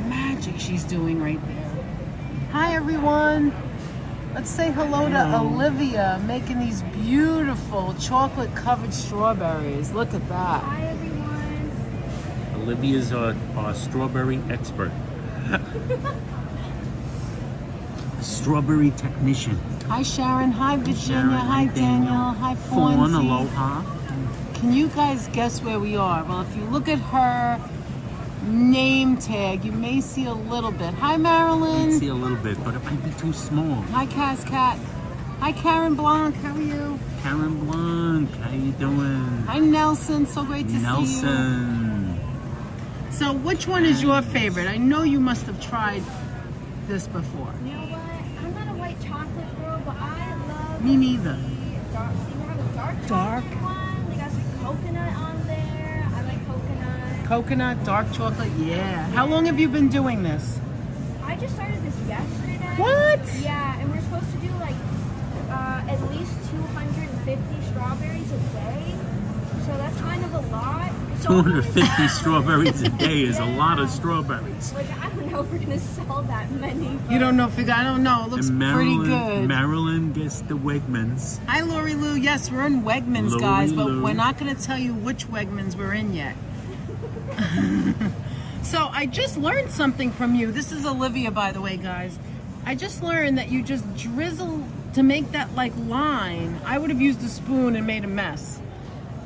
magic she's doing right there. Hi, everyone. Let's say hello to Olivia making these beautiful chocolate-covered strawberries. Look at that. Hi, everyone. Olivia's our strawberry expert. Strawberry technician. Hi, Sharon. Hi, Virginia. Hi, Daniel. Hi, Fawn, Fonzie. aloha. Can you guys guess where we are? Well, if you look at her name tag, you may see a little bit. Hi, Marilyn. You see a little bit, but it might be too small. Hi, Kaz Cat. Hi, Karen Blanc. How are you? Karen Blanc, how you doing? Hi, Nelson. So great to see you. Nelson. So, which one is your favorite? I know you must have tried this before. You know what? I'm not a white chocolate girl, but I love Me neither. the dark. You have a dark chocolate one. They got some coconut on there. I like coconut. Coconut, dark chocolate. Yeah. How long have you been doing this? I just started this yesterday. What? Yeah, and we're supposed to do like at least 250 strawberries a day. So that's kind of a lot. So 250 strawberries a day is a lot of strawberries. Like, I don't know if we're gonna sell that many. You don't know if I don't know. It looks And pretty good. Marilyn gets the Wegmans. Hi, Lori Lou. Yes, we're in Wegmans, Lori guys, but Lou. we're not going to tell you which Wegmans we're in yet. So I just learned something from you. This is Olivia, by the way, guys. I just learned that you just drizzle to make that like line. I would have used a spoon and made a mess.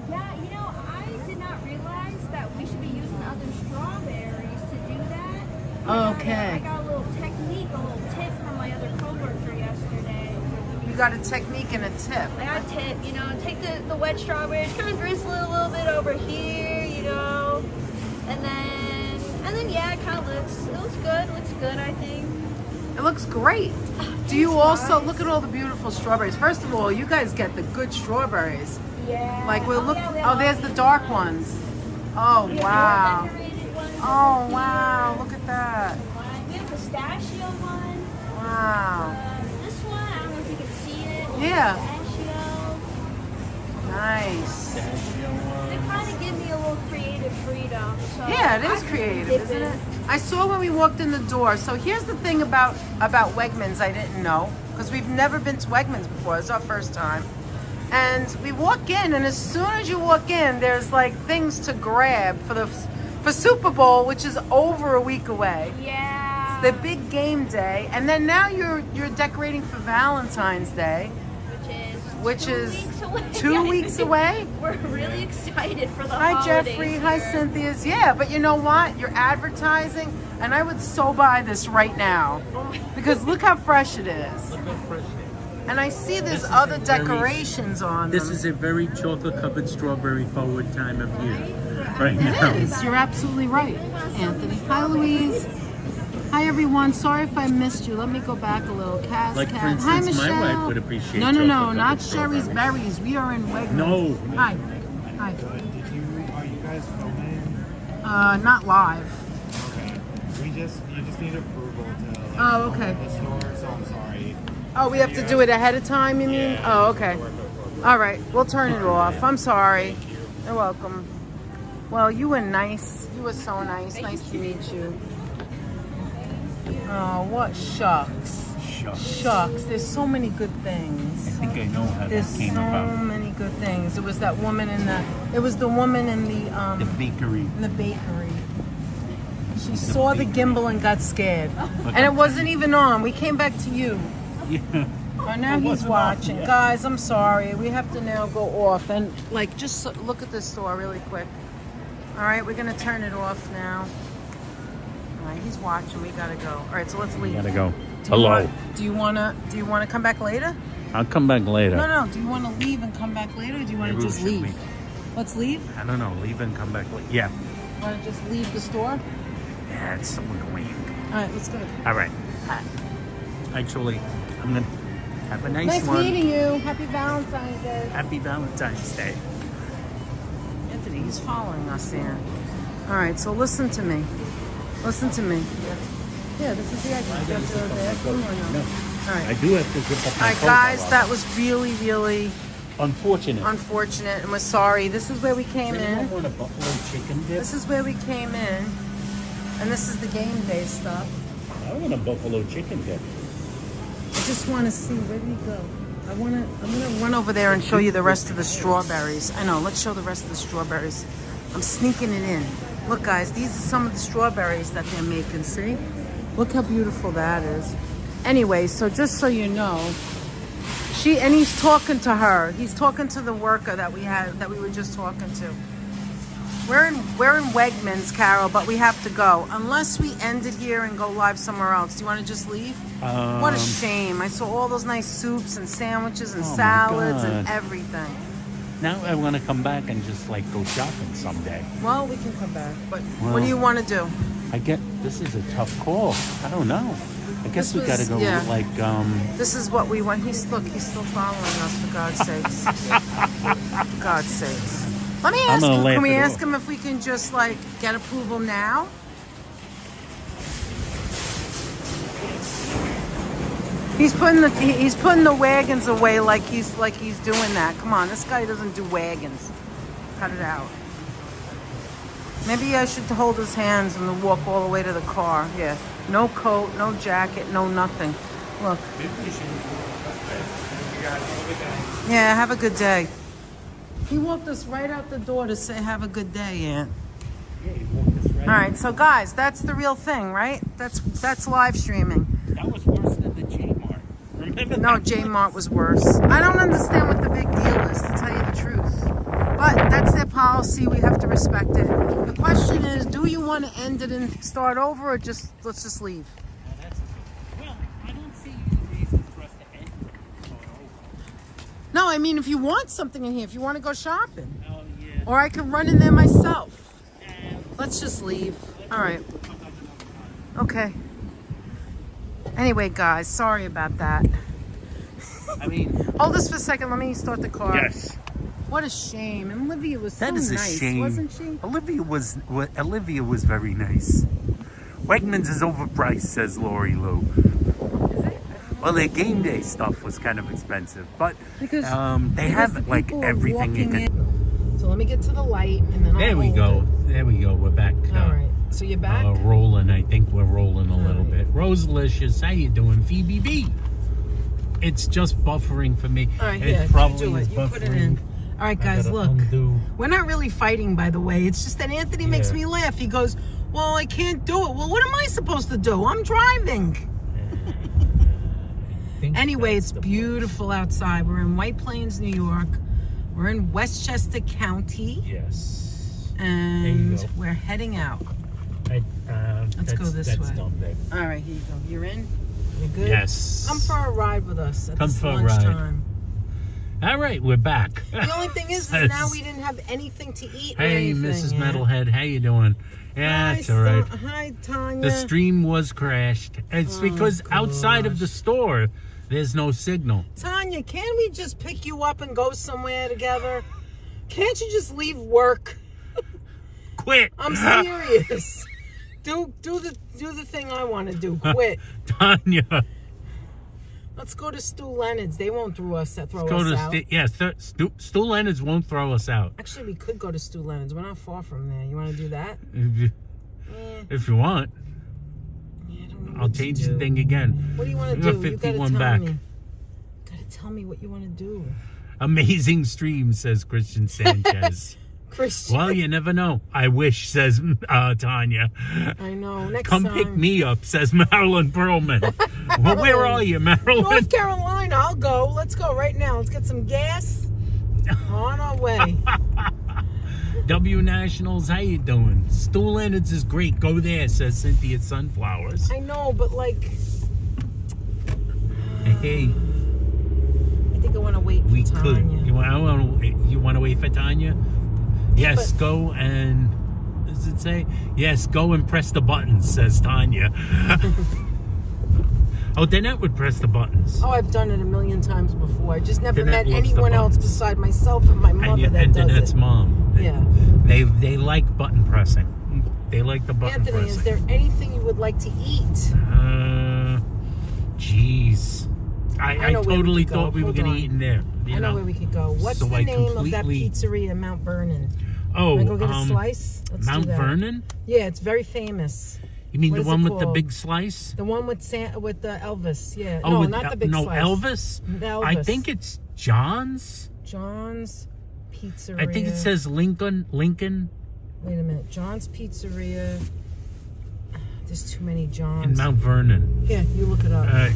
Yeah, you know, I did not realize that we should be using other strawberries to do that. Okay. I got a little technique, a little tip from my other coworker yesterday. You got a technique and a tip. I got a tip, you know, take the wet strawberries, kind of drizzle it a little bit over here, you know, and then yeah, it kind of looks good. It looks good, I think. It looks great. Do you also look at all the beautiful strawberries? First of all, you guys get the good strawberries. Yeah. Like we'll look. Yeah, Oh, there's the dark ones. Oh we have wow. more decorated ones Oh over wow. here. Look at that. We have pistachio one. Wow. This one, I don't know if you can see it. Yeah. Pistachio. Nice. They kind of give me a little creative freedom. So Yeah, it I is can creative, dip isn't it? I saw when we walked in the door. So here's the thing about Wegmans I didn't know, because we've never been to Wegmans before. It's our first time. And we walk in, and as soon as you walk in, there's like things to grab for Super Bowl, which is over a week away. Yeah. The big game day, and then now you're decorating for Valentine's Day, which is 2 weeks away. We're really excited for the Hi, holidays Jeffrey. Hi, here. Cynthia's. Yeah, but you know what? You're advertising, and I would so buy this right now because look how fresh it is. Look how fresh it is. And I see there's This is other a very- decorations on This them. is a very chocolate-covered strawberry forward time of year right now. It is. You're absolutely right, Anthony. Hi, Louise. Hi, everyone. Sorry if I missed you. Let me go back a little. Cass, Like, for Hi, instance, Michelle. my wife would appreciate No, chocolate-covered not Sherry's strawberries. Berries. We are in Wegmans. No. Hi. Hi. Are you guys filming? Not live. Okay. You just need approval to like, Oh, okay. film the store, so I'm sorry. Oh, we have to do it ahead of time, you mean? Yeah, Oh, okay. All right, we'll turn it off. I'm sorry. Thank you. You're welcome. Well, you were nice. You were so nice. Nice to meet you. Oh, what shucks. Shucks. There's so many good I things. think I know how There's that came so about. many good things. It was that woman in the. It was the woman in the bakery. in the bakery. She saw the gimbal and got scared, and it wasn't even on. We came back to you. Yeah. Oh, now It he's wasn't on, watching. yeah. Guys, I'm sorry. We have to now go off and like just look at this store really quick. All right, we're gonna turn it off now. All right, he's watching. We gotta go. All right, so let's leave. Gotta go. Do you Hello. Do you wanna come back later? I'll come back later. No. Do you wanna leave and come back later, or do you wanna Maybe we just should leave? leave. Let's leave. I don't know. Leave and come back later. Yeah. Wanna just leave the store? Yeah, it's so annoying. All right, let's go. All right. Actually, I'm gonna have a nice one. meeting you. Happy Valentine's Day. Happy Valentine's Day. Anthony, he's following us here. All right, so listen to me. Listen to me. Yeah, this is the exit. You have to go to the bathroom or no? No. All right. I do have to zip up All my right, coat guys, while that was really, really unfortunate. unfortunate, and we're sorry. This is where we came Does anyone in. want a buffalo chicken dip? This is where we came in, And this is the game day stuff. I want a buffalo chicken dip. I just want to see, where did he go? I'm gonna run over there and show you the rest of the strawberries. I know, let's show the rest of the strawberries. I'm sneaking it in. Look guys, these are some of the strawberries that they're making, see? Look how beautiful that is. Anyway, so just so you know, he's talking to her. He's talking to the worker that we were just talking to. We're in Wegmans, Carol, but we have to go. Unless we end it here and go live somewhere else. Do you want to just leave? What a shame. I saw all those nice soups and sandwiches and salads and everything. Now I want to come back and just like go shopping someday. Well, we can come back, but what do you want to do? This is a tough call. I don't know. I guess we got to go like This is what we want. He's still following us, for God's sakes. For God's sakes. Let me ask him, can we ask him if we can just like get approval now? He's putting the wagons away like he's doing that. Come on, this guy doesn't do wagons. Cut it out. Maybe I should hold his hands and walk all the way to the car. Yeah. No coat, no jacket, no nothing. Look. Yeah, have a good day. He walked us right out the door to say have a good day, Aunt. Yeah, he walked us right. All right, so guys, that's the real thing, right? That's live streaming. That was worse than the J-Mart. Remember? No, J-Mart was worse. I don't understand what the big deal is, to tell you the truth. But that's their policy. We have to respect it. The question is, do you want to end it and start over, or let's just leave? Well, I don't see any reason for us to end it and start over. No, I mean, if you want something in here, if you want to go shopping. Oh, yeah. Or I can run in there myself. Let's just leave. All right. Okay. Anyway, guys, sorry about that. I mean... Hold this for a second. Let me start the car. Yes. What a shame. And Olivia was so That is nice, a shame. wasn't she? Olivia was very nice. Wegmans is overpriced, says Lori Lou. Is it? Well, their game day stuff was kind of expensive, but Because they have like people are everything you walking can. in. So let me get to the light, and then There we go. There we go. We're back. All right. So you're back. Rolling. I think we're rolling a little right. bit. Rosalicious, how you doing, Phoebe B? It's just buffering for me. All right, It yeah, probably you do it. is You put it buffering. in. All right, guys, look. We're not really fighting, by the way. It's just that Anthony makes me laugh. He goes, well, I can't do it. Well, what am I supposed to do? I'm driving. Anyway, it's beautiful outside. We're in White Plains, New York. We're in Westchester County. Yes. And we're heading out. Let's go this way. Done, babe. All right, here you go. You're in? You're good? Yes. Come for a ride with us at Come this for a lunchtime. All right, we're back. The only thing is now we didn't have anything to eat. Or Hey, anything, Mrs. yeah. Metalhead, how you doing? Yeah, it's all right. Hi, Tanya. The stream was crashed. It's because outside of the store, there's no signal. Tanya, can we just pick you up and go somewhere together? Can't you just leave work? Quit. I'm serious. do the thing I want to do. Quit. Tanya. Let's go to Stu Leonard's. They won't throw us out. Stu Leonard's won't throw us out. Actually, we could go to Stu Leonard's. We're not far from there. You want to do that? If you want. Yeah, I don't know I'll change the thing again. What do you want to do? You gotta tell me. You gotta tell me what you want to do. Amazing stream, says Christian Sanchez. Christian. Well, you never know. I wish, says Tanya. I know. Next Come time. pick me up, says Marilyn Perlman. Well, where are you, Marilyn? North Carolina. I'll go. Let's go right now. Let's get some gas. On our way. W Nationals, how you doing? Stu Leonard's is great. Go there, says Cynthia Sunflowers. I know, but like... Hey. I think I want to wait for Tanya. Could. You want to wait for Tanya? Yes, go and... Does it say? Yes, go and press the buttons, says Tanya. Oh, Danette would press the buttons. Oh, I've done it a million times before. I just never Danette met loves anyone the else buttons. beside myself and my mother and that does Danette's it. mom. Yeah. They like button pressing. They like the button Anthony, pressing. is there anything you would like to eat? Jeez. I totally thought we were going to eat in there. I know where we could go. What's the name of that pizzeria in Mount Vernon? Oh, Can I go get a slice? Let's Mount do that. Vernon? Yeah, it's very famous. You mean What the is one it with the called? big slice? The one with Elvis. Yeah. Oh, no, with not the big slice. Elvis? Elvis. I think it's John's. John's Pizzeria. I think it says Lincoln. Wait a minute. John's Pizzeria. There's too many Johns. In Mount Vernon. Here, you look it up. All right.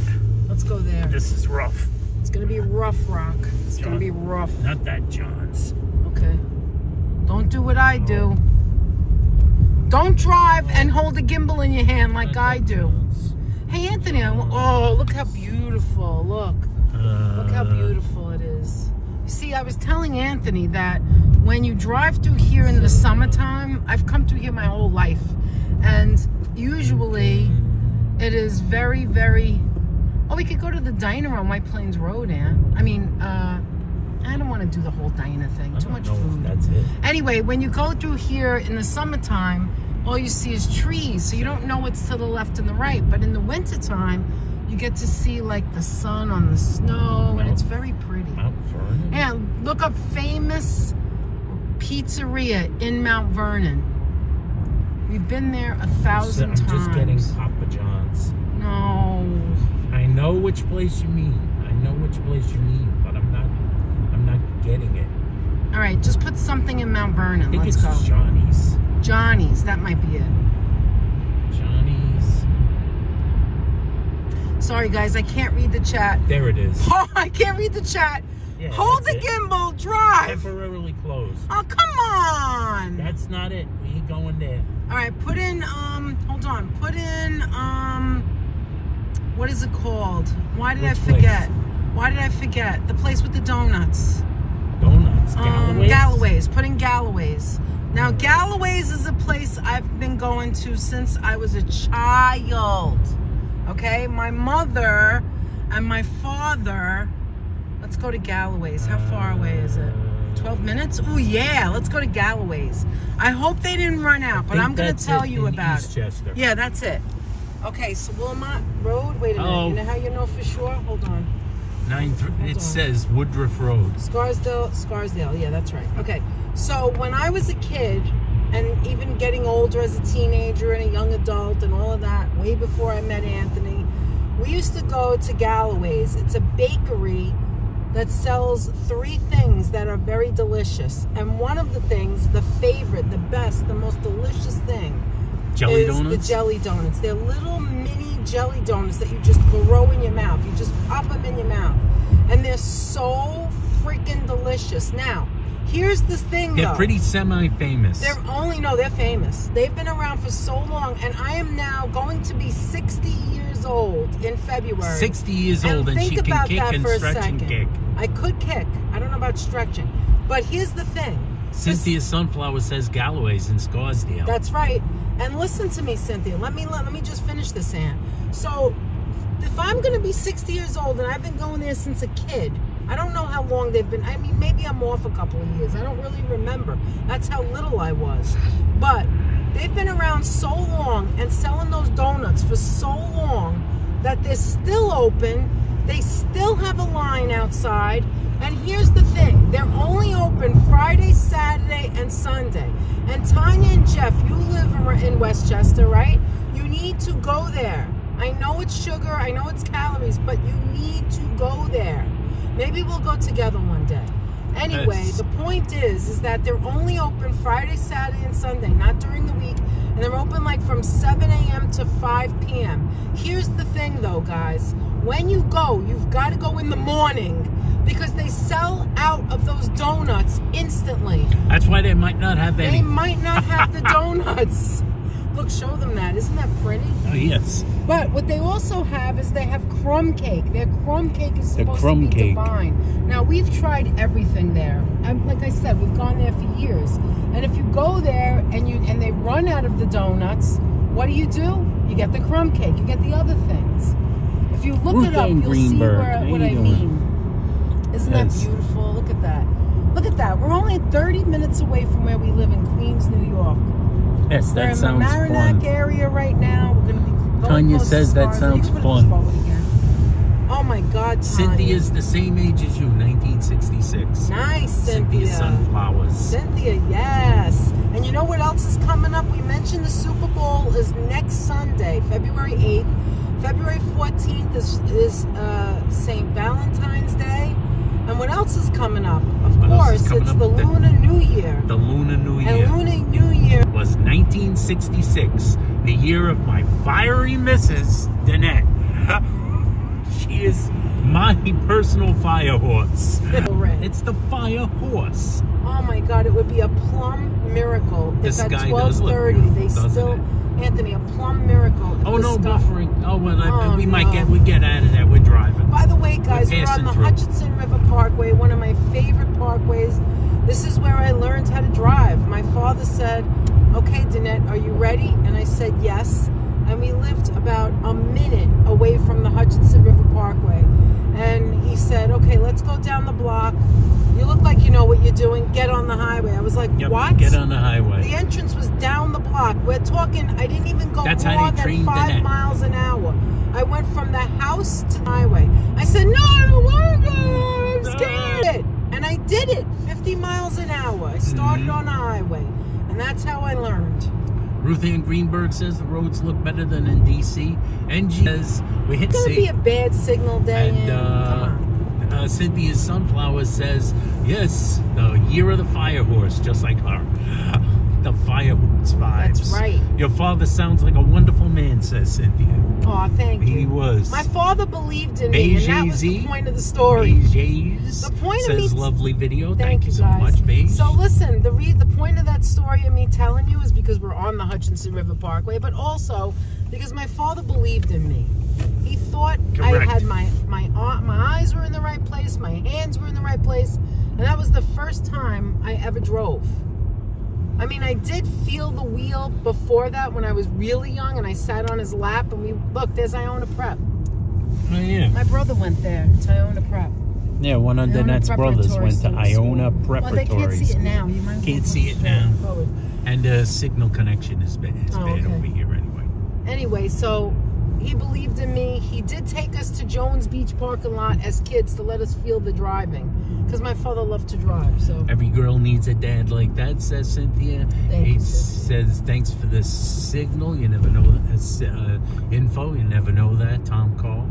Let's go there. This is rough. It's gonna be rough, Rock. It's gonna be rough. Not that John's. Okay. Don't do what I do. Don't drive and hold a gimbal in your hand like I do. Hey, Anthony. Oh, look how beautiful. Look. Look how beautiful it is. You see, I was telling Anthony that when you drive through here in the summertime, I've come through here my whole life, and usually it is very, very... Oh, we could go to the diner on White Plains Road, Ann. I mean, I don't want to do the whole diner thing. Too much food. That's it. Anyway, when you go through here in the summertime, all you see is trees, so you don't know what's to the left and the right. But in the wintertime, you get to see like the sun on the snow, and it's very pretty. Mount Vernon? And look up famous pizzeria in Mount Vernon. We've been there 1,000 times. I'm just getting Papa John's. No. I know which place you mean. But I'm not getting it. All right, just put something in Mount Vernon. I think Let's it's go. Johnny's. Johnny's, that might be it. Johnny's. Sorry, guys, I can't read the chat. There it is. Oh, I can't read the chat. Yeah, Hold the that's it. gimbal, drive. Temporarily closed. Oh, come on. That's not it. We ain't going there. All right, put in, hold on. Put in, what is it called? Why did I Which forget? Why did I forget? The place with the donuts. Donuts. Galloway's? Galloway's. Put in Galloway's. Now, Galloway's is a place I've been going to since I was a child. Okay? My mother and my father. Let's go to Galloway's. How far away is it? 12 minutes? Oh, yeah. Let's go to Galloway's. I hope they didn't run out, but I'm going to tell you about it. Eastchester. Yeah, that's it. Okay, so Wilmot Road. Wait a minute. Oh. You know how you know for sure? Hold on. It says Woodruff Road. Scarsdale. Yeah, that's right. Okay. So when I was a kid, and even getting older as a teenager and a young adult and all of that, way before I met Anthony, we used to go to Galloway's. It's a bakery that sells 3 things that are very delicious. And one of the things, the favorite, the best, the most delicious thing, Jelly is donuts? the jelly donuts. They're little mini jelly donuts that you just throw in your mouth. You just pop them in your mouth. And they're so freaking delicious. Now, here's the thing, They're though. pretty semi-famous. They're famous. They've been around for so long, and I am now going to be 60 years old in February. 60 years old, and think she can about kick that and for a stretch and second. kick. I could kick. I don't know about stretching. But here's the thing. Cynthia Sunflower says Galloway's in Scarsdale. That's right. And listen to me, Cynthia. Let me just finish this, Ann. So, if I'm going to be 60 years old and I've been going there since a kid, I don't know how long they've been. I mean, maybe I'm off a couple of years. I don't really remember. That's how little I was. But they've been around so long and selling those donuts for so long that they're still open. They still have a line outside. And here's the thing. They're only open Friday, Saturday, and Sunday. And Tanya and Jeff, you live in Westchester, right? You need to go there. I know it's sugar. I know it's calories. But you need to go there. Maybe we'll go together one day. Anyway, the point is that they're only open Friday, Saturday, and Sunday, not during the week. And they're open like from 7 a.m. to 5 p.m. Here's the thing, though, guys. When you go, you've got to go in the morning because they sell out of those donuts instantly. That's why they might not have any. They might not have the donuts. Look, show them that. Isn't that pretty? Oh, yes. But what they also have is they have crumb cake. Their crumb cake is supposed to crumb be cake. divine. Now, we've tried everything there. Like I said, we've gone there for years. And if you go there and they run out of the donuts, what do? You get the crumb cake. You get the other things. If you look Ruth it up, Ann you'll see Greenberg. How what you I doing? mean. Isn't that Yes. beautiful? Look at that. Look at that. We're only 30 minutes away from where we live in Queens, New York. Yes, We're that in the sounds Merrimack fun. area right now. We're going to be going Tanya close to says that Scarsdale. sounds You can put it fun. forward again. Oh my God, Tanya. Cynthia's the same age as you, 1966. Nice, Cynthia. Sunflowers. Cynthia, yes. And you know what else is coming up? We mentioned the Super Bowl is next Sunday, February 8th. February 14th is St. Valentine's Day. And what else is coming up? Of course, it's the Lunar New Year. The Lunar New Year. And Lunar New Year was 1966, the year of my fiery Mrs. Danette. She is my personal fire horse. It's the fire horse. Oh my God, it would be a plum miracle This if at guy does look 12:30 beautiful, they doesn't still, it? Anthony, a plum miracle. if Oh the no, sky- buffering. Oh well, we Oh, might no. get out of there. We're driving. By the way, guys, we're on passing the through. Hutchinson River Parkway, one of my favorite parkways. This is where I learned how to drive. My father said, "Okay, Danette, are you ready?" And I said yes. And we lived about a minute away from the Hutchinson River Parkway. And he said, "Okay, let's go down the block. You look like you know what you're doing. Get on the highway." I was like, Yep, "What?" Get on the highway. The entrance was down the block. We're talking, I didn't even go That's how more they than trained 5 Danette. miles an hour. I went from the house to the highway. I said, "No, I don't want to go. I'm scared." And I did it, 50 miles an hour. I started on the highway. And that's how I learned. Ruth Ann Greenberg says the roads look better than in D.C. NG says we hit It's going to be a bad signal day. And Come on. Cynthia's Sunflower says, yes, the year of the fire horse, just like her. The fire horse vibes. That's right. Your father sounds like a wonderful man, says Cynthia. Oh, thank you. He was. My father believed in me, and that was the point of the story. The point of says me- lovely video. Thank you you, so guys. much, Beige. So listen, the point of that story and me telling you is because we're on the Hutchinson River Parkway, but also because my father believed in me. He thought Correct. I had my eyes were in the right place, my hands were in the right place, and that was the first time I ever drove. I mean, I did feel the wheel before that when I was really young, and I sat on his lap, and look, there's Iona Prep. Oh, yeah. My brother went there to Iona Prep. Yeah, one of Iona Danette's brothers went to Preparatory Iona School. Preparatory Well, they can't see it School. now. You might Can't see it now. forward. And the signal connection is bad, Oh, okay. over here anyway. Anyway, so he believed in me. He did take us to Jones Beach parking lot as kids to let us feel the driving, because my father loved to drive. So Every girl needs a dad like that, says Cynthia. Thank you, He Cynthia. says, thanks for the signal. You never know info. You never know that. Tom Call.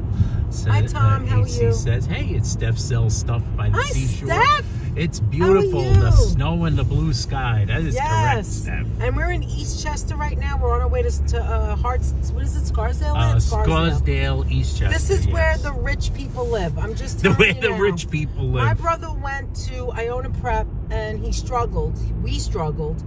Hi, Tom. How are AC you? says, hey, it's Steph sells stuff by the Hi, seashore. Steph. It's beautiful. you? The snow and the blue sky. That is correct, yes, Steph. and we're in Eastchester right now. We're on our way to Hearts. What is it? Scarsdale. Scarsdale, Eastchester. This is where yes. the rich people live. I'm just the telling way you the now. rich people live. My brother went to Iona Prep, and he struggled. We struggled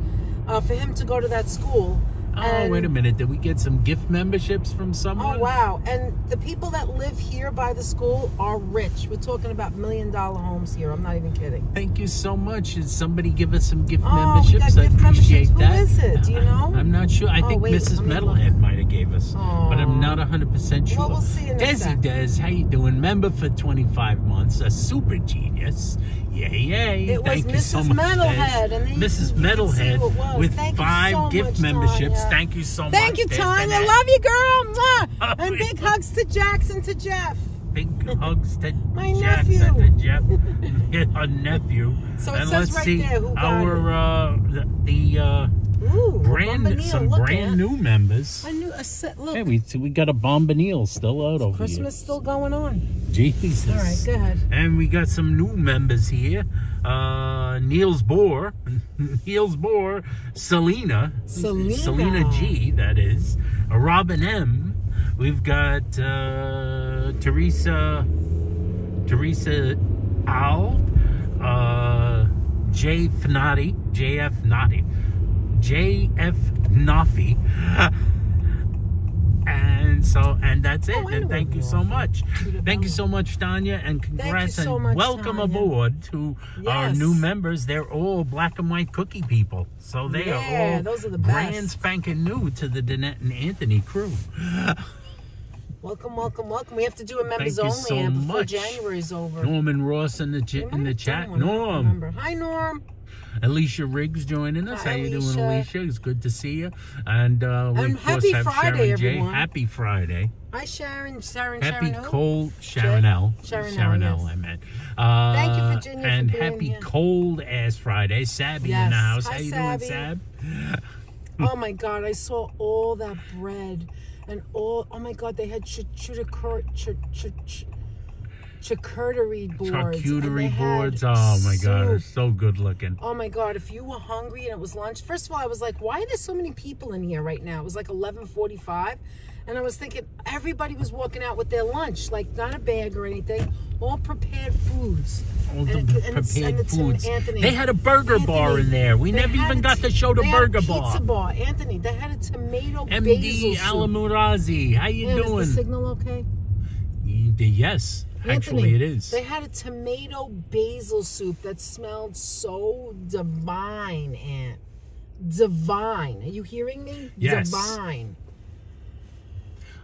for him to go to that school. Oh, And- wait a minute. Did we get some gift memberships from someone? Oh, wow. And the people that live here by the school are rich. We're talking about $1 million homes here. I'm not even kidding. Thank you so much. Did somebody give us some gift Oh, memberships? we I got gift appreciate memberships. that. Who is it? Do you know? I'm not sure. I Oh, think wait, Mrs. let me Metalhead might have gave us, Oh. but I'm not 100% sure. Well, we'll see in a Desi sec. Des, how you doing? Member for 25 months, a super genius. Yay! It was Thank you so Mrs. much, Metalhead, Des. and then Mrs. you can see Metalhead what it was. with Thank you 5 so gift much, memberships. Tanya. Thank you so much. Thank you, Des Tanya. Danette. Love you, girl. Mwah. Oh, And my big God. hugs to Jackson, to Jeff. Big hugs to My Jackson, nephew. to Jeff, her nephew. So it And says let's right see there who got our Ooh, brand some brand new members. Look, Hey, we got a Bombonil still out over Christmas still going on. here. Jesus. All right, go ahead. And we got some new members here. Niels Bohr, Selena G, that is. Robin M. We've got Teresa Al, JF Noffi. And that's it. Oh, I know And thank what you you so are. much. Thank you so much, Tanya, and congrats so and much, welcome Tanya. aboard to our Yes. new members. They're all black and white cookie people, so they are all those are the brand best. spanking new to the Danette and Anthony crew. Welcome, welcome, welcome. We have to do a members Thank you only so and before much. January's over. Norman Ross in the chat. Norm. Remember. Hi, Norm. Alicia Riggs joining us. Hi, How you Alicia. doing, Alicia? It's good to see you. And we And of course happy have Friday, Sharon J. everyone. Happy Friday. Hi, Sharon. Sharon. Happy Sharon. who? cold Sharon L. Sharon L, yes. I meant. Thank you, Virginia, for And being happy here. cold ass Friday. Sabby in the Yes. house. Hi, How you Sabby. doing, Sab? Oh my God! I saw all that bread and all. Oh my God! They had charcuterie boards. and they Charcuterie had boards. Oh my God, they're soup. so good looking. Oh my God! If you were hungry and it was lunch, first of all, I was like, "Why are there so many people in here right now?" It was like 11:45, and I was thinking everybody was walking out with their lunch, like not a bag or anything, all prepared foods. All the And it's prepared foods. Anthony. They had a burger bar Anthony, in there. We they never had even a got to show the they had a burger pizza bar. bar. Anthony, they had a tomato basil MD soup. Alamurazi. How you Man, doing? is the signal okay? Yes, actually Anthony, it is. They had a tomato basil soup that smelled so divine, Aunt. Divine. Are you hearing me? Yes. Divine.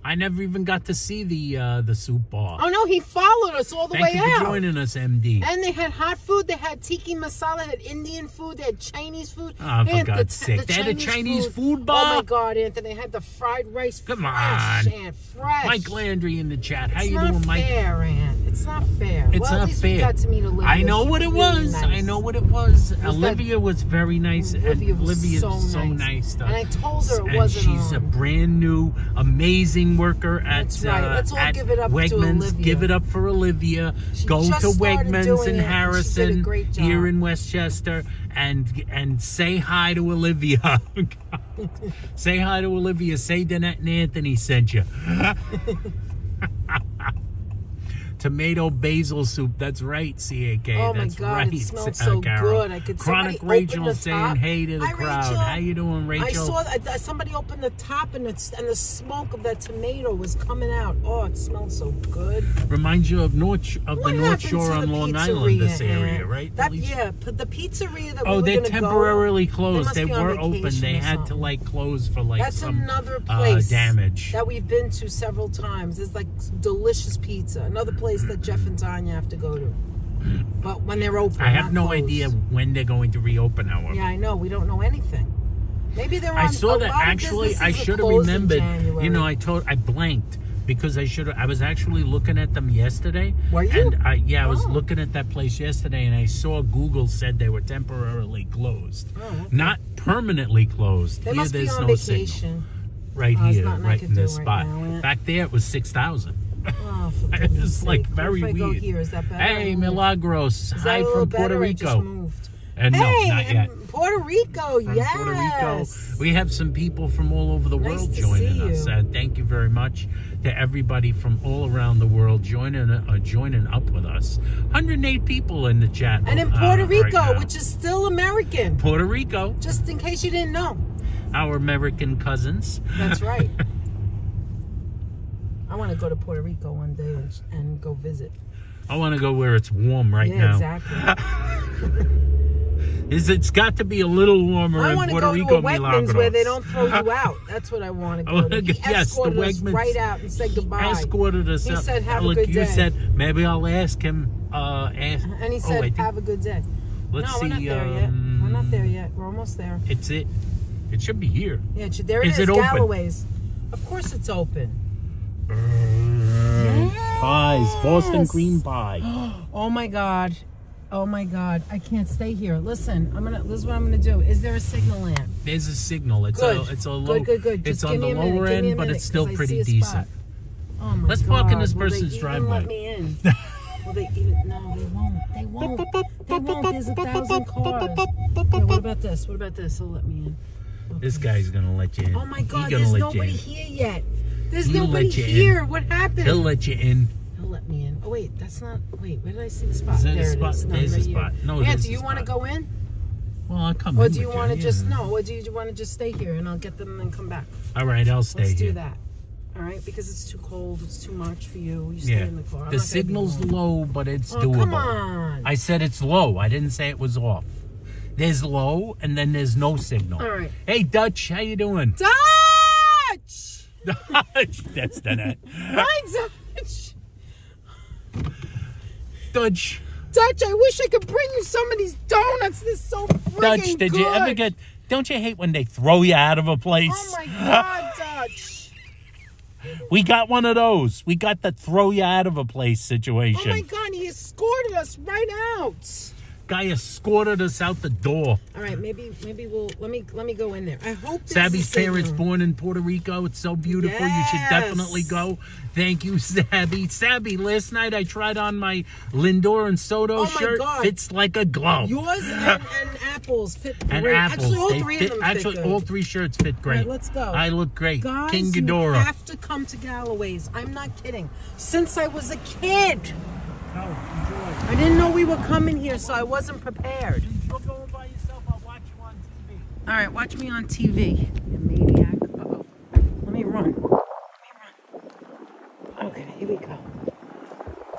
I never even got to see the soup bar. Oh no, he followed us all the Thank way you out. for joining us, MD. And they had hot food. They had tiki masala. They had Indian food. They had Chinese food. Oh, for And God's sake. They had a Chinese food Oh bar? my God, Anthony. They had the fried rice. Come fresh, on. Aunt, fresh. Mike Landry in the chat. How It's you not doing, Mike? fair, Aunt. It's not fair. It's well, not at least fair. we got to meet Olivia. I know She what it really was. nice. I know what it was. that- Olivia was very nice. Olivia was Olivia's so nice. to And I told her it and wasn't she's a on. brand new, amazing worker at, That's right. Let's all at give it up to Wegmans. Olivia. Give it up for Olivia. She Go just to started Wegmans doing in it, and she did a Harrison great job. here in Westchester and say hi to Olivia. Say hi to Olivia. Say Danette and Anthony sent you. Tomato basil soup. That's right, CAK. Oh my That's God, right. it smelled so Carol. good. I could. Chronic somebody Rachel open the saying top. hey to the Hi, crowd. Rachel. How you doing, Rachel? I saw somebody open the top and the smoke of that tomato was coming out. Oh, it smelled so good. Reminds you of the North happened Shore to on the Long Island, this pizzeria, area, Aunt? right? That Alicia? yeah, but the pizzeria that Oh, we were they gonna temporarily go, closed. must They be on were open. vacation They or had to something. like close for like That's some another place damage. that we've been to several times. It's like delicious pizza. Another place that Jeff and Tanya have to go to. But when they're open, I have not no closed. idea when they're going to reopen. However, Yeah, I know. We don't know anything. Maybe they're on. I saw a that lot of actually. I businesses are should have closed in remembered. January. You know, I blanked because I was actually looking at them yesterday. Were you? And I was Oh. looking at that place yesterday, and I saw Google said they were temporarily closed, Oh, okay. not permanently closed. They Here, must be there's on no signal. vacation. Right there's here, nothing I right could in this do spot. right now, yeah. Back there it was 6,000. Oh, for It's goodness like sake. very What if I go weird. here? Is that better? Hey, Or- Milagros. Is that Hi a little from better Puerto or just Rico. moved? And Hey, no, not yet. Puerto Rico, From yes. Puerto Rico. We have some people from all over the Nice world to joining see us. you. Thank you very much to everybody from all around the world joining up with us. 108 people in the chat. And in Puerto right Rico, now. which is still American. Puerto Rico, Just in case you didn't know. our American cousins. That's right. I want to go to Puerto Rico one day and go visit. I want to go where it's warm right Yeah, now. exactly. It's got to be a little warmer I in want to Puerto go Rico, to a Wegmans Milagros. where they don't throw you out. That's what I want to go to. He Yes, the escorted us Wegmans. right out and said goodbye. Escorted us He up. said, "Have a Look, good you day." said maybe I'll ask him. And he I said, think- have a good day. Let's no, see. we're not there yet. We're not there yet. We're almost there. It should be here. Yeah, there it is. Is it open? Galloway's. Of course it's open. Pies, Boston cream pie. Oh my God. Oh my God. I can't stay here. Listen, this is what I'm gonna do. Is there a signal lamp? There's a signal. It's Good. a low. Good. It's Just on give the me a minute. lower Give me a end, but minute, it's still 'cause I pretty see a spot. decent. Oh my Let's God. park in this Will person's they even driveway. let me in? Will they even? No, they won't. They won't. They won't. There's 1,000 cars. Okay, what about this? What about this? They'll let me in. Okay. This guy's gonna let you in. Oh my God, He's gonna there's let nobody you in. here yet. There's He'll nobody let you in. here. What happened? He'll let you in. He'll let me in. Oh wait, that's not. Wait, where did I see the spot? Is that a there spot? it is. No, There's a right spot. here. No, Yeah, there's do a you want to spot. go in? Well, I'll come Or in do you with want to yeah. just no? Or do you want to just stay here and I'll get them and come back? All right, I'll stay Let's here. do that. All right, because it's too cold. It's too much for you. You stay Yeah. in the car. I'm The not gonna be signal's long. low, but it's Oh, doable. come on. I said it's low. I didn't say it was off. There's low, and then there's no signal. All right. Hey, Dutch, how you doing? Dutch! That's Danette. Hi, Dutch. Dutch. Dutch, I wish I could bring you some of these donuts. They're so friggin' Dutch, did you ever get... Don't you hate when they throw you out of a place? Oh, my God, Dutch. We got one of those. We got the throw you out of a place situation. Oh, my God, he escorted us right out. Guy escorted us out the door. All right, maybe we'll... Let me go in there. I hope there's Sabby's a signal. parents born in Puerto Rico. It's so beautiful. You should Yes. definitely go. Thank you, Sabby. Sabby, last night I tried on my Lindor and Soto Oh, my shirt. God. Fits like a glove. Yours and Apple's fit great. And apples. Actually, all They three fit, of them fit actually, good. all three shirts fit great. All right, let's go. I look great. Guys, King you Ghidorah. have to come to Galloway's. I'm not kidding. Since I was a kid. Oh, enjoy. I didn't know we were coming here, so I wasn't prepared. You're going by yourself. I'll watch you on TV. All right, watch me on TV. You maniac. Uh-oh. Let me run. Okay, here we go.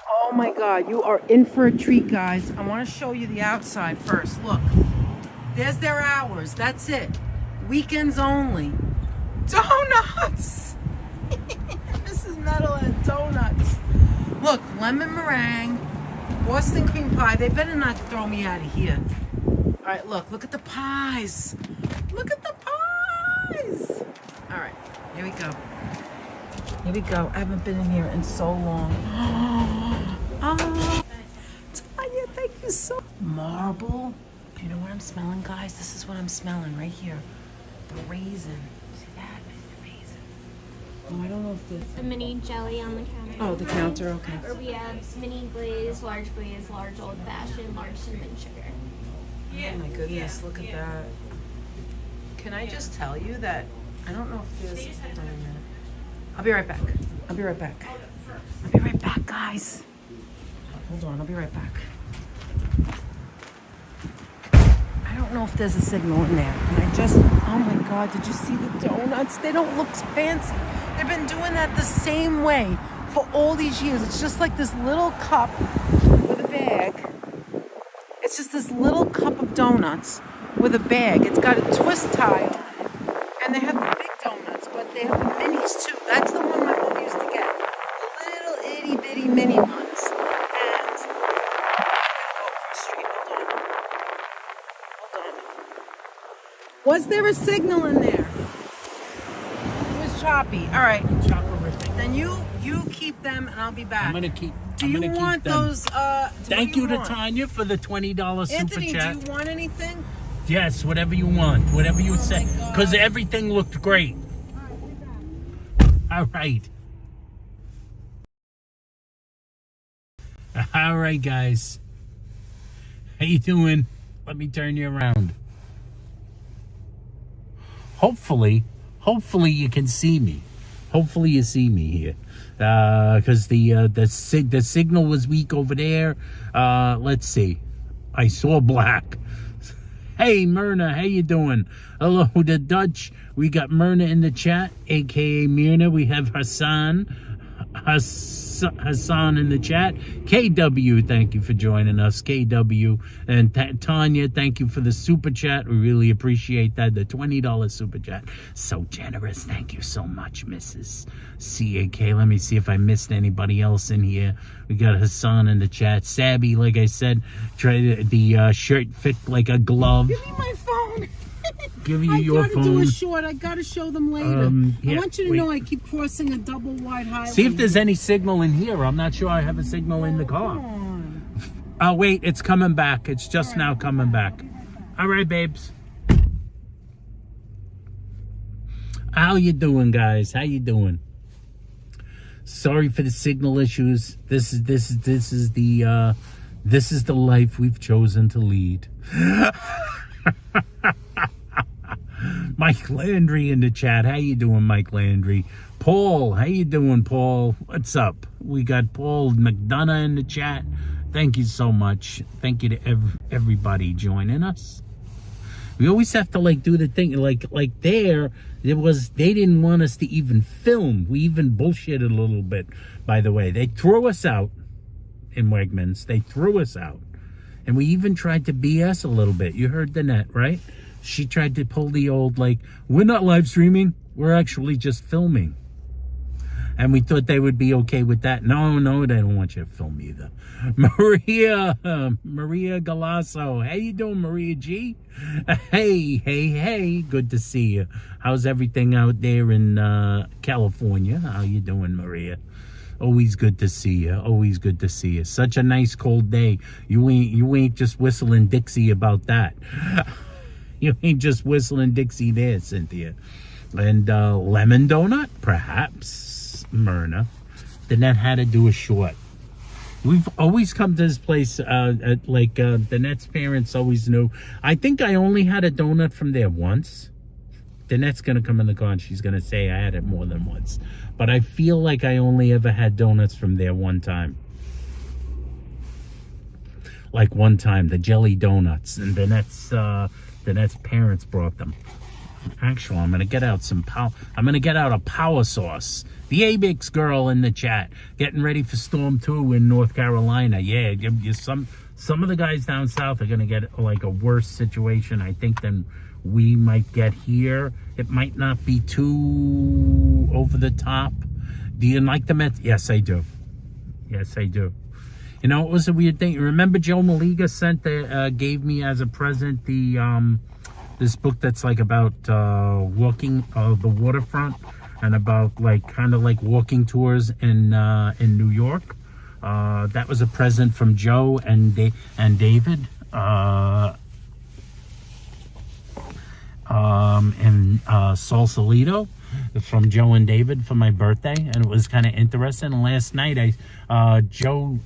Oh my God, you are in for a treat, guys. I want to show you the outside first. Look, there's their hours. That's it. Weekends only. Donuts. Mrs. Metalhead donuts. Look, lemon meringue, Boston cream pie. They better not throw me out of here. All right, look at the pies. Look at the pies. All right, here we go. Here we go. I haven't been in here in so long. Oh, Tanya, thank you so much. Marble. Do you know what I'm smelling, guys? This is what I'm smelling right here. The raisin. See that? The raisin. Oh, I don't know if The mini jelly on the counter. Oh, the counter, okay. Or we have mini glaze, large old fashioned, large cinnamon sugar. Oh my goodness, look at that. Can I just tell you that I don't know if there's... Hold on a minute. I'll be right back. I'll be right back. I'll be right back, guys. Hold on, I'll be right back. I don't know if there's a signal in there. And I just... Oh my God, did you see the donuts? They don't look fancy. They've been doing that the same way for all these years. It's just like this little cup with a bag. It's just this little cup of donuts with a bag. It's got a twist tie on it. And they have the big donuts, but they have the minis too. That's the one my mom used to get. The little itty bitty mini ones. And hold on. Was there a signal in there? It was choppy. All right. Then you keep them and I'll be back. I'm gonna keep. Do you want those? Thank you to Tanya for the $20 super Anthony, chat. do you want anything? Yes, whatever you want, whatever you say, my God. because everything looked great. All right. All right, guys. How you doing? Let me turn you around. Hopefully you can see me. Hopefully you see me here. Because the signal was weak over there. Let's see. I saw black. Hey, Myrna, how you doing? Hello, the Dutch. We got Myrna in the chat, a.k.a. Myrna. We have Hassan in the chat. KW, thank you for joining us. KW. And Tanya, thank you for the super chat. We really appreciate that. The $20 super chat. So generous. Thank you so much, Mrs. CAK. Let me see if I missed anybody else in here. We got Hassan in the chat. Sabby, like I said, the shirt fit like a glove. Give me my phone. Give you your phone. I gotta do a short. I gotta show them later. Yeah, I want you to know I keep crossing a double wide highway. See if there's any signal in here. I'm not sure I have a signal in the car. Come on. Oh, wait, it's coming back. It's just now coming back. All right, babes. How you doing, guys? How you doing? Sorry for the signal issues. This is the life we've chosen to lead. Mike Landry in the chat. How you doing, Mike Landry? Paul, how you doing, Paul? What's up? We got Paul McDonough in the chat. Thank you so much. Thank you to everybody joining us. We always have to do the thing like they didn't want us to even film. We even bullshitted a little bit, by the way. They threw us out in Wegmans. They threw us out. And we even tried to BS a little bit. You heard Danette, right? She tried to pull the old, we're not live streaming. We're actually just filming. And we thought they would be okay with that. No, they don't want you to film either. Maria Galasso. How you doing, Maria G? Hey. Good to see you. How's everything out there in California? How you doing, Maria? Always good to see you. Always good to see you. Such a nice cold day. You ain't just whistling Dixie about that. You ain't just whistling Dixie there, Cynthia. And lemon donut, perhaps, Myrna. Danette had to do a short. We've always come to this place, Danette's parents always knew. I think I only had a donut from there once. Danette's going to come in the car and she's going to say I had it more than once. But I feel like I only ever had donuts from there one time. Like one time, the jelly donuts. And Danette's parents brought them. Actually, I'm gonna get out a power sauce. The Abix girl in the chat, getting ready for Storm 2 in North Carolina. Yeah, some of the guys down south are gonna get like a worse situation, I think, than we might get here. It might not be too over the top. Do you like the Mets? Yes, I do. Yes, I do. You know, it was a weird thing. Remember Joe Maliga gave me as a present the this book that's like about walking the waterfront and about like kind of like walking tours in New York. That was a present from Joe and David in Sausalito, from Joe and David for my birthday, and it was kind of interesting. And last night Joe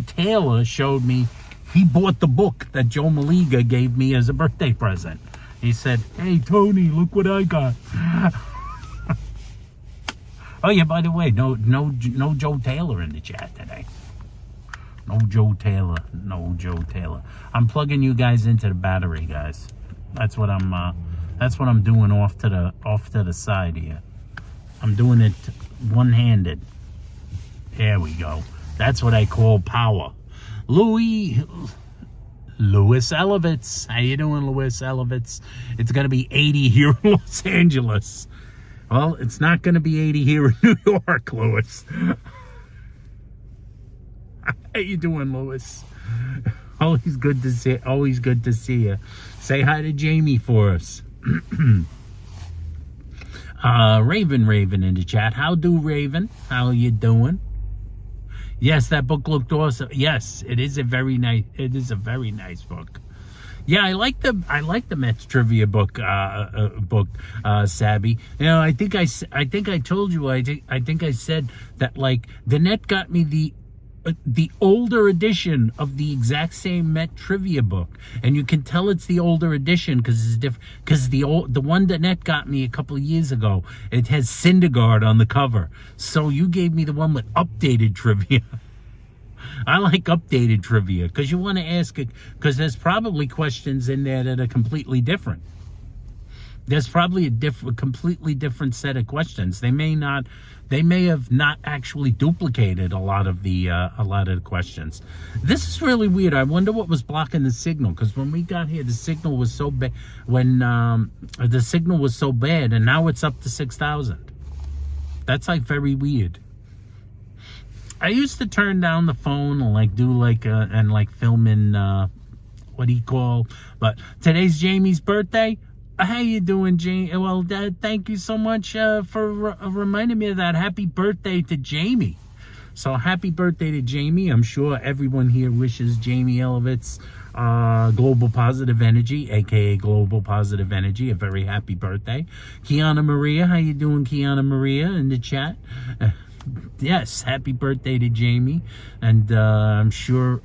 Taylor showed me. He bought the book that Joe Maliga gave me as a birthday present. He said, "Hey, Tony, look what I got." Oh, yeah, by the way, no Joe Taylor in the chat today. No Joe Taylor. I'm plugging you guys into the battery, guys. That's what I'm doing off to the side here. I'm doing it one-handed. There we go. That's what I call power. Louis Elevitz. How you doing, Louis Elevitz? It's going to be 80 here in Los Angeles. Well, it's not going to be 80 here in New York, Louis. How you doing, Louis? Always good to see you. Say hi to Jamie for us. Raven in the chat. How do, Raven? How you doing? Yes, that book looked awesome. Yes, it is a very nice book. Yeah, I like the Mets trivia book. Sabby. You know, I think I told you. I think I said that like Danette got me the older edition of the exact same Met trivia book, and you can tell it's the older edition because it's different. Because the one that Danette got me a couple of years ago, it has Syndergaard on the cover. So you gave me the one with updated trivia. I like updated trivia because you want to ask it, because there's probably questions in there that are completely different. There's probably a completely different set of questions. They may have not actually duplicated a lot of the questions. This is really weird. I wonder what was blocking the signal, because when we got here, the signal was so bad. The signal was so bad, and now it's up to 6,000. That's like very weird. I used to turn down the phone and like do like and like film in what do you call? But today's Jamie's birthday. How you doing, Jamie? Well, thank you so much for reminding me of that. Happy birthday to Jamie. So happy birthday to Jamie. I'm sure everyone here wishes Jamie Elevitz Global Positive Energy, aka Global Positive Energy, a very happy birthday. Kiana Maria, how you doing, Kiana Maria, in the chat? Yes, happy birthday to Jamie. And I'm sure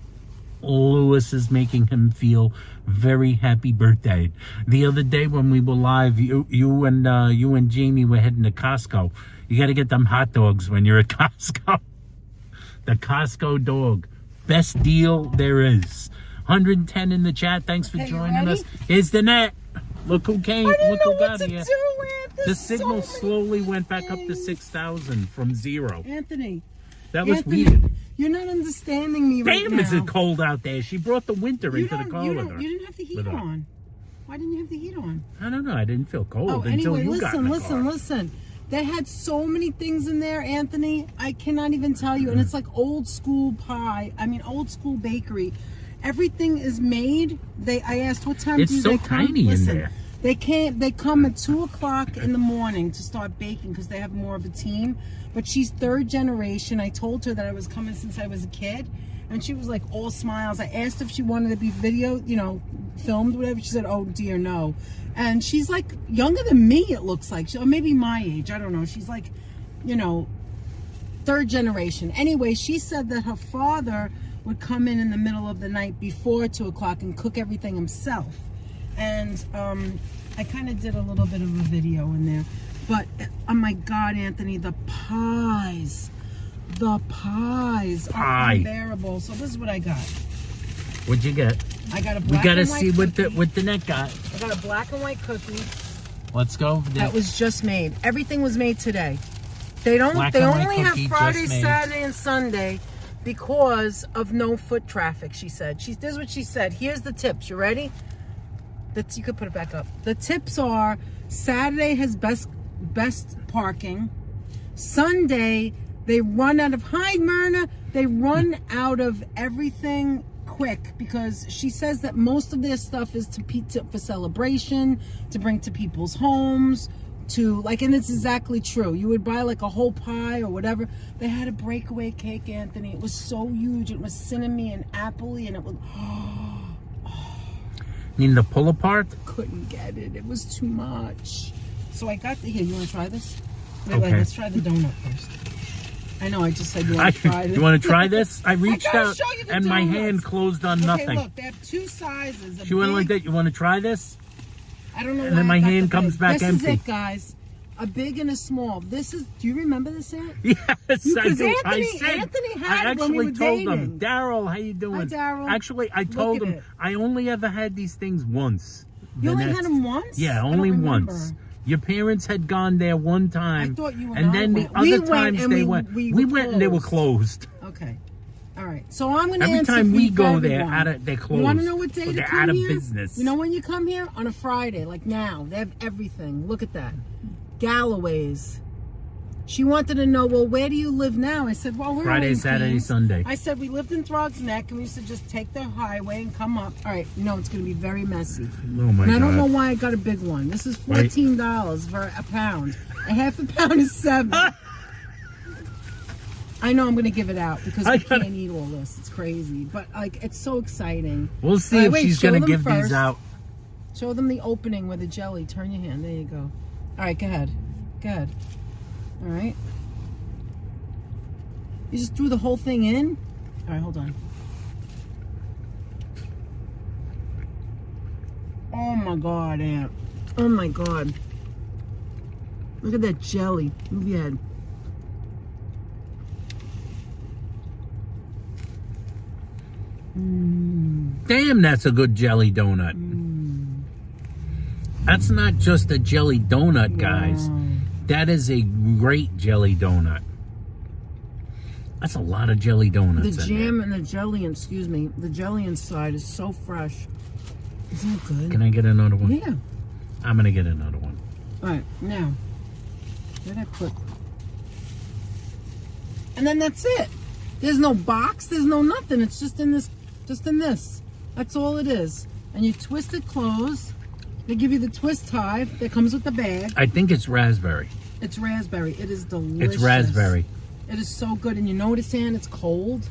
Lewis is making him feel very happy birthday. The other day when we were live, you and Jamie were heading to Costco. You got to get them hot dogs when you're at Costco. The Costco dog, best deal there is. 110 in the chat. Thanks for joining us. Here's Danette. Look who came. Look who got here. The signal slowly went back up to 6,000 from 0. Anthony. That was weird. You're not understanding me right now. Damn, is it cold out there? She brought the winter into the car with her. You didn't have the heat on. Why didn't you have the heat on? I don't know. I didn't feel cold until you got in the car. Listen. They had so many things in there, Anthony. I cannot even tell you. And it's like old school pie. I mean, old school bakery. Everything is made. I asked what time It's do so they come? tiny in Listen, there. They come at 2:00 in the morning to start baking because they have more of a team. But she's third generation. I told her that I was coming since I was a kid. And she was like all smiles. I asked if she wanted to be video, filmed, whatever. She said, oh dear, no. And she's like younger than me, it looks like. Or maybe my age. I don't know. She's like, third generation. Anyway, she said that her father would come in the middle of the night before 2:00 and cook everything himself. And I kind of did a little bit of a video in there. But, oh my God, Anthony, the pies are unbearable. So this is what I got. What'd you get? I got a We black gotta and white see what cookie. the net got. I got a black and white cookie Let's go. that was just made. Everything was made today. They don't. Black They and white only have cookie Friday, just made. Saturday, and Sunday because of no foot traffic. She said. This is what she said. Here's the tips. You ready? You could put it back up. The tips are: Saturday has best parking. Sunday they run out of Myrna. They run out of everything quick because she says that most of their stuff is for celebration, to bring to people's homes, and it's exactly true. You would buy like a whole pie or whatever. They had a breakaway cake, Anthony. It was so huge. It was cinnamon and apple-y, and it was. You mean the pull apart? Couldn't get it. It was too much. So I got here. You want to try this? Wait, Okay. let's try the donut first. I know. I just said you want to try this. You want to try this? I reached gotta out show you the and my donuts. hand closed on Okay, nothing. look, they have two sizes. She went like that. You want to try this? I don't know. And why then my I got hand the comes big. back this empty. This is it, guys. A big and a small. This is. Do you remember this, Aunt? Yes, I Because do. Anthony had I it when we actually were told dating. him, Daryl, how you doing? Hi, Daryl. Actually, I Look told at him it. I only ever had these things once. You only Danette. had them once? Yeah, I don't only remember. once. Your parents had gone there one time. I thought you and I then went. the We other went times and they we- went. we We were went and they were closed. closed. Okay. All right. So I'm going to Every answer time we for go there, everyone. they're closed. You want to know what day Or to they're come out of here? business. You know when you come here? On a Friday, like now. They have everything. Look at that. Galloway's. She wanted to know, well, where do you live now? I said, well, we're Friday, in Saturday, Queens. Sunday. I said, we lived in Throgs Neck, and we used to just take the highway and come up. All right, no, it's going to be very messy. Oh my And God. I don't know why I got a big one. This is $14 for a pound. A half a pound is $7. I know I'm going to give it out because we can't eat all this. It's crazy. But, it's so exciling. We'll see All right, if wait, she's show going to them give first. these out. Show them the opening with the jelly. Turn your hand. There you go. All right, go ahead. Go ahead. All right. You just threw the whole thing in? All right, hold on. Oh, my God, Aunt. Oh, my God. Look at that jelly. Move your head. Damn, that's a good jelly donut. That's not just a jelly donut, guys. Wow. That is a great jelly donut. That's a lot of jelly donuts. The in jam there. and the jelly, the jelly inside is so fresh. Isn't it good? Can I get another one? Yeah. I'm gonna get another one. All right, now, where did I put? And then that's it. There's no box. There's no nothing. It's just in this. That's all it is. And you twist it closed. They give you the twist tie that comes with the bag. I think it's raspberry. It's raspberry. It is delicious. It's raspberry. It is so good. And you notice, Ann, it's cold.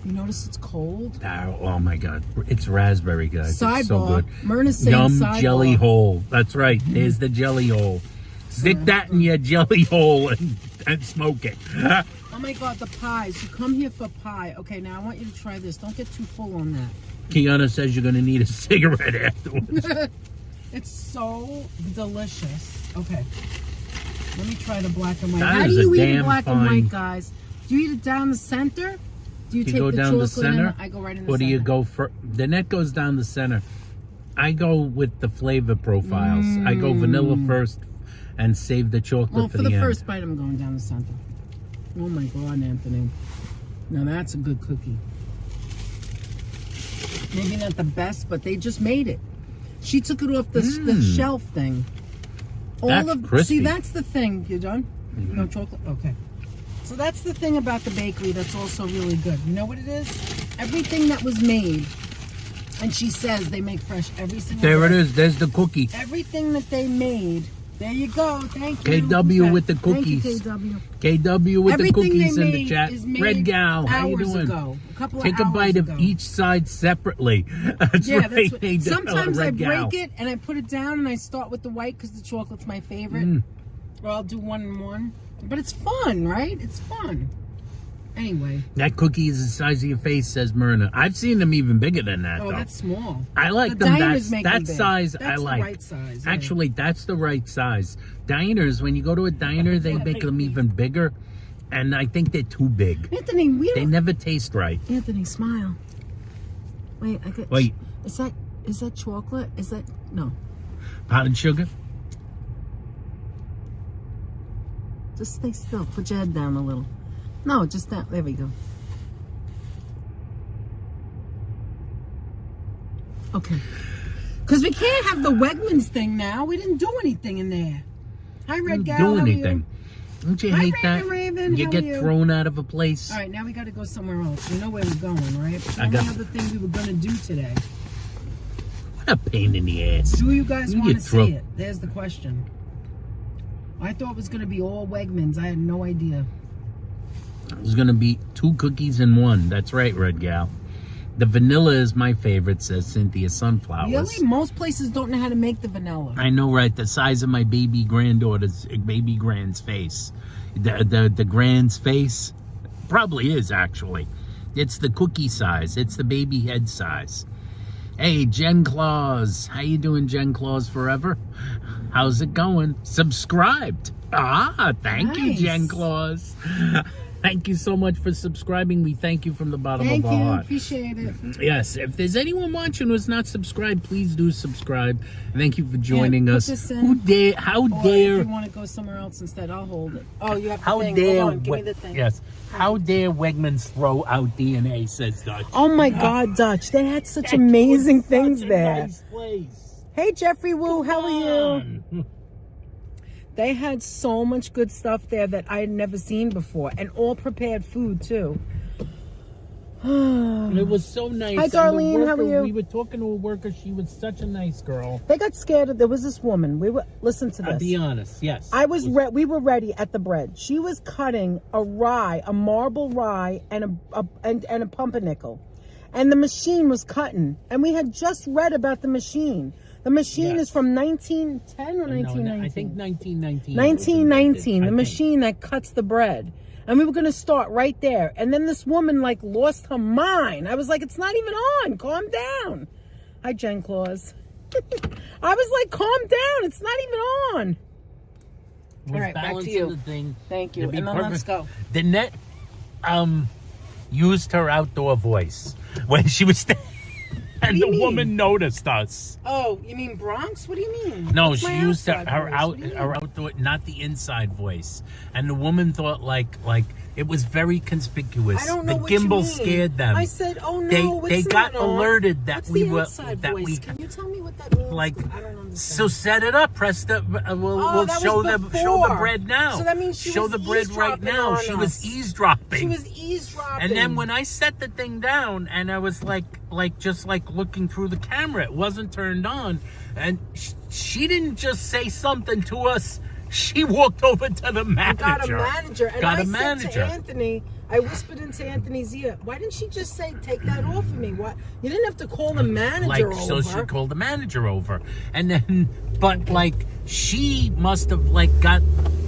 You notice it's cold. Oh my God, it's raspberry, guys. Sidebar. It's so good. Myrna's saying Yum sidebar. jelly hole. That's right. There's the jelly hole. Stick that in your jelly hole and smoke it. Oh my God, the pies. You come here for pie. Okay, now I want you to try this. Don't get too full on that. Kiana says you're gonna need a cigarette afterwards. It's so delicious. Okay. Let me try the black and white. That How is do you a eat damn a black and fine- white, guys? Do you eat it down the center? Do you You take go the down the chocolate and center, I go right in the or do center? you go for the net goes down the center? I go with the flavor profiles. I go vanilla first and save the chocolate Well, for for the the end. first bite, I'm going down the center. Oh my God, Anthony. Now that's a good cookie. Maybe not the best, but they just made it. She took it off the shelf thing. That's crispy. See, that's the thing. You done? No chocolate? Okay. So that's the thing about the bakery that's also really good. You know what it is? Everything that was made, and she says they make fresh every single There day. it is. There's the cookie. Everything that they made. There you go. Thank you. KW with the cookies. Thank you, KW. KW with Everything the cookies they in the made chat. is made Red Gal, how you hours doing? ago. A couple of Take a hours bite ago. of each side separately. That's Yeah, right. that's what, sometimes I Red Gal. break it and I put it down and I start with the white because the chocolate's my favorite. Or I'll do one and one. But it's fun, right? It's fun. Anyway. That cookie is the size of your face, says Myrna. I've seen them even bigger than that, Oh, though. that's small. I like The them. diners make them That big. size That's I the like. right size, yeah. Actually, that's the right size. Diners, when you go to a diner, they make them even bigger. And I think they're too big. Anthony, we They don't... never taste right. Anthony, smile. Wait, I could... Wait. Is that chocolate? Is that... No. Powdered sugar? Just stay still. Put your head down a little. No, just that. There we go. Okay. Because we can't have the Wegmans thing now. We didn't do anything in there. Hi, Red Gal. Do How are anything. you? Don't you Hi, hate Raven, that? Raven, You how get are you? thrown out of a place. All right, now we got to go somewhere else. You know where we're going, right? I The got- only other thing we were going to do today. What a pain in the ass. Do you guys You want to get thrown- see it? There's the question. I thought it was going to be all Wegmans. I had no idea. There's going to be 2 cookies in one. That's right, Red Gal. The vanilla is my favorite, says Cynthia Sunflowers. Really? Most places don't know how to make the vanilla. I know, right? The size of my baby grand's face. The grand's face probably is, actually. It's the cookie size. It's the baby head size. Hey, Jen Claus. How you doing, Jen Claus Forever? How's it going? Subscribed. Ah, thank you, Nice. Jen Claus. Thank you so much for subscribing. We thank you from the bottom Thank of our you. heart. Appreciate it. Yes, if there's anyone watching who's not subscribed, please do subscribe. Thank you for joining put us. this in. Who dare? How Or dare? if you want to go somewhere else instead, I'll hold it. Oh, you have the How thing. dare? Hold on. Give me the thing. Yes. How dare Wegmans throw out DNA? Says Dutch. Oh my God, Dutch. They had such That amazing was things such a there. Nice place. Hey, Jeffrey Wu. How are you? you? They had so much good stuff there that I had never seen before. And all prepared food, too. It was so nice. Hi, And the Darlene, how are worker- you? We were talking to a worker. She was such a nice girl. They got scared. There was this woman. Listen to I'll this. be honest. Yes. We were ready at the bread. She was cutting a marble rye, and a pumpernickel, and the machine was cutting. And we had just read about the machine. The machine Yes. is from 1910 or 1919. I think 1919. 1919. I The think. machine that cuts the bread. And we were going to start right there. And then this woman lost her mind. I was like, it's not even on. Calm down. Hi, Jen Claus. I was like, calm down. It's not even on. Was All right, back to balancing you. the thing Thank you. to be And then let's go. Danette used her outdoor voice when she was and do the you mean? woman noticed us. Oh, you mean Bronx? What do you mean? No, That's she my used outside her voice. What do you mean? outdoor, not the inside voice. And the woman thought like it was very conspicuous. I don't The know what you gimbal mean. scared them. I said, oh no, They it's got not on. alerted that What's we the were outside that voice? we Can you tell me what that means? like. I don't understand. So set it up. Press the. We'll Oh, that show was show the before. bread now. So that means she show was the bread right eavesdropping now. on She was us. eavesdropping. She was eavesdropping. And then when I set the thing down, and I was just looking through the camera, it wasn't turned on, and she didn't just say something to us. She walked over to the manager. got a manager. And Got I a said manager. to Anthony, I whispered into Anthony's ear, why didn't she just say, take that off of me? What? You didn't have to call the manager over. So she called the manager over, and then, but she must have got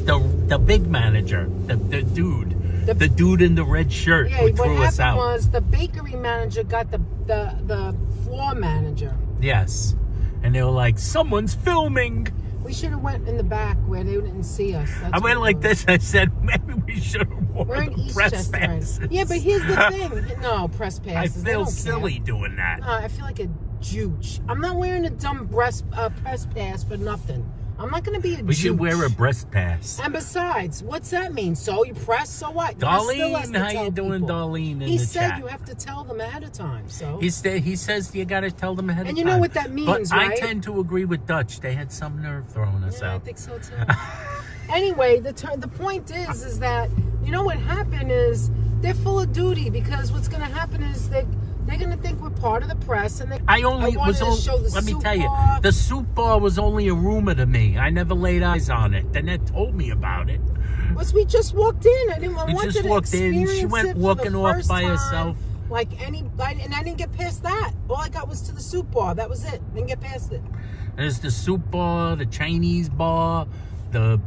the big manager, the dude, the dude in the red shirt Yeah, who what threw us happened out. was the bakery manager got the floor manager. Yes, and they were like, someone's filming. We should have went in the back where they didn't see us. That's I went what like it was. this. I said, maybe we should have We're worn in the press Eastchester. Right? passes. Yeah, but here's the thing. No, press I passes. They feel don't silly doing that. Care. I feel like a jooch. I'm not wearing a dumb press pass for nothing. I'm not going to be a We jooch. should wear a breast pass. And besides, what's that mean? So you press, so what? You still has Darlene, to how tell you doing, people. Darlene, in He the said chat? you have to tell them ahead of time, so. He says you got to tell them ahead of time. And you know what that means, but I right? tend to agree with Dutch. They had some nerve throwing us Yeah, I out. think so too. Anyway, the point is that, you know what happened is they're full of duty, because what's going to happen is they're going to think we're part of the press, and Let me tell you, the soup bar was only a rumor to me. I never laid eyes on it. Danette told me about it. We just walked in. I wanted just to walked in. experience She went it for walking the off first by time, herself. And I didn't get past that. All I got was to the soup bar. That was it. Didn't get past it. There's the soup bar, the Chinese bar, the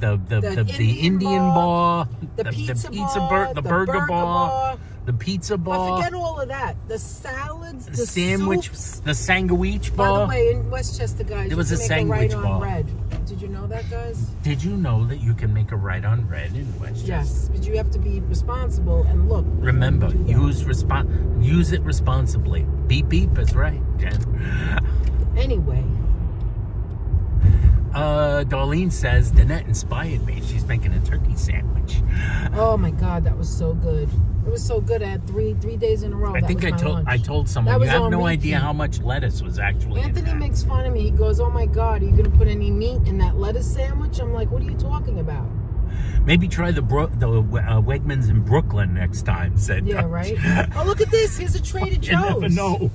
Indian bar, the pizza bar, the burger bar, the pizza bar. I forget all of that. The salads, the sandwich, soups. the sandwich bar. By the way, in Westchester, guys, there was you a can make sandwich a right bar. on red. Did you know that, guys? Did you know that you can make a right on red in Westchester? Yes, but you have to be responsible and look. Remember, use it responsibly. Beep beep is right, Jen. Anyway. Darlene says Danette inspired me. She's making a turkey sandwich. Oh my God, that was so good. It was so good. I had three days in a row. I think I told someone, you have no idea how much lettuce was actually in Anthony that. makes fun of me. He goes, "Oh my God, are you going to put any meat in that lettuce sandwich?" I'm like, "What are you talking about?" Maybe try the Wegmans in Brooklyn next time, said Yeah, right? Oh, look at this. Here's a Trader Joe's. You never know.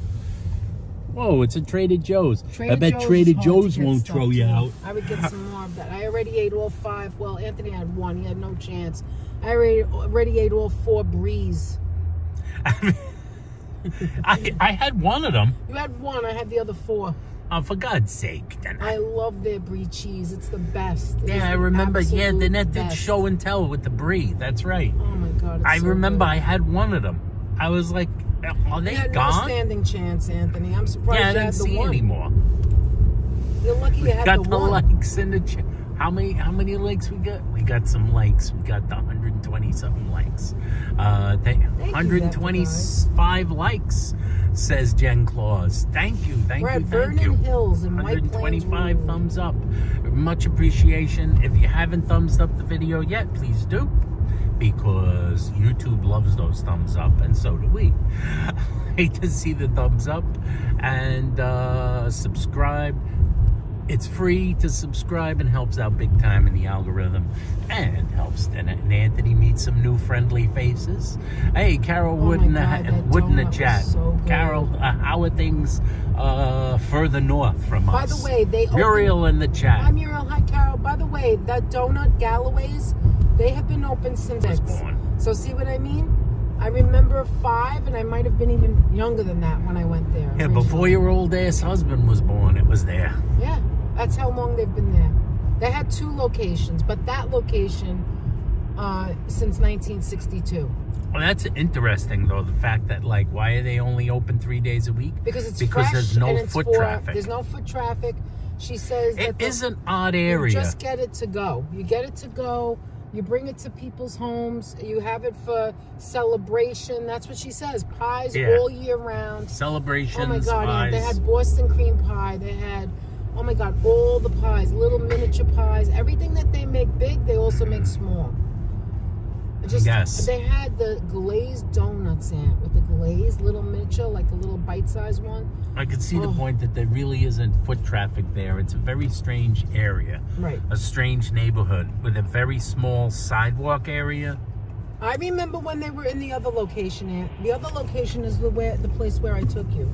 Whoa, it's a Trader Joe's. I bet Joe's Trader is hard Joe's to get won't stuff throw you to. out. I would get some more of that. I already ate all 5. Well, Anthony had 1. He had no chance. I already ate all 4 Breeze. I had one of them. You had 1. I had the other 4. Oh, for God's sake. I love their Brie cheese. It's the best. Yeah, I remember. Yeah, Danette did show and tell with the Brie. That's right. Oh my God. I so remember good. I had one of them. I was like, are they You had gone? no standing chance, Anthony. I'm surprised Yeah, I you didn't had the see 1. anymore. You're lucky you had Got the the 1. likes in the chat. How many likes we got? We got some likes. We got the 120 something likes. 125 likes, says Jen Claus. Thank you. We're at Vernon Hills in White Plains 125 Road. thumbs up. Much appreciation. If you haven't thumbs up the video yet, please do, because YouTube loves those thumbs up, and so do we. Hate to see the thumbs up, and subscribe. It's free to subscribe and helps out big time in the algorithm, and helps Anthony meet some new friendly faces. Hey, Carol Wood in the chat. So Carol, how are things further north from us? By the way, Muriel in the chat. Hi, Muriel. Hi, Carol. By the way, that donut Galloway's, they have been open since was 6. born. So see what I mean? I remember 5, and I might have been even younger than that when I went there. Yeah, originally. before your old ass husband was born, it was there. Yeah, that's how long they've been there. They had 2 locations, but that location since 1962. Well, that's interesting, though, the fact that, like, why are they only open 3 days a week? Because it's because fresh there's no and it's foot traffic. There's no foot traffic. She says that It is an odd area. You just get it to go. You get it to go. You bring it to people's homes. You have it for celebration. That's what she says. Pies all year round. Celebrations, Oh my God! pies. They had Boston cream pie. They had, oh my God, all the pies, little miniature pies. Everything that they make big, they also make small. Yes. They had the glazed donuts in with the glazed little miniature, like a little bite-sized one. I could see the point that there really isn't foot traffic there. It's a very strange area. Right. A strange neighborhood with a very small sidewalk area. I remember when they were in the other location. The other location is the place where I took you.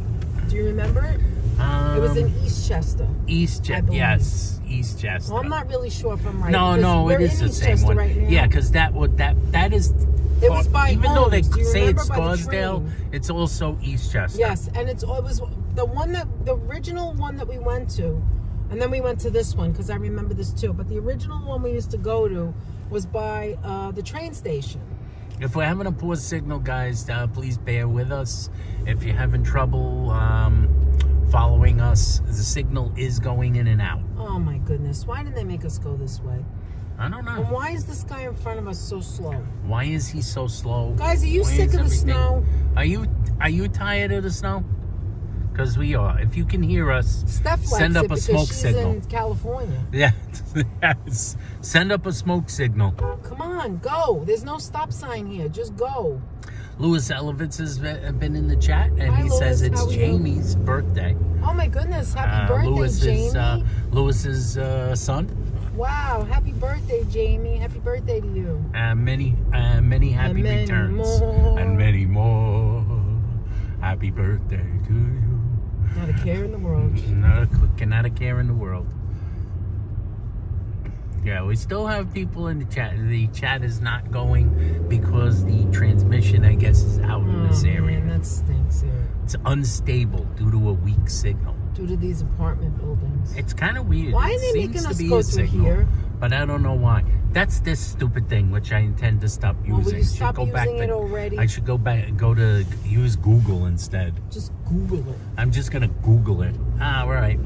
Do you remember it? It was in Eastchester. Yes, Eastchester. Well, I'm not really sure if I'm right. No, it is the same one. Right now. Yeah, because that is. It was by even though they homes. Do you say remember it's by the Scarsdale, train? it's also Eastchester. Yes, and it was the original one that we went to, and then we went to this one because I remember this too. But the original one we used to go to was by the train station. If we're having a poor signal, guys, please bear with us. If you're having trouble following us, the signal is going in and out. Oh my goodness! Why did they make us go this way? I don't know. And why is this guy in front of us so slow? Why is he so slow? Guys, are you sick of the snow? Are you tired of the snow? Because we are. If you can hear us, Steph send likes up it a because smoke she's signal. in California. Yeah, yes. Send up a smoke signal. Come on, go. There's no stop sign here. Just go. Louis Elevitz has been in the chat, and Hi, he Louis. says it's How are you? Jamie's birthday. Oh my goodness! Happy birthday, Louis Jamie. is Louis's son. Wow, happy birthday, Jamie. Happy birthday to you. Many happy many returns. more. And many more. Happy birthday to you. Not a care in the world. Not a care in the world. Yeah, we still have people in the chat. The chat is not going because the transmission, I guess, is out in this area. Man, that stinks here. It's unstable due to a weak signal. Due to these apartment buildings. It's kind of weird. Why It are they seems making to us be go a through signal, here? but I don't know why. That's this stupid thing, which I intend to stop using. Will you stop go back using it already? I should go to use Google instead. Just Google it. I'm just gonna Google it. All right,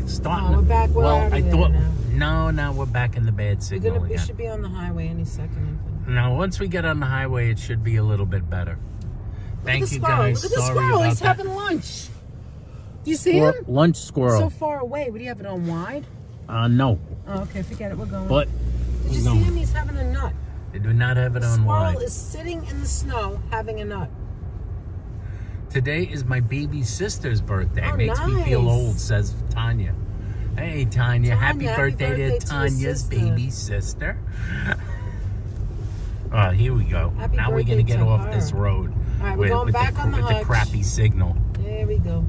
starting. Oh, we're back. We're well, out of I there thought now. now we're back in the bad signal We again. should be on the highway any second. I think. Now, once we get on the highway, it should be a little bit better. Thank you guys. Look at the Sorry squirrel. about He's that. having lunch. Do you see him? Lunch squirrel. So far away. Would you have it on wide? No. Oh, okay. Forget it. We're going. But Did you see him? He's having a nut. they do not have it The on squirrel wide. is sitting in the snow having a nut. Today is my baby sister's birthday. Oh, Makes me feel nice. old, says Tanya. Hey, Tanya. Happy birthday to your Tanya's sister. baby sister. Here we go. Happy Now we're going to birthday get to off her. this road. All right, we're going back on the with the hutch. crappy signal. There we go.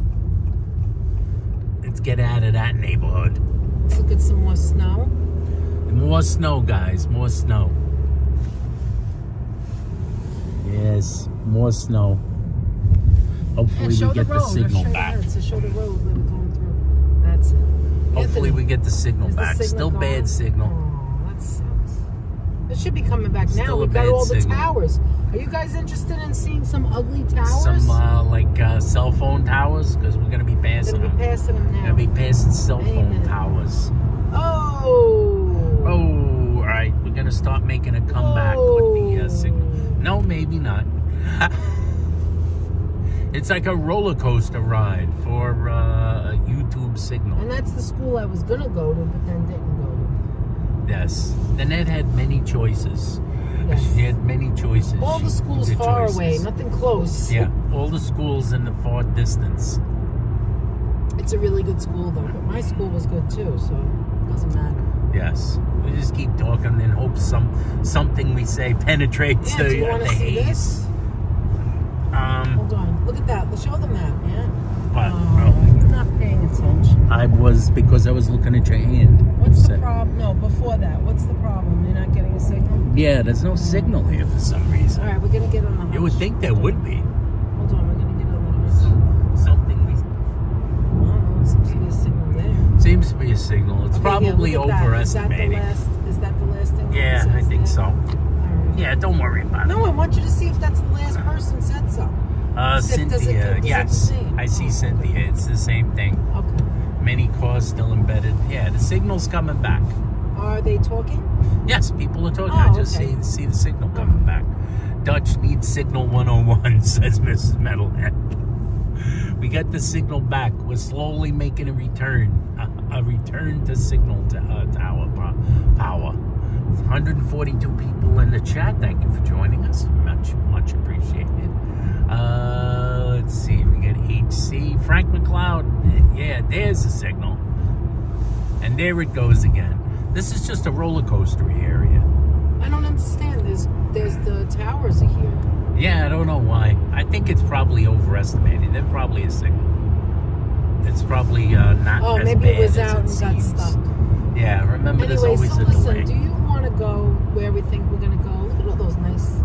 Let's get out of that neighborhood. Let's look at some more snow. More snow, guys. More snow. Yes, more snow. Hopefully we get the signal back. To show the road where we're going through. That's it. Hopefully we get the signal Is the back. signal Still gone? bad signal. Oh, that sucks. It should be coming back now. Still a We've got bad all the signal. towers. Are you guys interested in seeing some ugly towers? Some cell phone towers, because we're gonna be passing Gonna them. be passing them now. Gonna be passing cell Any phone minute. towers. Oh. Oh, all right. We're gonna start making a comeback with the signal. No, maybe not. It's like a roller coaster ride for a YouTube signal. And that's the school I was gonna go to, but then didn't go to. Yes. Danette had many choices. Yes. She had many choices. All the She schools did far choices. away, nothing close. Yeah, all the schools in the far distance. It's a really good school though, but my school was good too, so it doesn't matter. Yes. We just keep talking and hope something we say penetrates Yeah, do you want the to see haze. this? Hold on. Look at that. Let's show the map, man. What? Oh, you're not paying attention. Because I was looking at your hand. What's the So- problem? No, before that. What's the problem? You're not getting a signal? Yeah, there's no signal here for some reason. All right, we're going to get on the hutch. You would think there would be. Hold on, we're going to get on the hutch. Something I don't know. It seems to be a signal there. seems to be a signal. It's Okay, probably yeah, look at that. overestimating. Is that the last thing? Yeah, that I says think there? so. All right. Yeah, don't worry about it. No, I want you to see if that's the last person said so. Does it Cynthia, the yes. same? I see Cynthia. It's the same thing. Okay. Many cars still embedded. Yeah, the signal's coming back. Are they talking? Yes, people are talking. Oh, I just okay. see the signal coming back. Dutch needs signal 101, says Mrs. Metalhead. We got the signal back. We're slowly making a return to signal tower power. 142 people in the chat. Thank you for joining us. Much appreciated. Let's see. We got HC Frank McLeod. Yeah, there's the signal, and there it goes again. This is just a roller coaster area. I don't understand. There's the towers are here. Yeah, I don't know why. I think it's probably overestimated. There's probably a signal. It's probably not Oh, as maybe bad it was as out it and got seems. stuck. Yeah, remember there's Anyway, always so a delay. listen, do you want to go where we think we're going to go? Look at all those nice...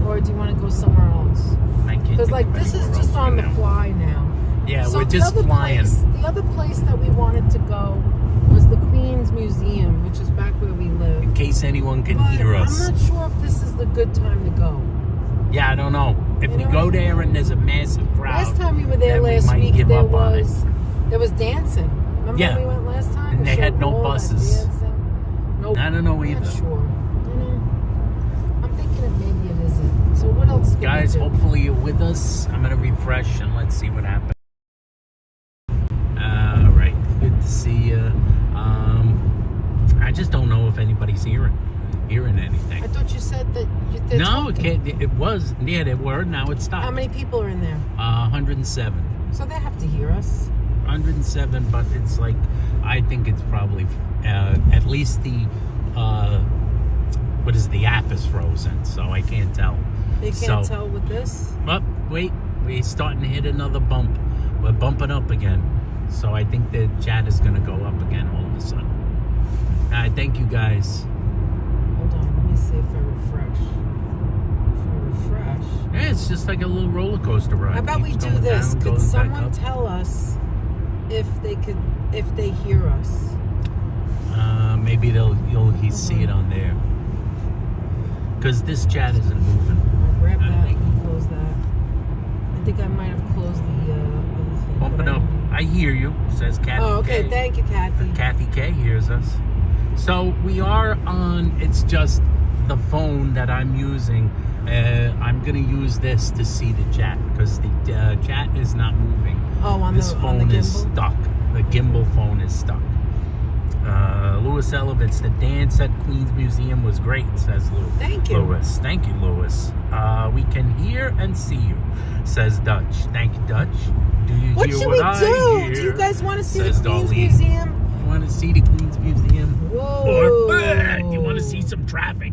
Or do you want to go somewhere else? I can't Because, think like, of this is anywhere just else on right the now. fly now. Yeah, So we're the just other flying. The other place that we wanted to go was the Queen's Museum, which is back where we live. In case anyone can But hear us. I'm not sure if this is the good time to go. Yeah, I don't know. If You we know go what? there and there's a massive crowd, Last time we were there then we last might week, give up on it. there was dancing. Remember Yeah. when we went last time? And We they had showed no all that buses. dancing. Nope. I don't know I'm either. not sure. You know, I'm thinking that maybe it isn't. So what else can Guys, we do? hopefully you're with us. I'm going to refresh and let's see what happens. All right. Good to see you. I just don't know if anybody's hearing anything. I thought you said that they're No, it talking. can't. It was. Yeah, they were. Now it stopped. How many people are in there? 107. So they have to hear us. 107, but it's like, I think it's probably at least the what is the app is frozen, so I can't tell. You can't tell with this? Oh, wait, we're starting to hit another bump. We're bumping up again. So I think the chat is going to go up again all of a sudden. All right, thank you guys. Hold on, let me see if I refresh. If I refresh. Yeah, it's just like a little roller coaster ride. How about we Keeps do going this? down, Could goes back someone up. tell us if they hear us? Maybe you'll see it on there. Because this chat isn't moving. I'll grab I that think. and close that. I think I might have closed the other thing. Bump but it up. I hear you, says Kathy Oh, okay. K. Thank you, Kathy. Kathy K hears us. So we are on, it's just the phone that I'm using. I'm going to use this to see the chat because the chat is not moving. Oh, on This the phone gimbal? is stuck. The gimbal phone is stuck. Lewis Elevitz, the dance at Queens Museum was great, says Lewis. Thank you. Lewis. Thank you, Lewis. We can hear and see you, says Dutch. Thank you, Dutch. Do you What hear should what we I do? hear? Do you guys want to see Says the Queens Darlene. Museum? You want to see the Queens Museum? Whoa. Or you want to see some traffic?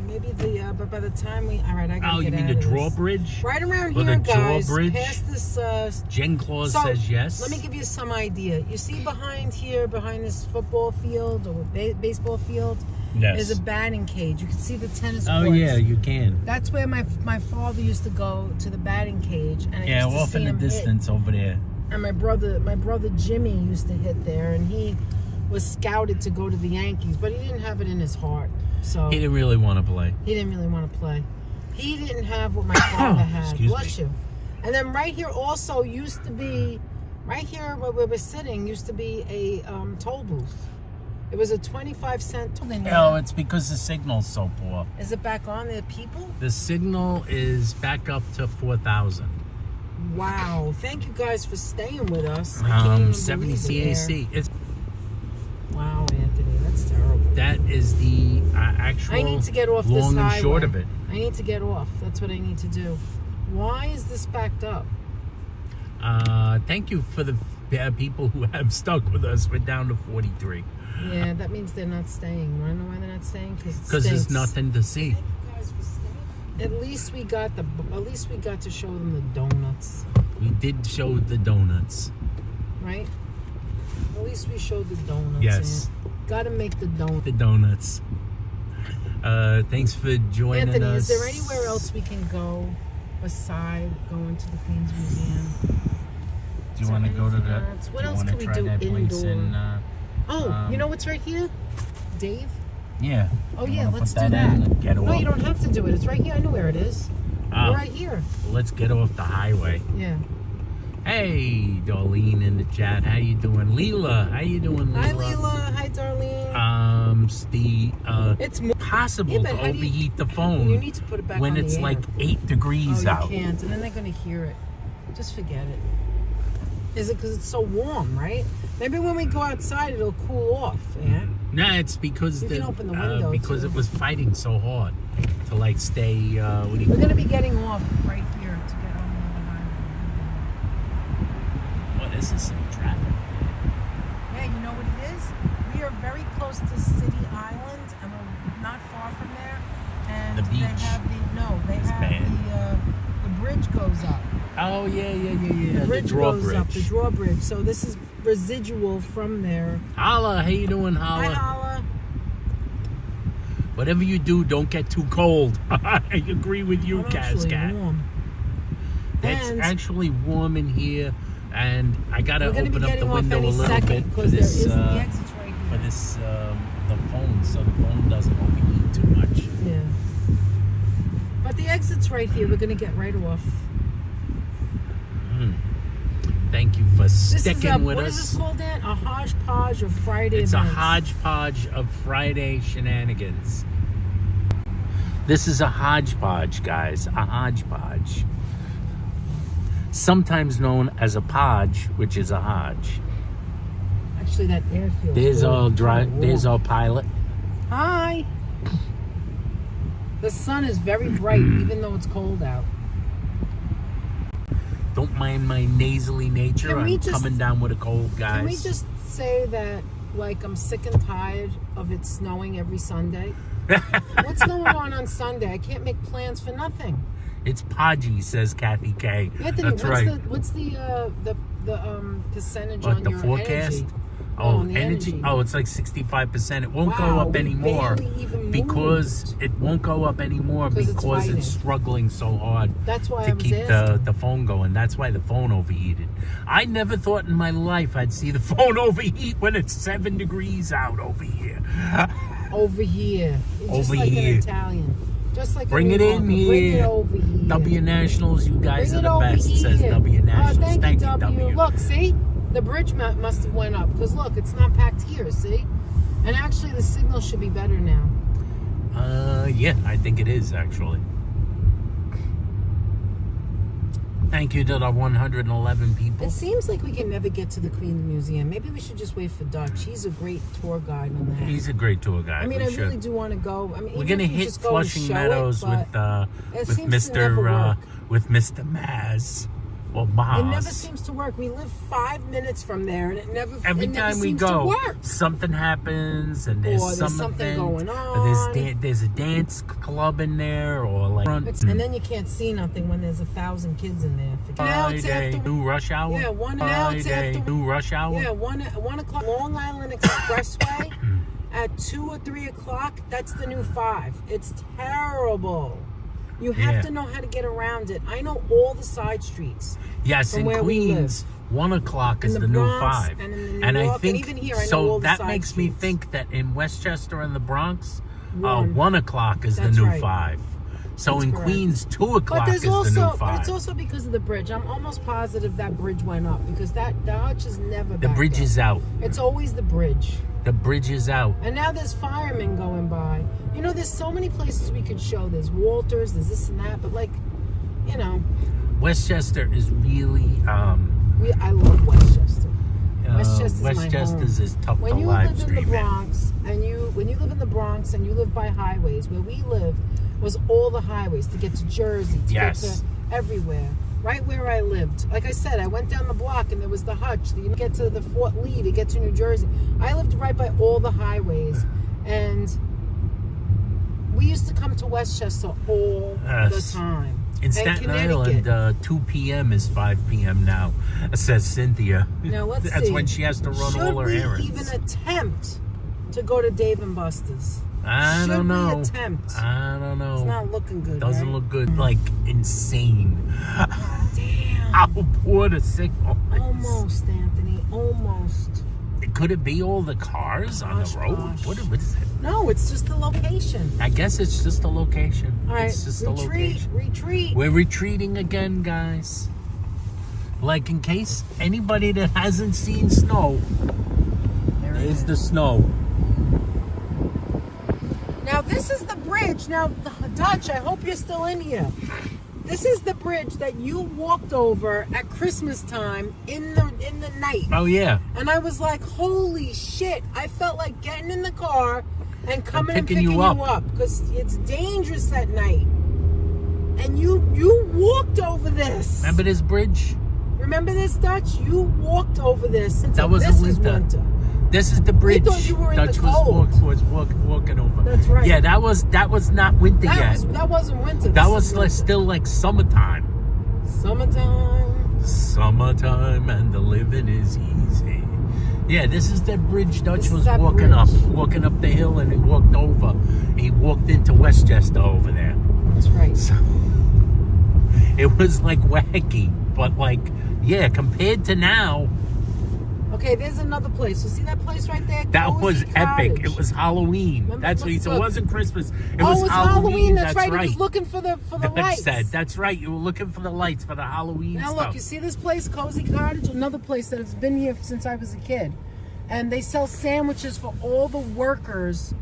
Maybe but by the time we... All right, I gotta Oh, get you mean out the of this. drawbridge? Right around Or here, the guys. drawbridge? Past this... Jen Claus So, says yes. Let me give you some idea. You see behind here, behind this football field or baseball field, Yes. is a batting cage. You can see the tennis Oh, courts. yeah, you can. That's where my father used to go to the batting cage, and I Yeah, used to off see in the him hit. distance over there. And my brother Jimmy used to hit there, and he was scouted to go to the Yankees, but he didn't have it in his heart. So He didn't really want to play. he didn't really want to play. He didn't have what my father had. Excuse Bless me. you. And then right here also used to be, right here where we were sitting, used to be a toll booth. It was a 25-cent toll. No, it's because the signal's so poor. Is it back on there, people? The signal is back up to 4,000. Wow. Thank you guys for staying with us. I can't even 70 believe it. CAC. It's, Wow, Anthony, that's terrible. that is the actual I need to get off long this highway. and short of it. I need to get off. That's what I need to do. Why is this backed up? Thank you for the people who have stuck with us. We're down to 43. Yeah, that means they're not staying. Want to know why they're not staying? Because there's nothing to see. Thank you guys for staying. At least we got to show them the donuts, We did show the donuts. right? At least we showed the donuts. Yes. Got to make the donuts. The donuts. Thanks for joining Anthony, us. is there anywhere else we can go beside going to the Queens Museum? Do you want to go to the? What do you else wanna can we try do that place indoor? in? Oh, you know what's right here? Dave? Yeah. Oh, You yeah, wanna let's put do that in that. and Get No, off. you don't have to do it. It's right here. I know where it is. Oh, Right here. let's get off the highway. Yeah. Hey, Darlene in the chat. How you doing, Leela? How you doing, Leela? Hi, Leela. Hi, Darlene. It's possible Yeah, to but how do you- overheat the phone You need to put it back when on it's the air. like 8 degrees Oh, out. you can't, and then they're gonna hear it. Just forget it. Is it because it's so warm, right? Maybe when we go outside, it'll cool off. Yeah. No, it's because You can open the window, because too. it was fighting so hard to like stay. What do you We're call gonna it? be getting off right here to get on the highway. What is this in traffic? Yeah, you know what it is? We are very close to City Island, and we're not far from there. And The beach. They have It's bad. the bridge goes up. Oh yeah. The bridge goes up, the drawbridge. So this is residual from there. Holla, how you doing, Hi, Holla? Holla. Whatever you do, don't get too cold. I agree with you, I'm actually Kazkat. warm. It's And actually warm in here, and I gotta we're going to be open up getting the off window a any little second bit for because there this. is the exits right For here. this, the phone, so the phone doesn't overheat too much. Yeah. But the exit's right here. We're going to get right off. Thank you for This is sticking with what us. is this called, Dan? A hodgepodge of Friday It's events. a hodgepodge of Friday shenanigans. This is a hodgepodge, guys. A hodgepodge. Sometimes known as a podge, which is a hodge. Actually, that air feels There's good. our Warm. There's our pilot. Hi. The sun is very bright, even though it's cold out. Don't mind my nasally nature. Can we I'm just- coming down with a cold, guys. Can we just say that like I'm sick and tired of it snowing every Sunday. What's going on Sunday? I can't make plans for nothing. It's podgy, says Kathy K. Anthony, That's right. What's the percentage What, on the your forecast? energy? Oh, on the energy. Oh, it's like 65%. It won't go Wow, up we anymore barely even because moved. it won't go up anymore 'Cause it's because fighting. it's struggling so hard That's why I to was keep asking. the phone going. That's why the phone overheated. I never thought in my life I'd see the phone overheat when it's 7 degrees out over here. Over here. Just Over like here. an Italian. Just like Bring a it in New Yorker. Bring it here. over here. W Nationals, you guys Bring are it the over best, here. says W Nationals. Thank you, you, W. Look, see? The bridge must have went up. Because look, it's not packed here, see? And actually, the signal should be better now. Yeah, I think it is, actually. Thank you to the 111 people. It seems like we can never get to the Queen Museum. Maybe we should just wait for Dutch. He's a great tour guide on that. He's a great tour guide. I mean, we I should. really do want to go. I mean, We're even gonna if we hit just go and Flushing show Meadows it, with seems to never work. With Mr. Maz or It Maz. never seems to work. We live 5 minutes from there, and it never. Every it never time we seems go, to work. something happens, and there's, Or there's some something event, going or on. there's a dance club in there, or like And then you can't see nothing when there's 1,000 kids in there. Now it's Friday, after. new rush hour. Yeah, now it's Friday, after. new rush hour. Yeah, 1 o'clock. Long Island Expressway at 2 or 3 o'clock. That's the new 5. It's terrible. You have to know how to get around it. I know all the side streets. Yes, from in where we Queens, 1 o'clock is In the the new Bronx 5. and in New I York, think and even here, I know so. all the That side makes me streets. think that in Westchester and the Bronx, 1. 1 o'clock is the That's new right. 5. So That's in correct. Queens, 2 o'clock But there's is also, the new but 5. it's also because of the bridge. I'm almost positive that bridge went up because the Hutch is never. The back bridge up. is out. It's always the bridge. The bridge is out. And now there's firemen going by. You know, there's so many places we could show. There's Walters, there's this and that, but like, you know, Westchester is really. I love Westchester. Westchester's my Westchester's home. is tough When to you live live in stream the Bronx, when you live in the Bronx and you live by highways, where we live was all the highways to get to Jersey, to Yes. get to everywhere. Right where I lived. Like I said, I went down the block and there was the Hutch. You get to the Fort Lee to get to New Jersey. I lived right by all the highways. And we used to come to Westchester all the time. In And Staten Connecticut. Island, 2 p.m. is 5 p.m. now, says Cynthia. Now let's That's see. when she has to run Should all her we errands. even attempt to go to Dave and Buster's? I don't know. Should we attempt? I don't know. It's not looking good. Doesn't right? look good. Like insane. Damn. How poor the signal is. Almost, Anthony. Almost. Could it be all the cars on the road? Gosh. What is it? No, it's just the location. I guess it's just the location. All right, It's just the retreat, location. retreat. We're retreating again, guys. Like, in case anybody that hasn't seen snow, there's the snow. Now this is the bridge. Now, Dutch, I hope you're still in here. This is the bridge that you walked over at Christmas time in the night. Oh, yeah. And I was like, holy shit. I felt like getting in the car and coming and picking picking you you up. up because it's dangerous at night. And you walked over this. Remember this bridge? Remember this, Dutch? You walked over this. That was this the is winter. winter. This is the bridge. thought you were in Dutch the cold. was walking over. That's right. Yeah, that was not winter yet. That wasn't winter. That This was is like, winter. still like summertime. Summertime. Summertime and the living is easy. Yeah, this is that bridge Dutch This is was that walking bridge. up the hill, and he walked over. He walked into Westchester over there. That's right. So it was like wacky, but like, yeah, compared to now, Okay, there's another place. You see that place right there? that Cozy was epic. Cottage. It was Halloween. Remember, That's what he look, said. It look. wasn't Christmas. It Oh, was it's Halloween. That's right. right. He was looking for the Dutch lights. said, that's right. You were looking for the lights for the Halloween Now stuff. look, you see this place, Cozy Cottage? Another place that has been here since I was a kid. And they sell sandwiches for all the workers,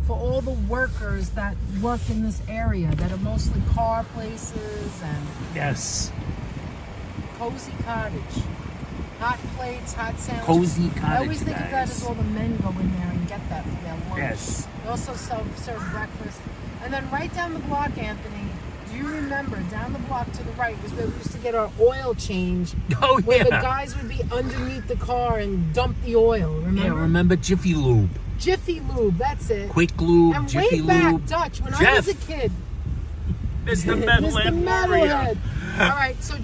that work in this area, that are mostly car places and Yes. Cozy Cottage. Hot plates, hot sandwiches. Cozy Cottage, I always think of that guys. as all the men go in there and get that for their lunch. Yes. They also serve breakfast. And then right down the block, Anthony, do you remember remember, down the block to the right was where we used to get our oil change. Oh, where the yeah. guys would be underneath the car and dump the oil, remember? Yeah, remember Jiffy Lube. Jiffy Lube, that's it. Quick Lube, And Jiffy way back, Lube. Dutch, when I Jeff. was a kid. Mr. Metalhead Warrior. All right, so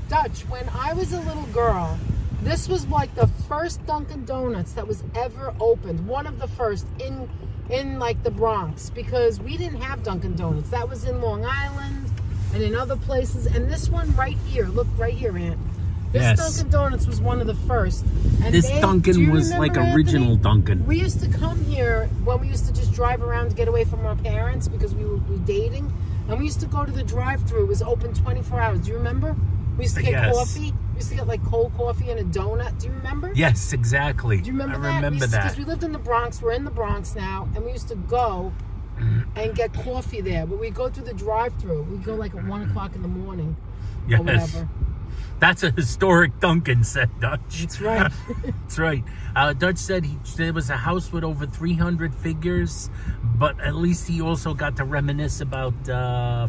Dutch, when I was a little girl, this was like the first Dunkin' Donuts that was ever opened. One of the first in like the Bronx, because we didn't have Dunkin' Donuts. That was in Long Island and in other places. And this one right here, look right here, Aunt. This Yes. Dunkin' Donuts was one of the first. And This do Dunkin' you was remember, like original Anthony? Dunkin'. We used to come here when we used to just drive around to get away from our parents because we were dating. And we used to go to the drive-thru. It was open 24 hours. Do you remember? We used to get Yes. coffee. We used to get like cold coffee and a donut. Do you remember? Yes, exactly. Do you remember that? I remember that. Because we lived in the Bronx. We're in the Bronx now. And we used to go and get coffee there. But we'd go through the drive-thru. We'd go like at 1 o'clock in the morning Yes. or whatever. That's a historic Dunkin', said Dutch. That's right. That's right. Dutch said there was a house with over 300 figures, but at least he also got to reminisce about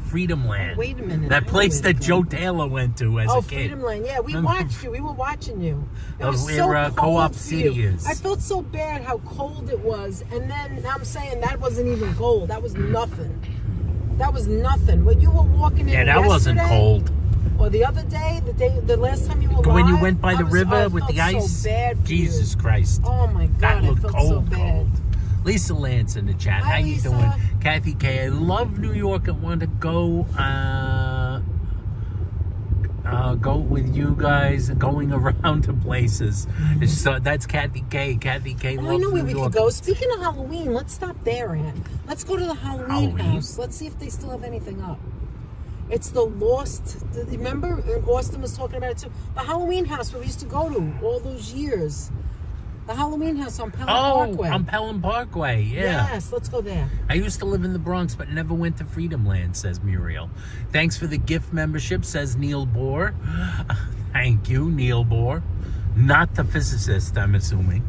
Freedom Land. Wait a minute. That I know place where that to Joe go. Taylor went to as a kid. Freedom Land. Yeah, we Remember? watched you. We were watching you. It Of was where, so Co-op cold for City you. is. I felt so bad how cold it was. And then I'm saying that wasn't even cold. That was nothing. That was nothing. When you were walking in Yeah, that wasn't yesterday, cold. Or the other day, the last time you were When you live, went by I the was- river I with the felt ice. So bad for Jesus you. Christ. Oh my God, That I looked felt cold, so bad. cold. Lisa Lance in the chat. Hi, How you Lisa. doing? Kathy K. I love New York. I want to go go with you guys going around to places. So that's Kathy K. Kathy K. Oh, loves I know where New we York. could go. Speaking of Halloween, let's stop there, Ann. Let's go to the Halloween Halloween? house. Let's see if they still have anything up. It's the Lost. Remember, Austin was talking about it too. The Halloween house where we used to go to all those years. The Halloween house on Pelham Parkway. On Pelham Parkway, yeah. Yes, let's go there. I used to live in the Bronx, but never went to Freedom Land, says Muriel. Thanks for the gift membership, says Neil Bohr. Thank you, Neil Bohr. Not the physicist, I'm assuming.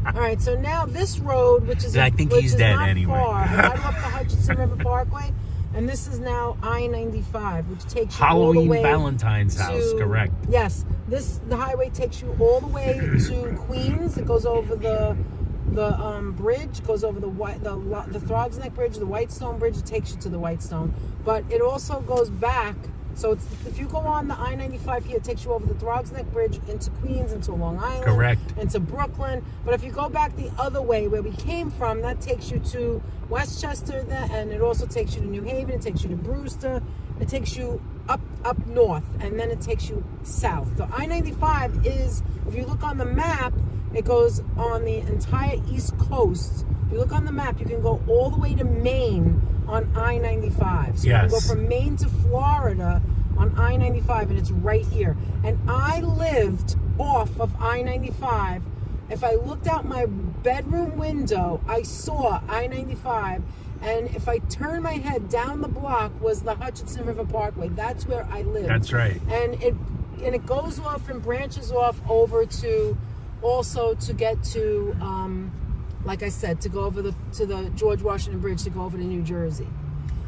All right, so now this road, which is I think which he's is dead not anyway. far, right off the Hutchinson River Parkway, and this is now I-95, which takes you all the Halloween way Valentine's house, correct. Yes, the highway takes you all the way to Queens. It goes over the bridge, goes over the Throgs Neck Bridge, the Whitestone Bridge. It takes you to the Whitestone, but it also goes back. So if you go on the I-95 here, it takes you over the Throgs Neck Bridge into Queens, into Long Island, Correct. into Brooklyn. But if you go back the other way where we came from, that takes you to Westchester, and it also takes you to New Haven. It takes you to Brewster. It takes you up north, and then it takes you south. The I-95 is, if you look on the map, it goes on the entire East Coast. If you look on the map, you can go all the way to Maine on I-95. So you can go Yes. from Maine to Florida on I-95, and it's right here. And I lived off of I-95. If I looked out my bedroom window, I saw I-95. And if I turned my head down the block was the Hutchinson River Parkway. That's where I lived. That's right. And it goes off and branches off over to also to get to like I said, to go over to the George Washington Bridge to go over to New Jersey.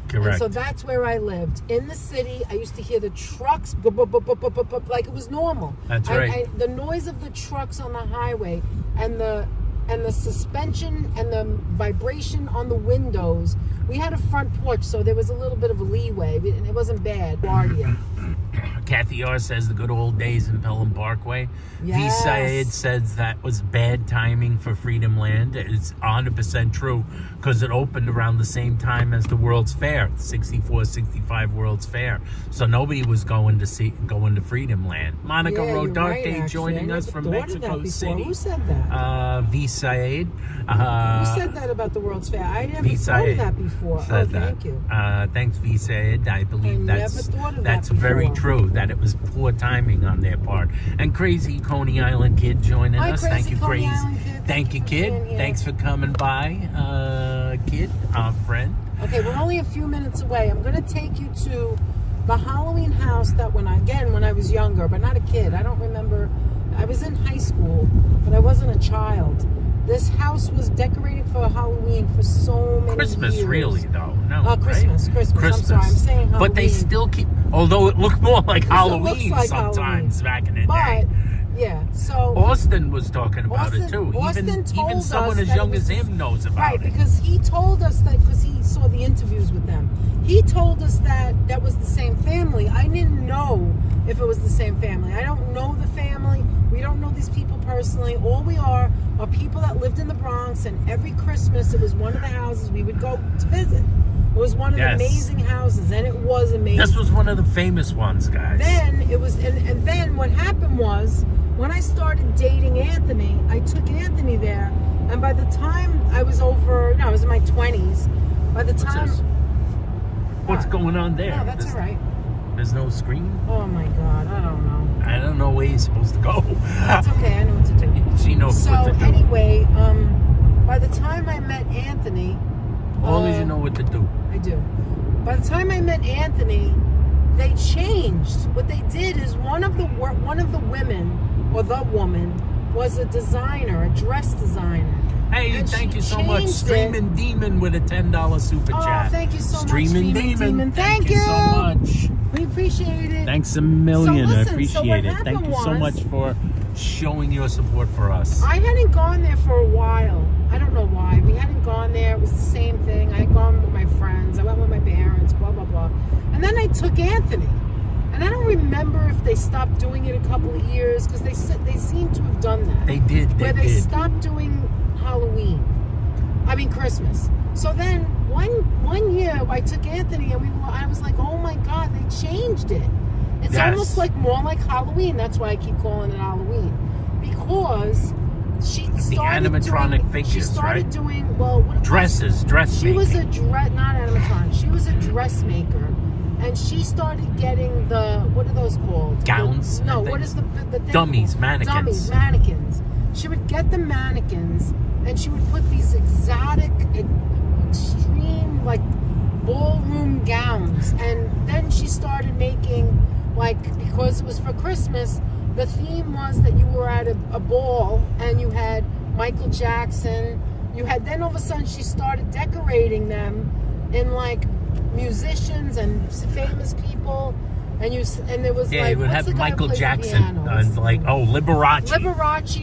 Correct. And so that's where I lived. In the city, I used to hear the trucks like it was normal. That's right. The noise of the trucks on the highway and the suspension and the vibration on the windows. We had a front porch, so there was a little bit of leeway, and it wasn't bad. Guardia. Kathy R says the good old days in Pelham Parkway. Yes. V. Syed says that was bad timing for Freedom Land. It's 100% true because it opened around the same time as the World's Fair, 64, 65 World's Fair. So nobody was going to Freedom Land. Monica Yeah, you're Rodarte right, actually. joining I us never from thought of that Mexico before. City. Who said that? V. Syed. Who said that about the World's Fair? I never V. thought of Syed that before. said Oh, thank you. Thanks, V. Syed. I believe I never thought of that that's very before. true, that it was poor timing on their part. And Crazy Coney Island Kid joining Hi, us. Crazy Thank you, Coney Crazy. Island Kid. Thank you, for Kid. being here. Thanks for coming by, Kid, our friend. Okay, we're only a few minutes away. I'm going to take you to the Halloween house that when I was younger, but not a kid. I don't remember. I was in high school, but I wasn't a child. This house was decorated for Halloween for so many Christmas, years. really, though. No, Christmas, right? Christmas. I'm sorry, I'm saying Halloween. But they still keep, although it looked more like Halloween like sometimes back in the But, day. yeah, so... Austin was talking about it, too. Austin told even someone us as that young it was as him knows about right, it. because he told us that, because he saw the interviews with them. He told us that that was the same family. I didn't know if it was the same family. I don't know the family. We don't know these people personally. All we are people that lived in the Bronx, and every Christmas it was one of the houses we would go to visit. It was one of the amazing houses, and it was amazing. This was one of the famous ones, guys. Then it was, and then what happened was, when I started dating Anthony, I took Anthony there, and by the time I was I was in my 20s. By the time... What's going on there? No, that's all right. There's no screen? Oh my God, I don't know. I don't know where you're supposed to go. That's okay, I know what to do. She knows what to do. So anyway, by the time I met Anthony... As long as you know what to do. I do. By the time I met Anthony, they changed. What they did is one of the women, or the woman, was a designer, a dress designer. Hey, And thank she you so much, changed Streamin' Demon, with a $10 super chat. Oh, thank you so much, Streamin' Streamin' Demon. Thank you so much. We appreciate it. Thanks a million. So listen, I so appreciate what it. Thank you so happened much for showing your support for us. I hadn't gone there for a while. I don't know why. We hadn't gone there. It was the same thing. I had gone with my friends. I went with my parents, blah, blah, blah. And then I took Anthony. And I don't remember if they stopped doing it a couple of years, because they seem to have done that. They did. They stopped doing Christmas. So then one year I took Anthony, and I was like, oh my God, they changed it. It's almost like more like Halloween. That's why I keep calling it Halloween, because she started animatronic figures, she started right? doing dress She was a not animatronic. She was a dressmaker, and she started getting what are those called? Gowns. What is the thing dummies, called? mannequins. Dummies, mannequins. She would get the mannequins, and she would put these exotic, extreme, ballroom gowns. And then she started making, because it was for Christmas, the theme was that you were at a ball, and you had Michael Jackson. Then all of a sudden she started decorating them in musicians and famous people. And there was it would have Michael Jackson Liberace.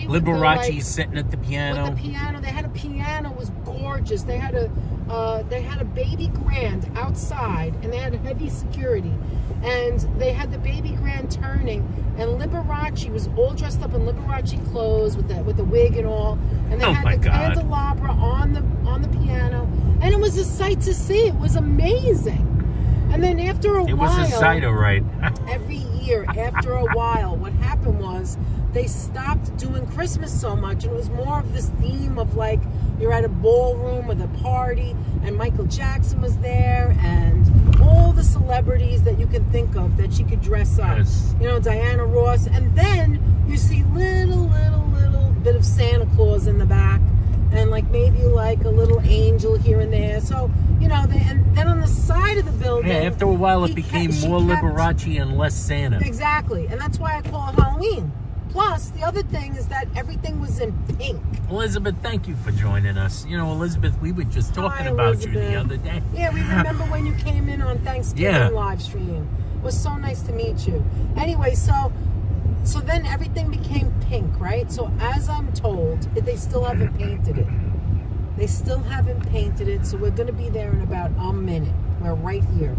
Liberace sitting at the piano. With the piano, they had a piano. It was gorgeous. They had a baby grand outside, and they had heavy security, and they had the baby grand turning, and Liberace was all dressed up in Liberace clothes with the wig and all, and they had the candelabra on the piano, and it was a sight to see. It was amazing. And then after a while... It was a sight, all right. Every year, after a while, what happened was they stopped doing Christmas so much, and it was more of this theme of you're at a ballroom with a party, and Michael Jackson was there, and all the celebrities that you can think of that she could dress up. Yes. Diana Ross. And then you see little bit of Santa Claus in the back, and maybe a little angel here and there. So, and then on the side of the building... Yeah, after a while it became more Liberace and less Santa. Exactly, and that's why I call it Halloween. Plus, the other thing is that everything was in pink. Elizabeth, thank you for joining us. Elizabeth, we were just talking about you the other day. Yeah, we remember when you came in on Thanksgiving live stream. It was so nice to meet you. Anyway, so then everything became pink, right? So as I'm told, they still haven't painted it. They still haven't painted it, so we're going to be there in about a minute. We're right here.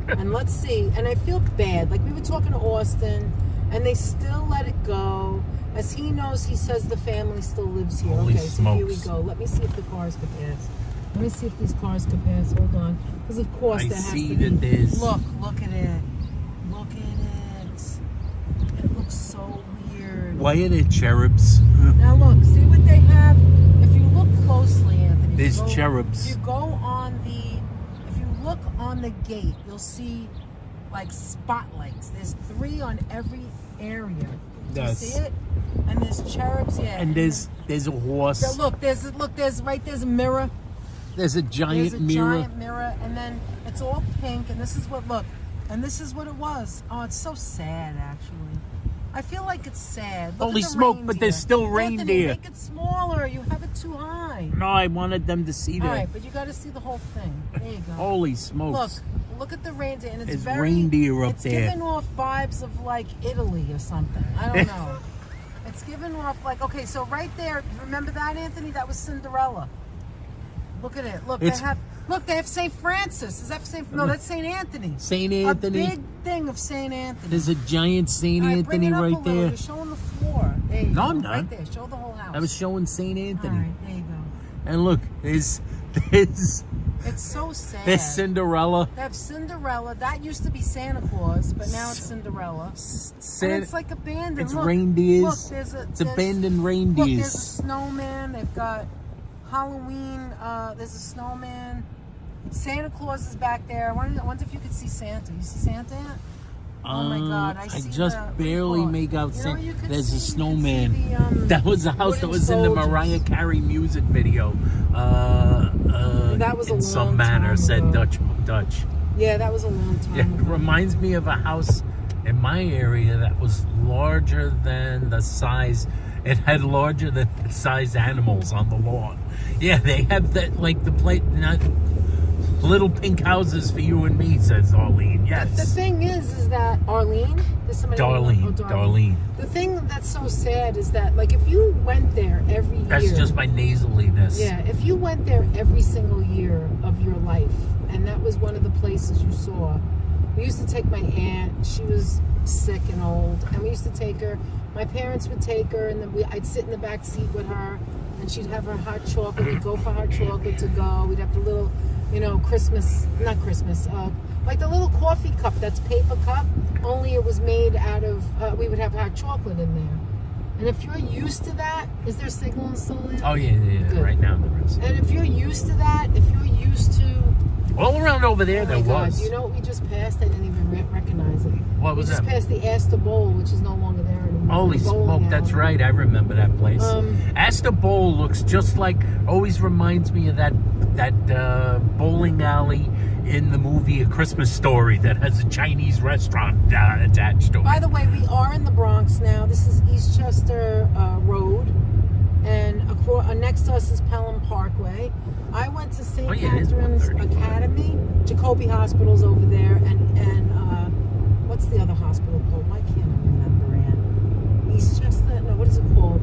And let's see. And I feel bad. We were talking to Austin, and they still let it go. As he knows, he says the family still lives here. Holy okay, smokes. So here we go. Let me see if the cars could pass. Let me see if these cars could pass. Hold on. Because, of course, there has to be. I see that there's... Look at it. Look at it. It looks so weird. Why are there cherubs? Now, look. See what they have? If you look closely, Anthony. There's cherubs. If you look on the gate, you'll see spotlights. There's 3 on every area. Do you see it? And there's cherubs, yeah. And there's a horse. There's a mirror. There's a giant mirror, and then it's all pink, and this is what it was. Oh, it's so sad, actually. I feel like it's sad. Look Holy at the smoke, but reindeer. there's still Anthony, reindeer. make it smaller. You have it too high. No, I wanted them to see All that. right, but you got to see the whole thing. There you go. Holy smokes. Look at the reindeer, and it's There's very reindeer up it's there. giving off vibes of like Italy or something. I don't know. It's giving off like, okay, so right there, remember that, Anthony? That was Cinderella. Look at it. Look, they have St. Francis. Is that St. No, that's St. Anthony. St. Anthony. A big thing of St. Anthony. There's a giant St. All right, bring Anthony it up a right little. there. You're showing the floor. There you No, go. I'm not. Right there. Show the whole house. I was showing St. Anthony. All right, there you go. And look, there's It's so sad. there's Cinderella. They have Cinderella. That used to be Santa Claus, but now it's Cinderella. And it's like abandoned. It's Look, reindeers. Look, It's abandoned Look, reindeers. there's a snowman. They've got Halloween. There's a snowman. Santa Claus is back there. I wonder if you could see Santa. You see Santa yet? Oh my God! I see just the, barely make out you know, Santa. you could There's see- a you could snowman. see the, That was the house that wooden was in the soldiers. Mariah Carey music video. That was a in some long manner time said ago. Dutch. Yeah, that was a long time Yeah, it ago. reminds me of a house in my area that was larger than the size. It had larger than the size animals on the lawn. Yeah, they have that, like the plate, not little pink houses for you and me, says Arlene. Yes. The thing is that Arlene? There's somebody Darlene. The thing that's so sad is that, like, if you went there every year. That's just my nasaliness. Yeah, if you went there every single year of your life, and that was one of the places you saw. We used to take my aunt. She was sick and old, and we used to take her. My parents would take her, and then I'd sit in the back seat with her, and she'd have her hot chocolate. We'd go for hot chocolate to go. We'd have the little, like the little coffee cup that's paper cup, only it was made out of, we would have hot chocolate in there. And if you're used to that, is there signal still there? Oh, yeah. Good. Right now there is. And if you're used to that, if you're used to... All around over there, Oh there my God, was. do you know what we just passed? I didn't even recognize it. What was we just that? passed the Astor Bowl, which is no longer there anymore. Holy The bowling smoke, that's alley. right. I remember that place. Astor Bowl looks just like, always reminds me of that bowling alley in the movie A Christmas Story that has a Chinese restaurant attached to it. By the way, we are in the Bronx now. This is Eastchester Road. And next to us is Pelham Parkway. I went to St. it is Catherine's 135. Academy. Jacoby Hospital's over there. And what's the other hospital called? Why can't I remember, Ann? Eastchester? No, what is it called?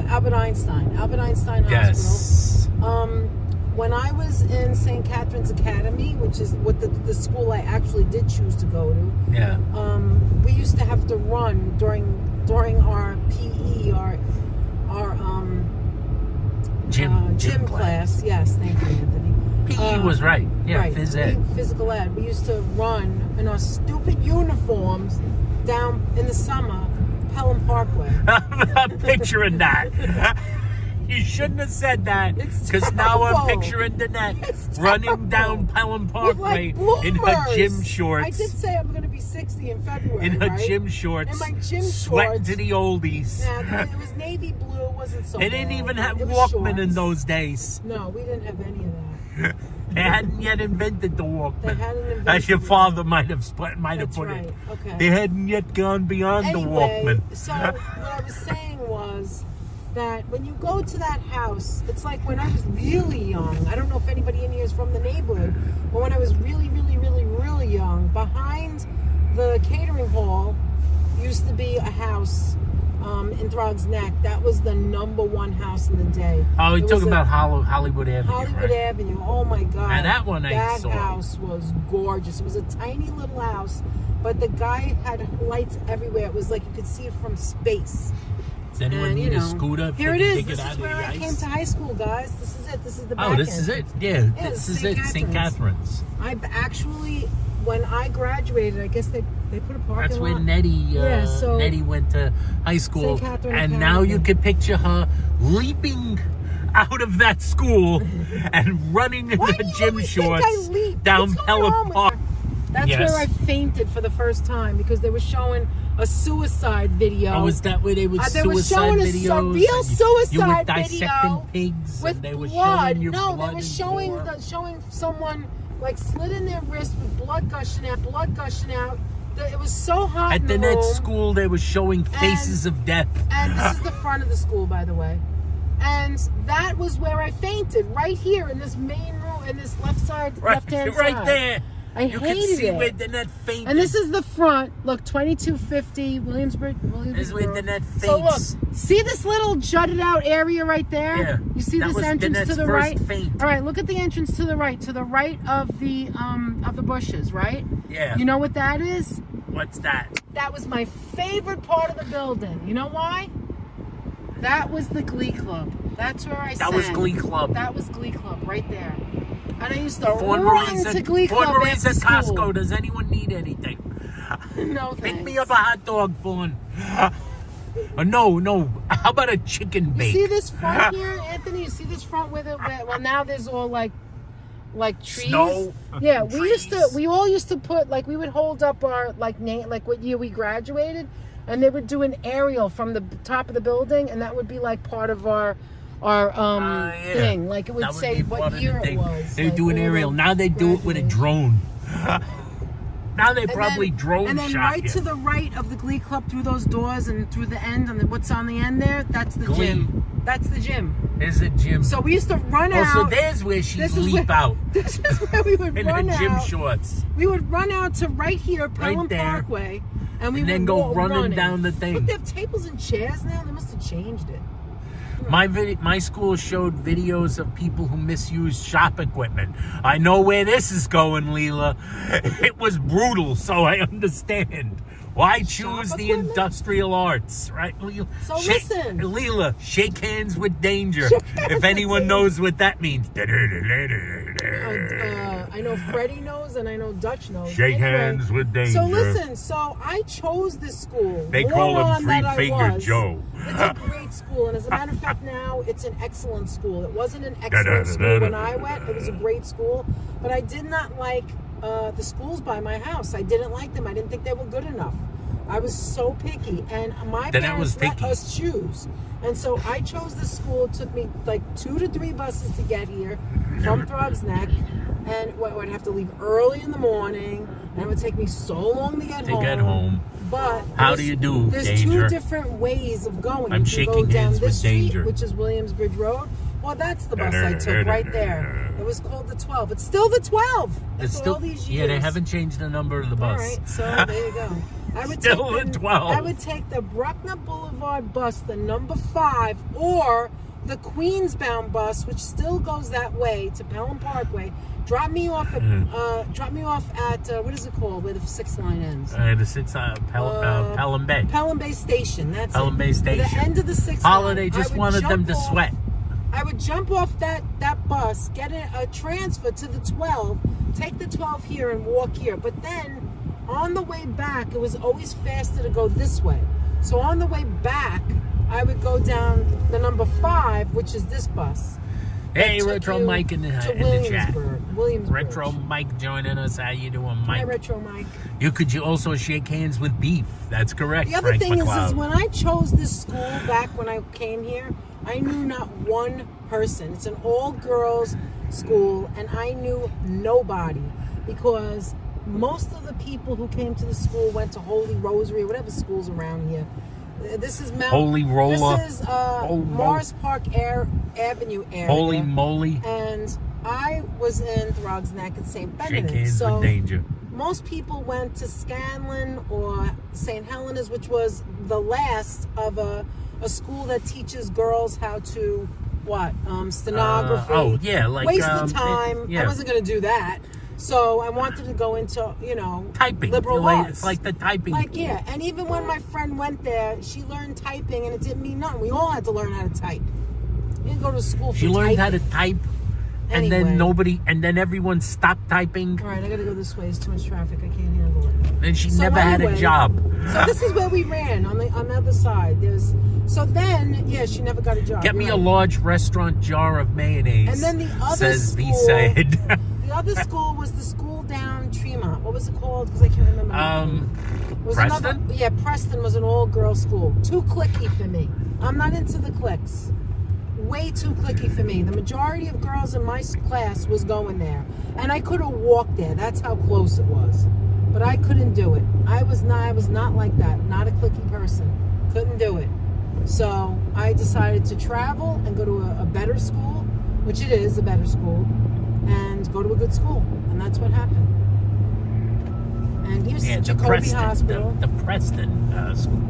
Albert Einstein. Albert Einstein Yes. Hospital. When I was in St. Catherine's Academy, which is what the school I actually did choose to go to, Yeah. we used to have to run during our PE, our gym class. Yes, thank you, Anthony. PE was right. Yeah, right. phys ed. Physical ed. We used to run in our stupid uniforms down in the summer, Pelham Parkway. I'm picturing that. You shouldn't have said that, It's because now I'm terrible. picturing Danette It's running terrible. down Pelham With, Parkway like, in her bloomers. gym shorts. I did say I'm going to be 60 in February, in her right? gym shorts, In my gym sweating shorts. to the oldies. Yeah, it was navy blue. It wasn't so They didn't bad. even have It was Walkman in shorts. those days. No, we didn't have any of that. They hadn't yet invented the Walkman. They hadn't invented As your it. father might have put That's it. right. Okay. They hadn't yet gone beyond the Anyway, Walkman. so what I was saying was that when you go to that house, it's like when I was really young. I don't know if anybody in here is from the neighborhood, but when I was really, really, really, really young, behind the catering hall used to be a house in Throggs Neck. That was the #1 house in the day. Oh, It you're was talking a- about Hollywood Avenue, Hollywood right? Avenue. Oh my God! And that one I saw. That house was gorgeous. It was a tiny little house, but the guy had lights everywhere. It was like you could see it from space. Does anyone And, need a scooter? Here They it can is. dig This it out is of where the I ice? came to high school, guys. This is it. This is the back Oh, this is it. entrance. Yeah, Yeah, this this is is it. St. St. Catherine's. I actually, when I graduated, I guess they put a parking That's where lot. Nettie went to high school. St. Catherine And now Academy. you could picture her leaping out of that school and running in Why her do you gym always think I shorts leap? down What's going on Pelham with Park. her? That's Yes. where I fainted for the first time because they were showing a suicide video. Oh, was that where they would They were suicide showing a videos? real and suicide you were dissecting video pigs with and they were blood. showing your No, blood they were and showing gore. showing someone like slit in their wrist with blood gushing out. It was so hot At in the Danette's room. school, they were showing faces of death. And this is the front of the school, by the way. And that was where I fainted, right here in this main room, in this left-hand side. Right there. I You can hated see it. where Danette fainted. And this is the front. Look, 2250 Williamsburg. This is where Danette So look, faints. see this little jutted out area right there? Yeah. You see That this was entrance Danette's to the first right? faint. All right, look at the entrance to the right of the bushes, right? Yeah. You know what that is? What's that? That was my favorite part of the building. You know why? That was the Glee Club. That's where I sang. That was Glee Club. That was Glee Club right there. And I used to Fort run Marie's to Glee Club Marie's after at school. Costco. Does anyone need anything? No Pick thanks. me up a hot dog, Fawn. No. How about a chicken You bake? see this front here, Anthony? You see this front with it? Well, now there's all like trees. Snow. Yeah, Trees. we all used to put we would hold up our name, what year we graduated, and they would do an aerial from the top of the building, and that would be like part of our Yeah. thing. Like it would That say be part what of the year it thing. was. They do an all aerial. the Now they do it with a drone. Now they And probably then- drone And then shot right you. to the right of the Glee Club, through those doors and through the end, and what's on the end there, that's the Glee. gym. That's the gym. There's a gym. So we used to run out. So there's where she This is leap where- out This is where we would in her run gym out. shorts. We would run out to right here, Pelham there. Parkway, and we And then would go walk running down the thing. Look, they have tables and chairs now. They must have changed it. My school showed videos of people who misused shop equipment. I know where this is going, Leela. It was brutal, so I understand. Why choose the equipment? industrial arts, right, Leela? So listen. Leela, shake hands with danger. Shake hands If with anyone danger. knows what that means. I know Freddie knows, and I know Dutch knows. Shake Anyway, hands with danger. So listen, I chose this school. They call him Moron that I Three-Finger was. Joe. It's a great school, and as a matter of fact, now it's an excellent school. It wasn't an excellent school when I went. It was a great school, but I did not like the schools by my house. I didn't like them. I didn't think they were good enough. I was so picky, and my Then it parents was let picky. us choose. And so I chose this school. It took me like 2 to 3 buses to get here from Throgs Neck, and I'd have to leave early in the morning, and it would take me so long to get home. But How do you do, there's Danger? 2 different ways of going. I'm You can go shaking down hands this with street, Danger. which is Williamsbridge Road. Well, that's the bus I took right there. It was called the 12. It's still the 12. It's After still, all these years. yeah, they haven't changed the number of the bus. All right, so there you go. I would Still take the 12. I would take the Bruckner Boulevard bus, the number 5, or the Queensbound bus, which still goes that way to Pelham Parkway. Drop me off at what is it called, where the 6 line ends? The 6 Pelham Bay. Pelham Bay Station. That's Pelham it. Bay At Station. the end of the 6 Holiday line. just I would wanted them jump to off- sweat. I would jump off that bus, get a transfer to the 12, take the 12 here and walk here. But then on the way back, it was always faster to go this way. So on the way back, I would go down the number 5, which is this bus. Hey, That took Retro you Mike in the chat. Williamsburg. Retro Mike joining us. How you doing, Hi, Mike? Retro Mike. You also shake hands with Beef. That's correct, The other Frank thing McLeod. is when I chose this school back when I came here, I knew not one person. It's an all-girls school, and I knew nobody because most of the people who came to the school went to Holy Rosary or whatever schools around here. This is Mount... Holy Roller. This is Morris Park Avenue area. Holy moly. And I was in Throgs Neck at St. Benedict. Shake hands with danger. Most people went to Scanlon or St. Helena's, which was the last of a school that teaches girls how to, stenography. Like... Waste of time. yeah. I wasn't going to do that. So I wanted to go into, Typing. liberal Like- arts. It's like the typing. Yeah. And even when my friend went there, she learned typing, and it didn't mean nothing. We all had to learn how to type. You didn't go to school for She learned how to typing. type, and Anyway. then everyone stopped typing, All right, I got to go this way. It's too much traffic. I can't handle it. and she So never had a anyway, job. So this is where we ran on the other side. She never got a job. Get me You're a right. large restaurant jar of mayonnaise. And then the other says school, V said. The other school was the school down Tremont. What was it called? Because I can't remember. It was Preston? Preston was an all-girls school. Too cliquey for me. I'm not into the cliques. Way too cliquey for me. The majority of girls in my class was going there, and I could have walked there. That's how close it was. but I couldn't do it. I was not like that. Not a cliquey person. Couldn't do it. So I decided to travel and go to a better school, which it is a better school, and go to a good school, and that's what happened. And here's Jacoby Hospital. The Preston school.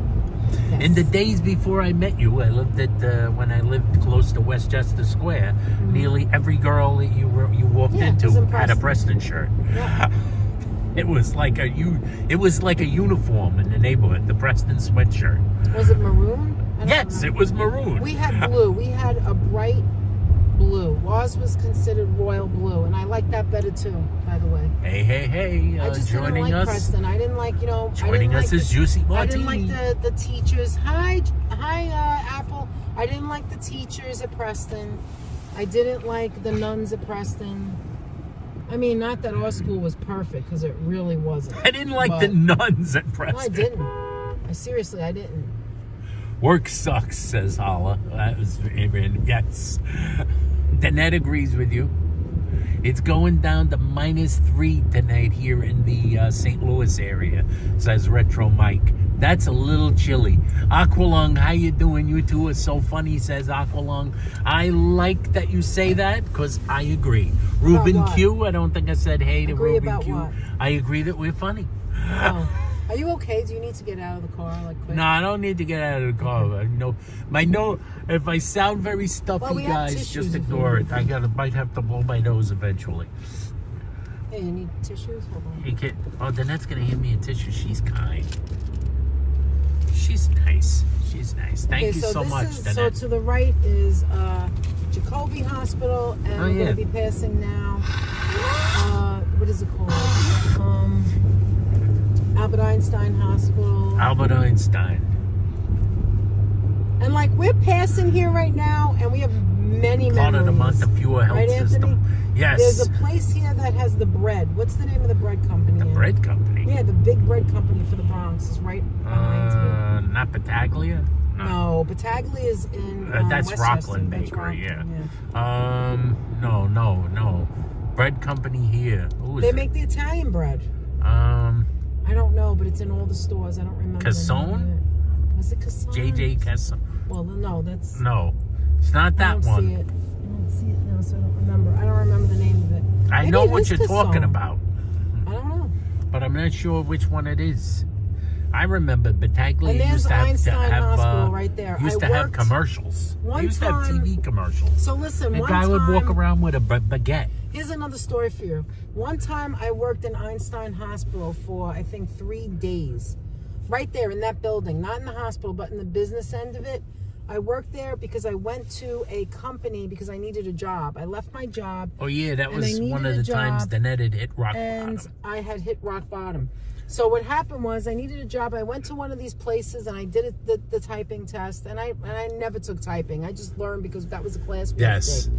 Yes. In the days before I met you, I lived at when I lived close to Westchester Square. Nearly every girl that you walked into had a Preston shirt. Yeah. It was like a uniform in the neighborhood. The Preston sweatshirt. Was it maroon? Yes, it was maroon. We had blue. We had a bright blue. Ours was considered royal blue, and I like that better too, by the way. Hey, I just joining didn't like us. Preston. I didn't like, Joining us is Juicy Martini. I didn't like the teachers. Hi, Apple. I didn't like the teachers at Preston. I didn't like the nuns at Preston. I mean, not that our school was perfect, because it really wasn't. I didn't like the nuns at Preston. No, I didn't. Seriously, I didn't. Work sucks, says Holla. That was yes. Danette agrees with you. It's going down to -3 tonight here in the St. Louis area, says Retro Mike. That's a little chilly. Aqualung, how you doing? You two are so funny, says Aqualung. I like that you say that, because I agree. Ruben Q, I don't think I said hey to Agree Ruben about Q. what? I agree that we're funny. Oh. Are you okay? Do you need to get out of the car quick? No, I don't need to get out of the car. Okay. If I sound very stuffy, guys, just ignore it. Might have to blow my nose eventually. Hey, you need tissues? Hold on. Danette's gonna hand me a tissue. She's kind. She's nice. Thank you so much, Danette. So to the right is Jacoby Hospital, and we're going to be passing now. What is it called? Albert Einstein Hospital. Albert Einstein. And we're passing here right now, and we have many Part of the Montefiore Health right, System. Anthony? Yes. There's a place here that has the bread. What's the name of the bread company? The bread company? Yeah, the big bread company for the Bronx is right behind you. Not Battaglia? No, Battaglia is in that's Westchester. Rockland Bakery, yeah. No. Bread company here. They make the Italian bread. I don't know, but it's in all the stores. I don't remember. Cassone? Was it Cassone? JJ Cassone. Well, no, that's... No, it's not that one. I don't see it now, so I don't remember. I don't remember the name of it. I Maybe know what you're Cassone. talking about. I don't know. But I'm not sure which one it is. I remember Battaglia and there's used to Einstein have Hospital right there. Used to have commercials. They used to have TV commercials. So listen, the guy would walk around with a baguette. Here's another story for you. One time I worked in Einstein Hospital for, I think, 3 days. Right there in that building. Not in the hospital, but in the business end of it. I worked there because I went to a company because I needed a job. I left my job. Oh, yeah, that was one of the times Danette had hit rock bottom. And I had hit rock bottom. So what happened was I needed a job. I went to one of these places and I did the typing test. And I never took typing. I just learned because that was a class we had to take.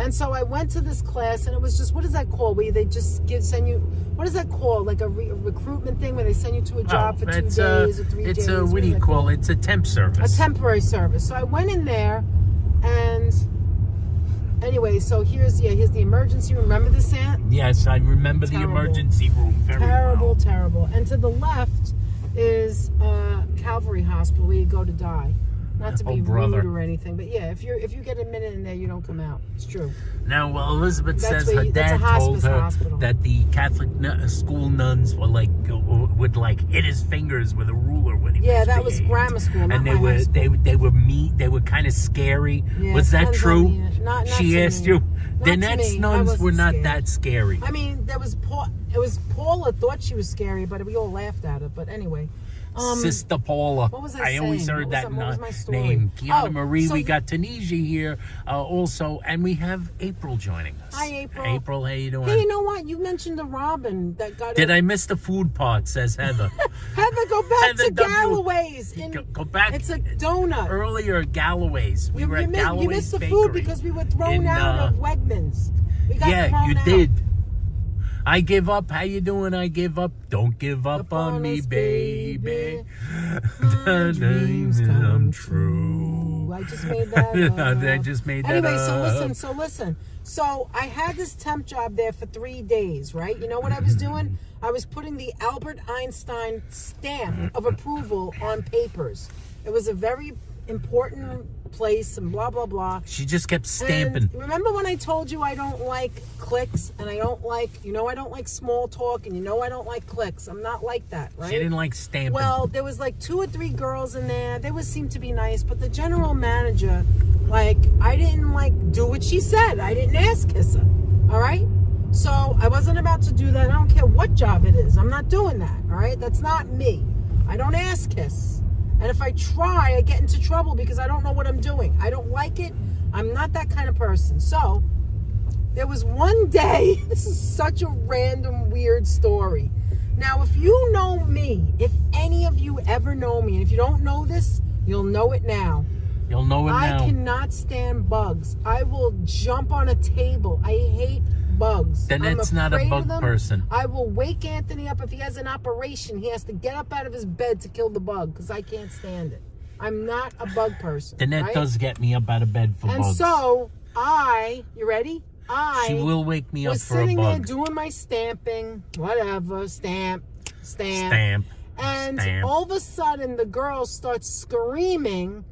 And so I went to this class, and it was just, what is that called? Where they just send you, what is that called? Like a recruitment thing where they send you to a job for 2 days or 3 days? It's a, what do you call it? It's a temp service. A temporary service. So I went in there, and anyway, so here's the emergency room. Remember this, Aunt? Yes, I remember the emergency room very well. Terrible. And to the left is Calvary Hospital, where you go to die. Not to be rude or anything, but yeah, if you get a minute in there, you don't come out. It's true. Now, well, Elizabeth says her dad told her that the Catholic school nuns were would hit his fingers with a ruler when he was Yeah, that was grammar school, not and they were mean. They were kind of scary. Yeah, was that true? Not she asked you. Danette's nuns were not that scary. I mean, it was Paula thought she was scary, but we all laughed at it. But anyway. Sister Paula. What was I saying? Always heard that name. Kiana Marie. We got Tunisia here also, and we have April joining us. Hi, April. April, how you doing? Hey, you know what? You mentioned the Robin that got. Did I miss the food part? Says Heather. Heather, go back to Galloway's. Go back. It's a donut. Earlier, Galloway's. We were at Galloway's You missed the Bakery food because we were thrown out of Wegman's. We got thrown out. did. I give up. How you doing? I give up. Don't give up on me, us, baby. My dreams come true. I just made that up. I just made that Anyway, up. so listen. So I had this temp job there for 3 days, right? You know what I was doing? I was putting the Albert Einstein stamp of approval on papers. It was a very important place and blah, blah, blah. She just kept stamping. And remember when I told you I don't like clicks and I don't like, I don't like small talk and I don't like clicks. I'm not like that, right? She didn't like stamping. Well, there was like 2 or 3 girls in there. They seemed to be nice, but the general manager, like, I didn't like do what she said. I didn't ask kiss her. All right? So I wasn't about to do that. I don't care what job it is. I'm not doing that. All right? That's not me. I don't ask kiss. And if I try, I get into trouble because I don't know what I'm doing. I don't like it. I'm not that kind of person. So there was one day, this is such a random, weird story. Now, if you know me, if any of you ever know me, and if you don't know this, you'll know it now. You'll know it now. I cannot stand bugs. I will jump on a table. I hate bugs. Then it's not a bug person. I will wake Anthony up if he has an operation. He has to get up out of his bed to kill the bug because I can't stand it. I'm not a bug person. Danette right? does get me up out of bed for and bugs. And so you ready? She will wake me up was for a sitting there bug. doing my stamping, whatever, stamp. Stamp. And stamp. all of a sudden, the girl starts screaming,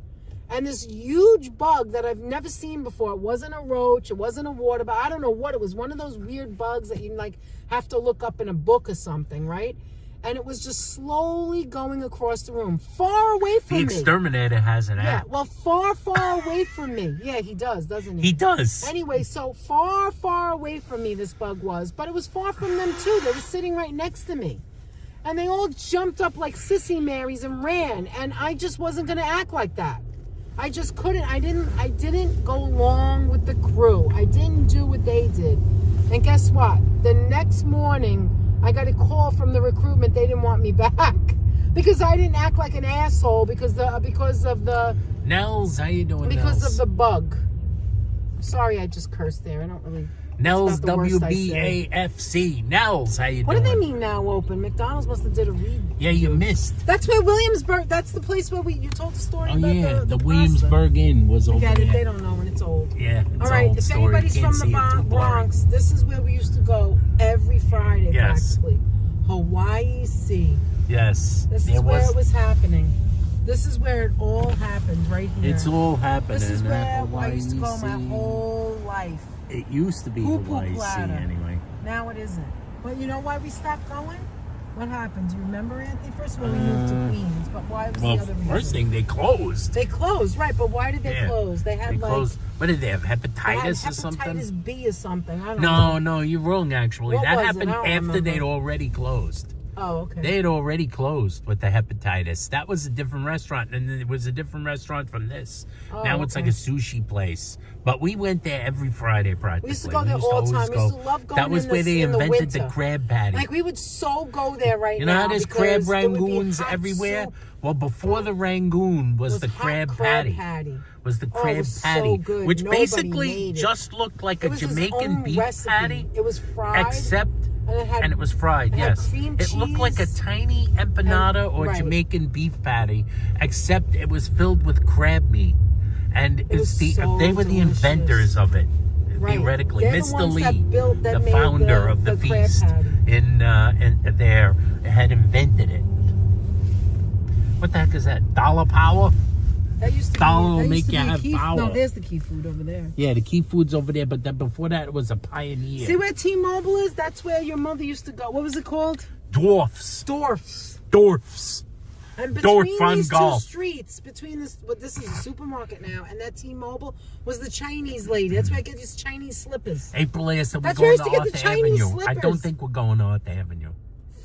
and this huge bug that I've never seen before. It wasn't a roach. It wasn't a water bug. I don't know what it was. One of those weird bugs that you like have to look up in a book or something, right? And it was just slowly going across the room, far away from me. The exterminator has an app. Yeah, well, far away from me. Yeah, he does, doesn't he? He does. Anyway, so far away from me this bug was, but it was far from them too. They were sitting right next to me. And they all jumped up like sissy Marys and ran, and I just wasn't going to act like that. I just couldn't. I didn't go along with the crew. I didn't do what they did. And guess what? The next morning, I got a call from the recruitment. They didn't want me back because I didn't act like an asshole because of the Nels, how you doing, because Nels? of the bug. Sorry, I just cursed there. I don't really. Nels, the worst I WBAFC. Nels, how you What doing? do they mean now open? McDonald's must have did a read. Yeah, you missed. That's where Williamsburg. That's the place where you told the story Oh about yeah, the Williamsburg Inn was over Forget there. it. They don't know when it's old. Yeah, it's All right. old If story. anybody's Can't from see the it, too blurry. Bronx, this is where we used to go every Friday, Yes. practically. Hawaii Sea. Yes. This is where it was happening. This is where it all happened, right here. It's all happening. This is at where I Hawaii used to go my Sea. whole life. It used to be Poo-poo Hawaii Sea platter. anyway. Now it isn't. But you know why we stopped going? What happened? Do you remember, Anthony? First of all, we moved to Queens, but why was Well, the other reason? first thing, they closed. They closed, right? But why did they close? They had closed. What did they have? they had Hepatitis or something? hepatitis B or something. I don't know. No, you're wrong. Actually, What that was it? happened I don't after remember. they'd already closed. Oh, okay. They had already closed with the hepatitis. That was a different restaurant, and it was a different restaurant from this. Oh, now it's like a sushi place. But we went there every Friday practically. We used to go there all the time. We used to love going That was in where they in the invented the winter. crab patty. Like we would so go there right now. You know how there's crab because there would be rangoons hot everywhere? soup. Well, before the rangoon was the hot crab patty. Was the Oh, it crab was so patty, good. which Nobody basically made it. just looked like It a was his Jamaican own beef recipe. patty, It was fried. except And it was fried. it had Yes, cream it looked like a cheese tiny empanada or right. Jamaican beef patty, except it was filled with crab meat, and was so they were the delicious. inventors of it. Right. Theoretically, They're the Mr. ones Lee, that the made founder of the crab feast, patty. in there, had invented it. What the heck is that? Dollar Power? That used to Dollar be, will that make used to you be have key, power. No, there's the key food over there. Yeah, the Key Food's over there, but then before that, it was a Pioneer. See where T-Mobile is? That's where your mother used to go. What was it called? Dwarfs. Dwarfs. And between Dorf these two Golf. streets, between this, well, this is a supermarket now, and that T-Mobile was the Chinese lady. That's where I get these Chinese slippers. April asked if we're That's where I going used to to get the Arthur Chinese Avenue. I don't slippers. think we're going to Arthur Avenue.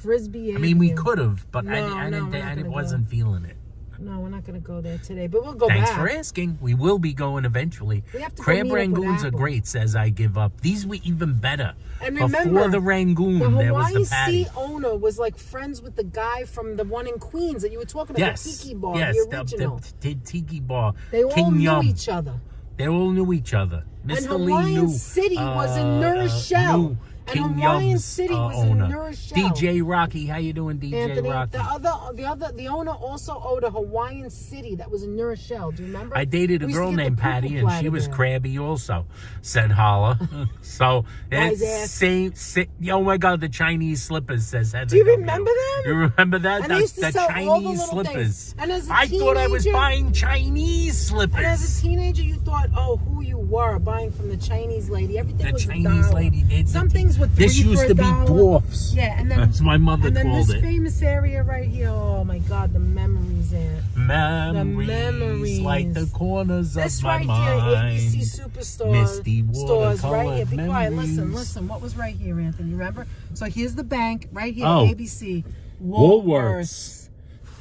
Frisbee I mean, we Avenue. could have, but No, I no, we're not I gonna wasn't feeling it. No, we're not going to go there today, but we'll go Thanks back. for asking. We will be going eventually. We have to go Crab meet up with rangoons are Apple. great, says I give up. These were even better. And Before remember, the rangoon, the there was Hawaii the patty. Sea owner was like friends with the guy from the one in Queens that you were talking about, Yes, the Tiki Bar, yes, the original. the Tiki Bar. They all King knew Yum. each other. They all knew each other. Mr. Lee Hawaiian knew. City was in New Rochelle. King Hawaiian Yum's City was in owner. New Rochelle. DJ Rocky, how you doing, DJ Anthony, Rocky? the owner also owned a Hawaiian City that was in New Rochelle. Do you remember? I dated a We used to girl get the named poo-poo Patty, and she platter was there. crabby also, said Holla. So, Wise it's ass. same, oh my God, the Chinese slippers, says Heather. Do you W. remember them? You remember that? And they used to the sell all the Chinese little slippers. things. And as a I thought I was teenager- buying Chinese slippers. And as a teenager, you thought, oh, who you were buying from the Chinese lady. Everything the was Chinese $1. lady. Some things were $3 This used for to be $1. dwarfs. Yeah, and then That's my mother and then called this it. famous area right here. Oh my God, the memories, Aunt. Memories like the corners This of my right mind. here, ABC Superstore Misty stores right here. Be watercolor quiet. memories. Listen. What was right here, Anthony? Remember? So here's the bank right here. Oh. ABC. Woolworths.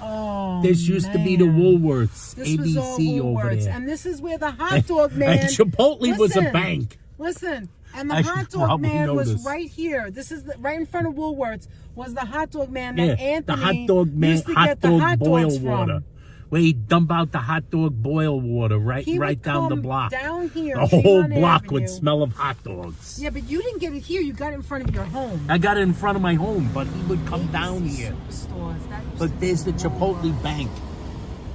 Oh, This used to be the man. Woolworths. This was all ABC over Woolworths, there. and this is where the hot dog man. And Chipotle was a Listen, bank. Listen, and the I hot should dog probably man know was this. right here. This is right in front of Woolworths. Was the hot dog man Yeah, that Anthony the hot dog man, used to hot get the dog hot boil dogs water. from? Where he dump out the hot dog boil water right He would down the come block. down here, The whole Tremont block Avenue. would smell of hot dogs. Yeah, but you didn't get it here. You got it in front of your home. I got it in front of my home, but he would come ABC down here. Superstores. That used to But be there's the Chipotle Woolworths. bank.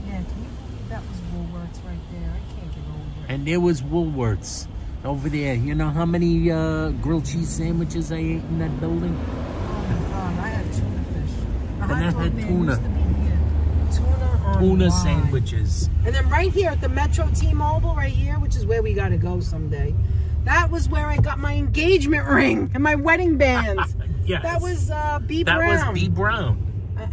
Yeah, can you believe that was Woolworths right there? I can't get over it. And there was Woolworths over there. You know how many grilled cheese sandwiches I ate in that building? Oh my God, I had tuna fish. The hot Danette dog had man tuna. used to be here. Tuna on Tuna rye. sandwiches. And then right here at the Metro T-Mobile right here, which is where we got to go someday. That was where I got my engagement ring and my wedding band. Yes. That was B. That Brown. was B. Brown.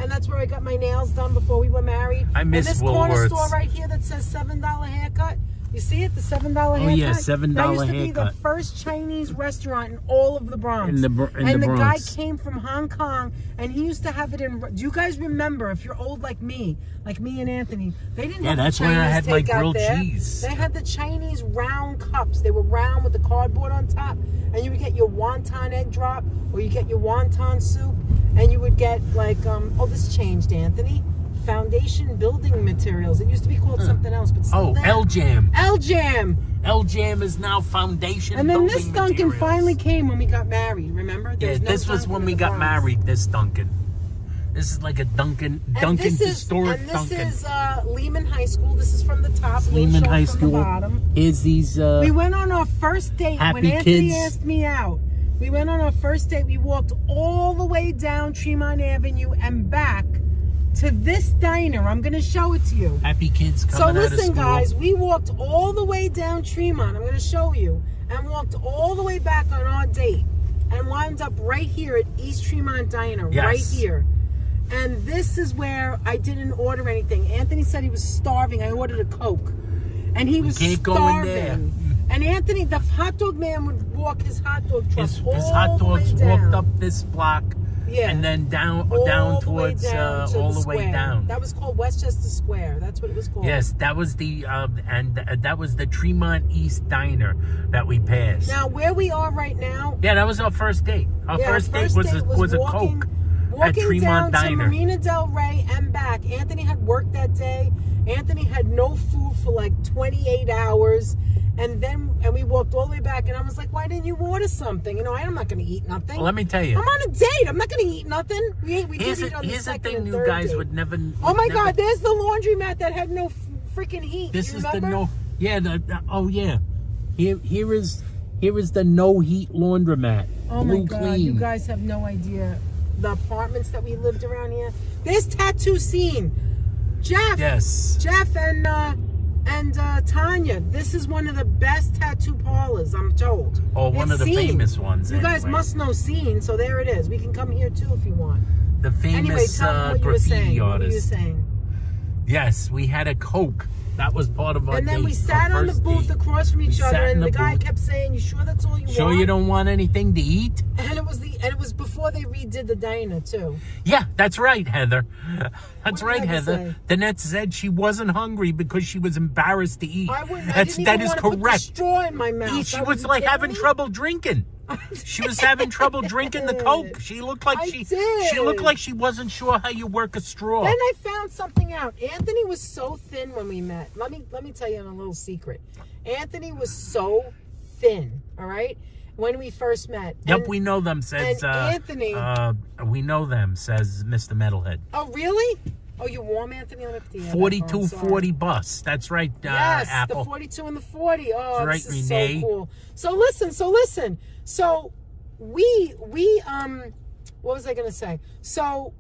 And that's where I got my nails done before we were married. I miss And this corner Woolworths. store right here that says $7 haircut. You see it? The $7 haircut? Oh, yeah, $7 That used to be the haircut. first Chinese restaurant in all of the Bronx. In the and the Bronx. guy came from Hong Kong, and he used to have it in... Do you guys remember, if you're old like me and Anthony, they didn't have that's the where I Chinese had my takeout grilled there. cheese. They had the Chinese round cups. They were round with the cardboard on top, and you would get your wonton egg drop, or you get your wonton soup, and you would get like, this changed, Anthony. Foundation building materials. It used to be called something else, but still Oh, there. L-Jam. L-Jam. L-Jam is now foundation And then building this Dunkin' materials. finally came when we got married, remember? There Yeah, was no this was Dunkin' when in we the got Bronx. married, this Dunkin'. This is like a Dunkin' historic And this Dunkin'. is Lehman High School. This is from the top. Lehman Lehman High from School. The bottom. Here's these, We went on our first date when Happy Anthony kids. asked me out. We went on our first date. We walked all the way down Tremont Avenue and back to this diner. I'm going to show it to you. happy kids So coming out of listen, school. guys, we walked all the way down Tremont. I'm going to show you. And walked all the way back on our date. And wound up right here at East Tremont Diner. Yes. Right here. And this is where I didn't order anything. Anthony said he was starving. I ordered a Coke. And he was can't go in there. starving. And Anthony, the hot dog man, would walk his hot dog truck His all hot the way dogs down. walked up this block. Yeah. And then down All down the way towards down to all the the way square. down. That was called Westchester Square. That's what it was called. Yes, that was the that was the Tremont East Diner that we passed. Now where we are right now. Yeah, that was our first date. Our Yeah, first date was a walking, Coke at walking Tremont down to Diner. Marina Del Rey and back. Anthony had worked that day. Anthony had no food for like 28 hours. And we walked all the way back, and I was like, why didn't you order something? You know, I'm not going to eat nothing. Well, let me tell you. I'm on a date. I'm not going to eat nothing. We Here's did eat on the the second thing and you third guys date. would never. Oh my never- God, there's the laundromat that had no freaking heat. This you is remember? the no. Yeah. Oh yeah. Here is the no heat laundromat. Oh my Blue God, clean. you guys have no idea. The apartments that we lived around here. There's Tattoo Scene. Jeff. Yes. Jeff and Tanya. This is one of the best tattoo parlors, I'm told. Or one It's of the Scene. famous ones. You guys anyway. must know Scene, so there it is. We can come here too if you want. The famous Anyway, tell them what you were graffiti saying. What were you artist. saying? Yes, we had a Coke. That was part of our And then date, we our sat on the first booth date. across from each We other, sat in and the the guy booth. kept saying, "You sure that's all you want?" Sure you don't want anything to eat? And it was before they redid the diner too. Yeah, that's right, Heather. That's What right, did I Heather. Danette said she wasn't hungry because she was embarrassed to eat. I wouldn't. That is want to put the correct. straw in my mouth. She Are was you like kidding having me? trouble drinking. She was having trouble drinking the Coke. She looked like I she did. looked like she wasn't sure how you work a straw. Then I found something out. Anthony was so thin when we met. Let me tell you a little secret. Anthony was so thin, all right? when we first met. Yep, And- we know them, says and Anthony. we know them, says Mr. Metalhead. Oh, really? Oh, you warm, Anthony? Let me put the air back on, 4240 sorry. bus. That's right, Yes, Apple. the 42 and the 40. Oh, That's this is right, Renee. so cool. So listen. So we what was I gonna say? So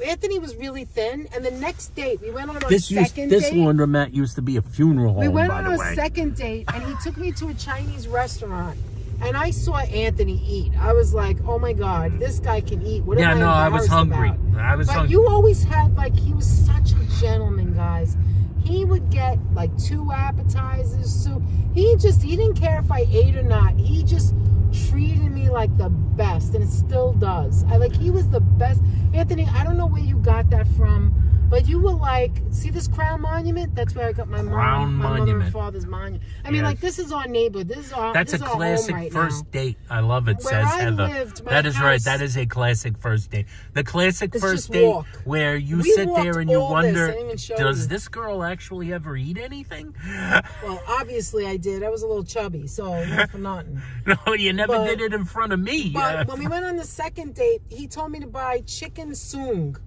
Anthony was really thin, and the next date we went on our second This date. laundromat used to be a funeral home, We went by on the our way. second date, and he took me to a Chinese restaurant, and I saw Anthony eat. I was like, "Oh my God, this guy can eat." What Yeah, am no, I was embarrassed hungry. about? I was But hungry. you always had he was such a gentleman, guys. He would get 2 appetizers, soup. He didn't care if I ate or not. He just treated me like the best, and it still does. He was the best. Anthony, I don't know where you got that from, but you were see this Crown Monument? That's where I got my Crown mother and Monument. father's monument. I mean, Yes. this is our neighborhood. This is our That's a this is our home classic right first now. date. I love it, Where says I Heather. lived, my That is right. house- That is a classic first date. The classic It's first just date walk. where you We sit walked there and you all this. I wonder, didn't even show does you. this girl actually ever eat anything? Well, obviously I did. I was a little chubby, so not for nothing. No, you never But- did it in front of me. But when we went on the second date, he told me to buy chicken sung.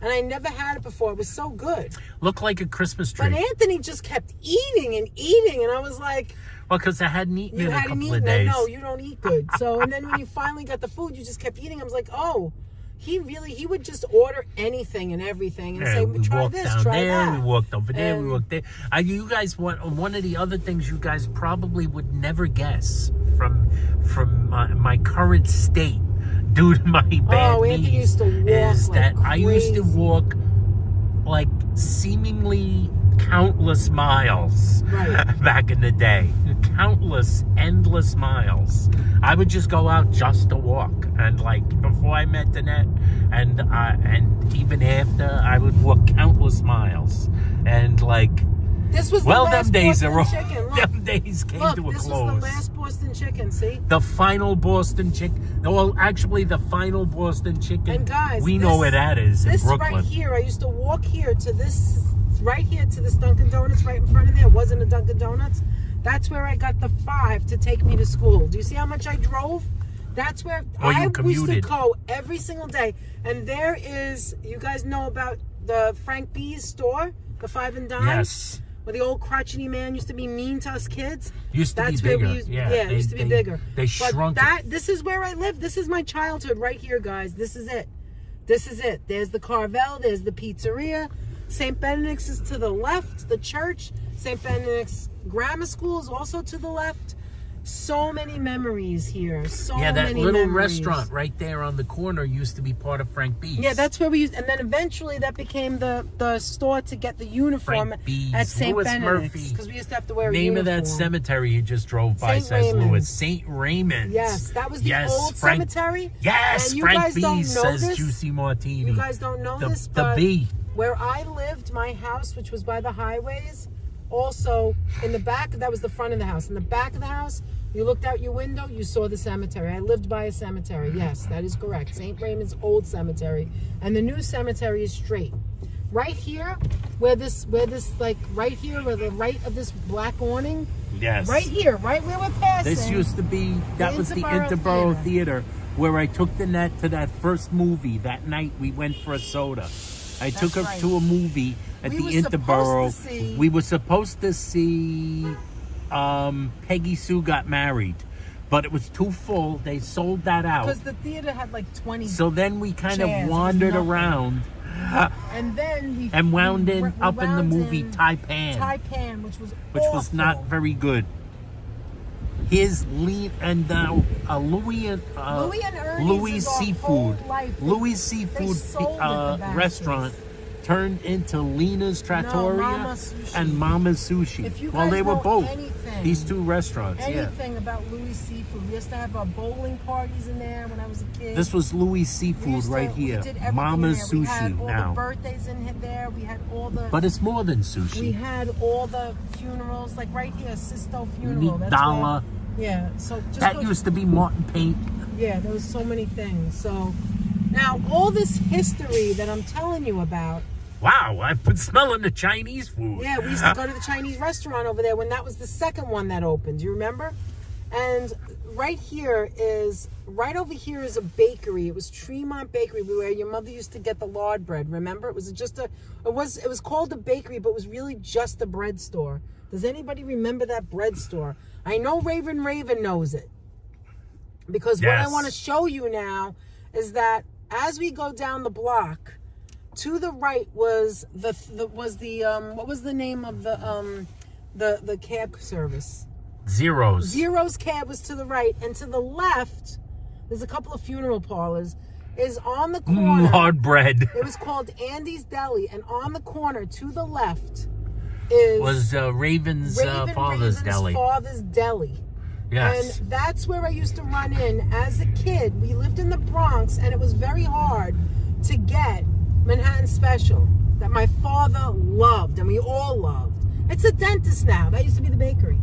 And I never had it before. It was so good. Looked like a Christmas tree. But Anthony just kept eating and eating. And I was like, Well, because I hadn't eaten you in a hadn't couple of eaten. I days. know, you don't eat good. So, and then when you finally got the food, you just kept eating. I was like, oh, he would just order anything and everything and Yeah, say, we try walked this, down try there, that. we walked over there, we And- walked there. You guys, one of the other things you guys probably would never guess from my current state, due to my bad Anthony knees, used to walk is like that I used to crazy. walk seemingly countless miles Right. back in the day. Countless, endless miles. I would just go out just to walk, and before I met Danette, and even after, I would walk countless miles, and This was the them last days Boston are all. chicken. Look, Them days came look, to a this close. was the last Boston chicken, see? The final Boston chicken. Well, actually, the final Boston chicken. And guys, we know where that is in This Brooklyn. right here, I used to walk here to this, right here to this Dunkin' Donuts right in front of there. It wasn't a Dunkin' Donuts. That's where I got the 5 to take me to school. Do you see how much I drove? That's where Or you I used to commuted. go every single day. And there is, you guys know about the Frank B's store, the 5 and Dime? Yes. Where the old crotchety man used to be mean to us kids. Used to That's be where bigger. we used, Yeah, it used to be bigger. They But shrunk it. this is where I live. This is my childhood right here, guys. This is it. This is it. There's the Carvel. There's the Pizzeria. St. Benedict's is to the left. The church. St. Benedict's Grammar School is also to the left. So many memories here. So Yeah, that many little memories. restaurant right there on the corner used to be part of Frank B's. Yeah, that's where we used, and then eventually that became the store to get the uniform Frank B's, at St. Louis Benedict's, Murphy. because we used to have to wear a Name uniform. of that cemetery you just drove by St. says Raymond's. Louis. St. Raymond's. Yes, that was the Yes, old Frank, cemetery. Yes, And you Frank guys don't B's know says this? Juicy Martini. You guys don't know the, this, the but B. where I lived, my house, which was by the highways, also in the back, that was the front of the house. In the back of the house, you looked out your window, you saw the cemetery. I lived by a cemetery. Yes, that is correct. St. Raymond's old cemetery. And the new cemetery is straight. Right here, where right here, where the right of this black awning, Yes. right here, right where we're passing. This used to be, that was the Interborough Interborough Theater, where I took Danette to that first movie. That night we went for a soda. I took her right. to a movie at We the were Interborough. supposed to see- We were supposed to see Peggy Sue Got Married, but it was too full. They sold that out. Because the theater had 20. So then we kind Chairs, it of was wandered nothing. around And then we and wound we in wound up in the movie in Taipan, Taipan, which was not awful. very good. His lead and Louis and Louis and Ernie's Louis is our Seafood, whole life. Louis They Seafood sold it, the bastards. restaurant turned into Lena's Trattoria Mama Sushi. and Mama's Sushi. If you Well, guys they were know both anything- these two restaurants. Yeah, Anything about Louis Seafood. We used to have our bowling parties in there when I was a kid. this was Louis We Seafood used to- right we here. did everything Mama's in there. We had Sushi all now, the birthdays in there. We had all the. but it's more than we sushi. had all the funerals, like right here, Sisto funeral. Meat That's Dollar. where, yeah, so just That go- used to be Martin Paint. Yeah, there was so many things. So now all this history that I'm telling you about. Wow, I've been smelling the Chinese food. Yeah, we used to go to the Chinese restaurant over there when that was the second one that opened. Do you remember? And right over here is a bakery. It was Tremont Bakery, where your mother used to get the lard bread. Remember, it was called a bakery, but it was really just a bread store. Does anybody remember that bread store? I know Raven knows it, because what I want to show you now is that as we go down the block, to the right was what was the name of the cab service? Zero's cab was to the right, and to the left, there's a couple of funeral parlors, is on the corner. Lard bread. It was called Andy's Deli, and on the corner to the left was Raven's father's deli. Father's deli. Yes. And that's where I used to run in as a kid. We lived in the Bronx, and it was very hard to get Manhattan Special that my father loved, and we all loved. It's a dentist now. That used to be the bakery.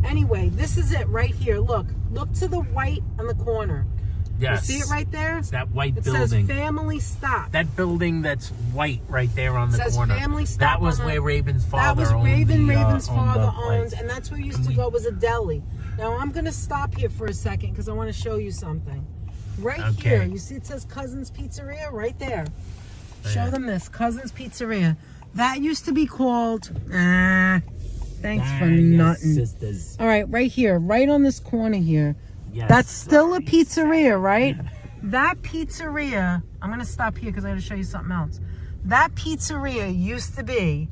Anyway, this is it right here. Look to the white on the corner. Yes. You see it right there? It's that white building. It says Family Stop. That building that's white right there on the corner. It says Family Stop. That was where Raven's father owned. That was Raven's father owned, and that's where we used to go, was a deli. Now I'm going to stop here for a second because I want to show you something. Right here, you see it says Cousins Pizzeria right there. Show them this, Cousins Pizzeria. That used to be called, thanks for nothing. Sisters. All right, right here, right on this corner here. Yes. That's still a pizzeria, right? That pizzeria, I'm going to stop here because I got to show you something else. That pizzeria used to be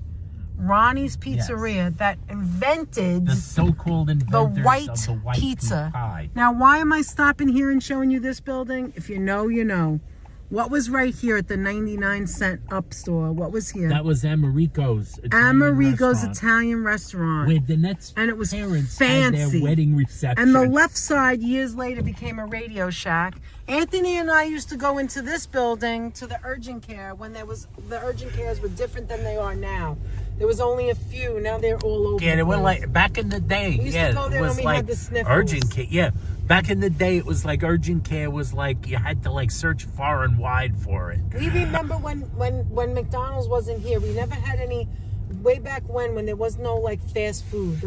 Ronnie's Pizzeria that invented the so-called inventors the white of the white pizza. Pie. Now, why am I stopping here and showing you this building? If you know, you know. What was right here at the 99-cent up store? What was here? That was Amerigo's Italian restaurant. Where Danette's and it was parents fancy. had their wedding reception. And the left side, years later, became a Radio Shack. Anthony and I used to go into this building to the urgent care when the urgent cares were different than they are now. There was only a few. Now they're all over. Yeah, they were like back in the day. We used to go there it was when we like had the sniffles. urgent care. Yeah, back in the day, it was like urgent care was like you had to like search far and wide for it. We remember when McDonald's wasn't here. We never had any. Way back when there was no like fast food.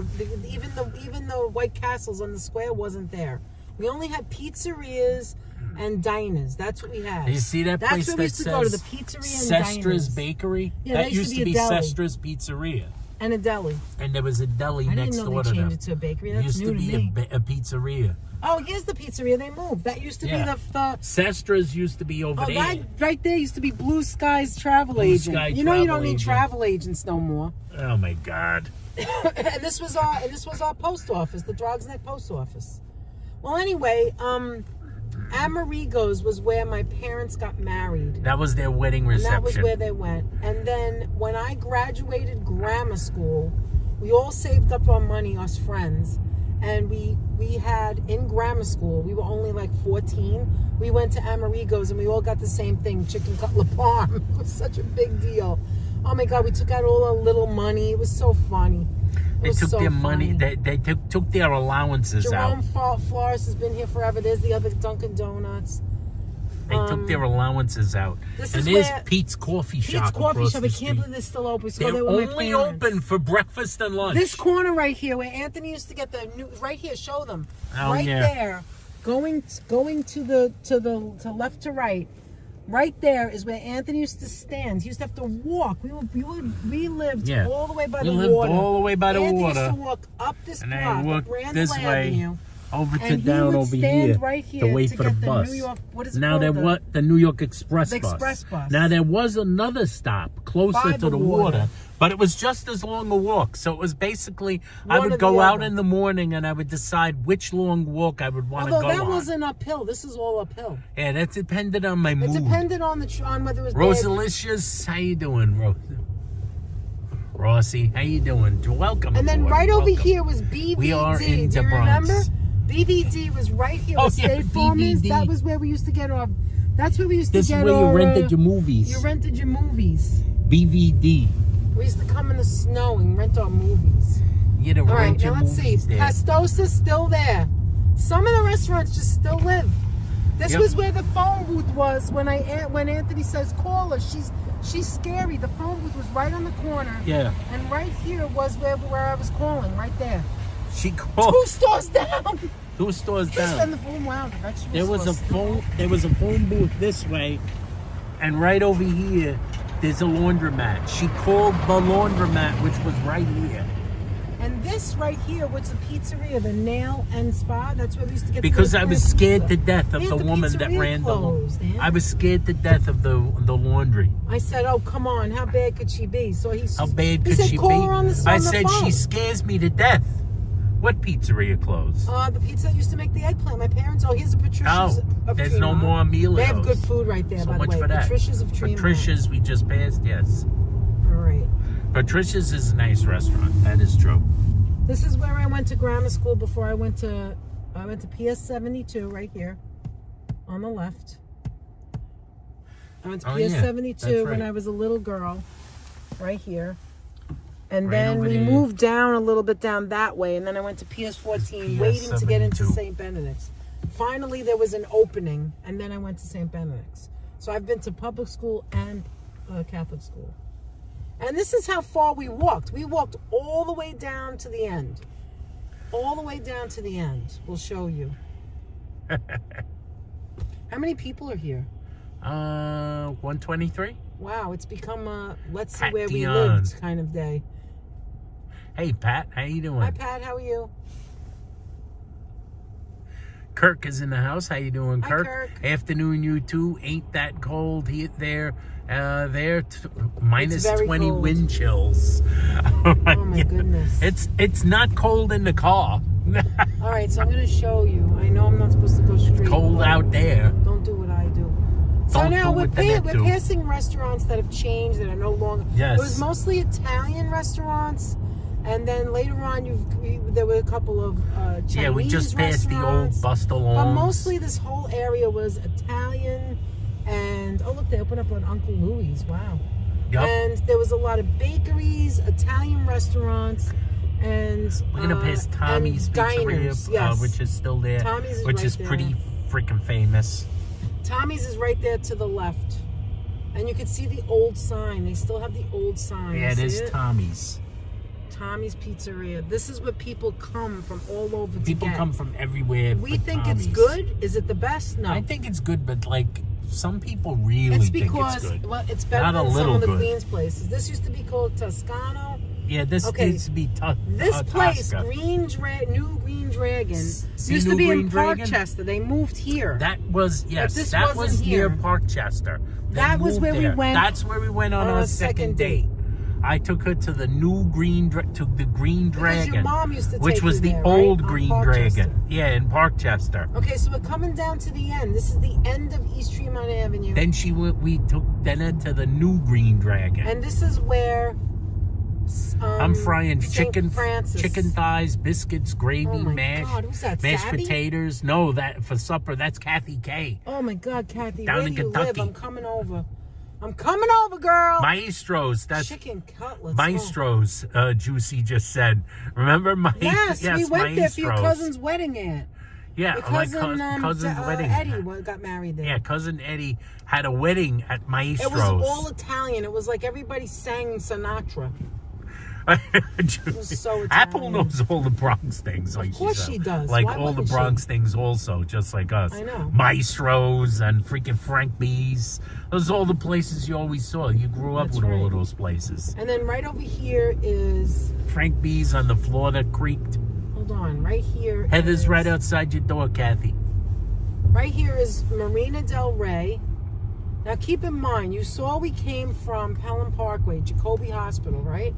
Even the White Castles on the square wasn't there. We only had pizzerias and diners. That's what we had. You see that place That's where we used to go to, the pizzeria and Sestra's diners. Bakery? Yeah, that used to be Sestra's Pizzeria. And a deli. And there was a deli I next didn't know door they to them. changed it to a bakery. That's used new to to be me. a pizzeria. Oh, here's the pizzeria. They moved. That used to be the Sestra's used to be over there. That right there used to be Blue Sky's travel Blue agent. Sky You know you don't travel need agent. travel agents no more. Oh my God. and this was our post office, the Drogs Neck post office. Well, anyway, Amerigo's was where my parents got married. That was their wedding reception. And that was where they went. And then when I graduated grammar school, we all saved up our money, us friends. And we had, in grammar school, we were only like 14. We went to Amerigo's and we all got the same thing, chicken cutlet parm. It was such a big deal. Oh my God, we took out all our little money. It was so funny. They took their money. They took their allowances out. Jerome Flores has been here forever. There's the other Dunkin' Donuts. They took their allowances out. And there's Pete's Coffee Shop. Pete's Coffee across Shop. the I street. can't believe they're still open. They're only open for breakfast and lunch. This corner right here, where Anthony used to get the new, right here, show them. Oh, right yeah. there, going to left to right. Right there is where Anthony used to stand. He used to have to walk. We lived all the way by the water. We lived all the way by the Anthony water. used to walk up this And block, I up walked Randall this way. Avenue, Over to and down he would over stand here, right here to wait to for the get the bus. New York, what is it now called? the New York Express The bus. Express bus. Now there was another stop closer By to the water, but it was just as long a walk. So it was basically I One or would the go out other. in the morning and I would decide which long walk I would want to go Although that on. wasn't uphill. This is all uphill. Yeah, that depended on my mood. It depended on on whether it was bad. Rosalicious, how you doing, Rossi? How you doing? Welcome. And then aboard. right over Welcome. here was BVD. We are in Do the you Bronx. remember? BVD was right here. Oh, with yeah, State Farm is. BVD. That was where we used to get our. That's where we used This to is get where our. you rented your movies. You rented your movies. BVD. We used to come in the snow and rent our movies. You had to All right, rent your now let's see. movies there. Pastosa's still there. Some of the restaurants just still live. This was where the phone booth was when Anthony says call her. She's scary. The phone booth was right on the corner. Yeah. And right here was where I was calling, right there. She called. 2 stores down. 2 stores And down. the phone, wow, the vegetable There was a store. phone booth this way, and right over here, there's a laundromat. She called the laundromat, which was right here. And this right here, what's the pizzeria, the nail and spa? That's where we used to get Because the I was scared to death of Yeah, the the woman that pizzeria ran closed, yeah. I was scared to death of the laundry. I said, "Oh, come on, how bad could she be?" So How bad could said, she call be? her on the I on the said phone. she scares me to death. What pizzeria closed? The pizza that used to make the eggplant. My parents. Oh, here's a Patricia's of there's Tremont. no more Emilio's. They have good food right there, So by much the way. for that. Patricia's of Tremont. Patricia's we just passed, yes. All right. Patricia's is a nice restaurant. That is true. This is where I went to grammar school before I went to PS 72 right here on the left. I went to PS 72 when I was a little girl, right here. And Right then over we there. moved down a little bit down that way, and then I went to PS 14, PS waiting to get into 72. St. Benedict's. Finally, there was an opening, and then I went to St. Benedict's. So I've been to public school and Catholic school. And this is how far we walked. We walked all the way down to the end. All the way down to the end. We'll show you. How many people are here? 123. Wow, it's become a let's see Pat where we Dion. lived kind of day. Hey Pat, how you doing? Hi Pat, how are you? Kirk is in the house. How you doing, Hi, Kirk? Kirk. Afternoon, you too. Ain't that cold here? Minus very 20 cold. wind chills. Oh my goodness. It's not cold in the car. All right, so I'm going to show you. I know I'm not supposed to go straight. Cold but out there. Don't do what I do. So Don't now do we're what Danette do. passing restaurants that have changed, that are no longer. Yes. It was mostly Italian restaurants, and then later on, there were a couple of Chinese Yeah, we just passed the old restaurants. Bustalone. But mostly this whole area was Italian, and oh look, they opened up an Uncle Louie's. Wow. Yup. And there was a lot of bakeries, Italian restaurants, and We're gonna pass Tommy's and Pizzeria, diners, yes. which is still there, Tommy's is which right is there. pretty freaking famous. Tommy's is right there to the left, and you can see the old sign. They still have the old sign. Yeah, it See is Tommy's. Tommy's Pizzeria. This is where people come from all over. People to get. come from everywhere. We for think Tommy's. it's good. Is it the best? No. I think it's good, but like some people really it's think because it's good. well, it's better Not a than some little of the good. Queens places. This used to be called Toscano. Yeah, this Okay, needs to be This place, Tosca. New Green Dragon, See used New to be Green in Dragon? Parkchester. They moved here. That was this that was wasn't near here. Parkchester. They That was moved where we there. went That's where we went on on our our second second date. I took her to the new Green to the Green Because Dragon, your mom used to which take was you the there, old right? On Green Parkchester. Dragon. Yeah, in Parkchester. Okay, so we're coming down to the end. This is the end of East Tremont Avenue. Then we took Danette to the new Green Dragon. And this is where I'm frying St. Francis. chicken thighs, biscuits, gravy, Oh my mashed, God, who's that, mashed Sabby? potatoes. No, that for supper. That's Kathy K. Oh my God, Kathy, Down where in do you Kentucky. live? I'm coming over. I'm coming over, girl. Maestros. That's Chicken cutlets. Maestros. Juicy just said. Remember Yes, we went there for your Maestros. cousin's wedding, Aunt. Yeah, Your my cousin, cousin's wedding. Eddie got married there. Yeah, cousin Eddie had a wedding at Maestros. It was all Italian. It was like everybody sang Sinatra. was so Apple Italian. knows all the Bronx things. Like Of course said. she does. Like Why all the wouldn't she? Bronx things also, just like us. I know. Maestros and freaking Frank B's. Those are all the places you always saw. You grew up That's with all right. of those places. And then right over here is, Frank B's on the floor that creaked. hold on, right here. Heather's is- right outside your door, Kathy. Right here is Marina Del Rey. Now keep in mind, you saw we came from Pelham Parkway, Jacoby Hospital, right?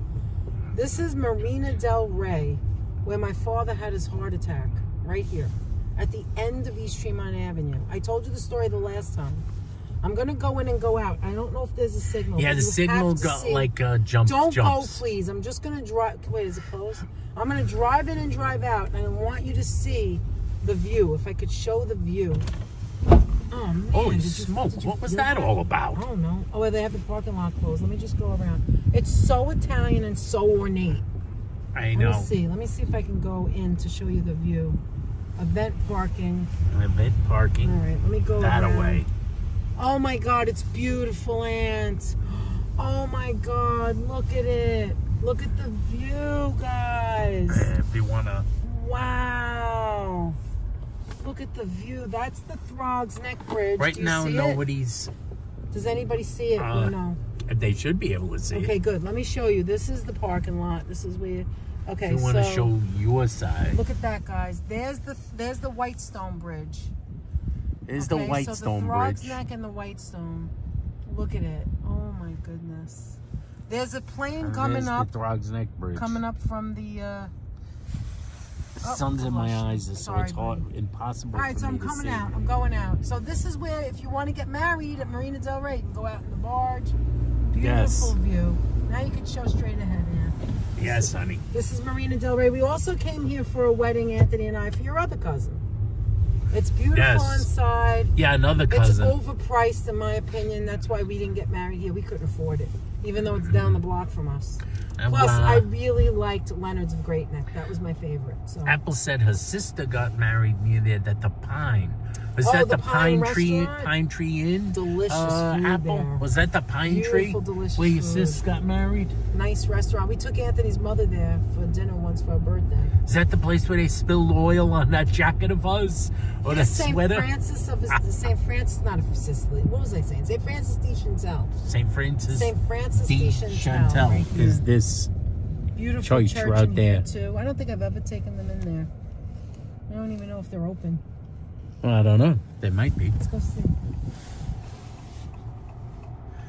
This is Marina Del Rey, where my father had his heart attack, right here, at the end of East Tremont Avenue. I told you the story the last time. I'm going to go in and go out. I don't know if there's a signal. Yeah, but the you signal have to got see. like Don't jumps. go, please. I'm just going to drive. Wait, is it closed? I'm going to drive in and drive out, and I want you to see the view. If I could show the view. Oh, man. Holy did you- smoke, did you what was feel that all about? I don't know. Oh, they have the parking lot closed. Let me just go around. It's so Italian and so ornate. I know. Let me see if I can go in to show you the view. Event parking. Event parking. All right, let me go That around. away. Oh my God, it's beautiful, Aunt. Oh my God, look at it. Look at the view, guys. If you wanna. Wow. Look at the view. That's the Throgs Neck Bridge. Right Do you now, see nobody's. it? Does anybody see it? Or no. They should be able to see Okay, it. good. Let me show you. This is the parking lot. This is where. Okay, If you want to so show your side. look at that, guys. There's the Whitestone Bridge. There's the So the Whitestone Throgs Bridge. Neck and the Whitestone. Look at it. Oh my goodness. There's a plane coming There's up. the Throgs Neck Bridge. Coming up from the. The sun's in my blushing. eyes, so Sorry, it's hard, buddy. impossible All right, for so me I'm to coming see. out. I'm going out. So this is where, if you want to get married at Marina Del Rey, you can go out in the barge. Beautiful Yes. view. Now you can show straight ahead. Yeah. Yes, honey. This is Marina Del Rey. We also came here for a wedding, Anthony and I, for your other cousin. It's beautiful Yes. inside. Yeah, another cousin. It's overpriced, in my opinion. That's why we didn't get married here. We couldn't afford it, even though it's down the block from us. And, Plus, I really liked Leonard's of Great Neck. That was my favorite. So. Apple said her sister got married near there at the Pine. Was Oh, that the the Pine Tree restaurant? Pine Tree Inn? Delicious food Apple? there. Was that the Pine Beautiful, Tree? delicious Where your food. sis got married? Nice restaurant. We took Anthony's mother there for dinner once for her birthday. Is that the place where they spilled oil on that jacket of hers? Or the St. sweater? Francis of the St. Francis, not of Sicily. What was I saying? St. Francis de Chantal. St. Francis St. Francis de de Chantal. Chantal Right here. is this. Beautiful church church right in here there. too. I don't think I've ever taken them in there. I don't even know if they're open. Well, I don't know. They might be. Let's go see.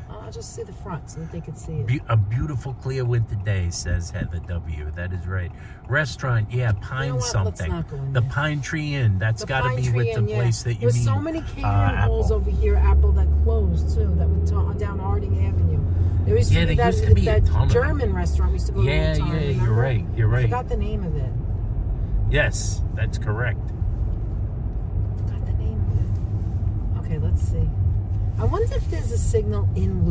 I'll just see the front so that they can see it. A beautiful clear winter day, says Heather W. That is right. Restaurant, yeah, Pine You know what? something. Let's not go in The there. Pine Tree Inn. That's The got to Pine be Tree with the Inn, yeah. place that you There's mean. so many catering Apple. halls over here, Apple, that closed too. That went down Harding Avenue. There used to Yeah, be there that, used to be a that ton of them. German restaurant we used to go to Yeah, all the time. yeah, you're remember? right. You're I right. forgot the name of it. Yes, that's correct. Forgot the name of it. Okay, let's see. I wonder if there's a signal in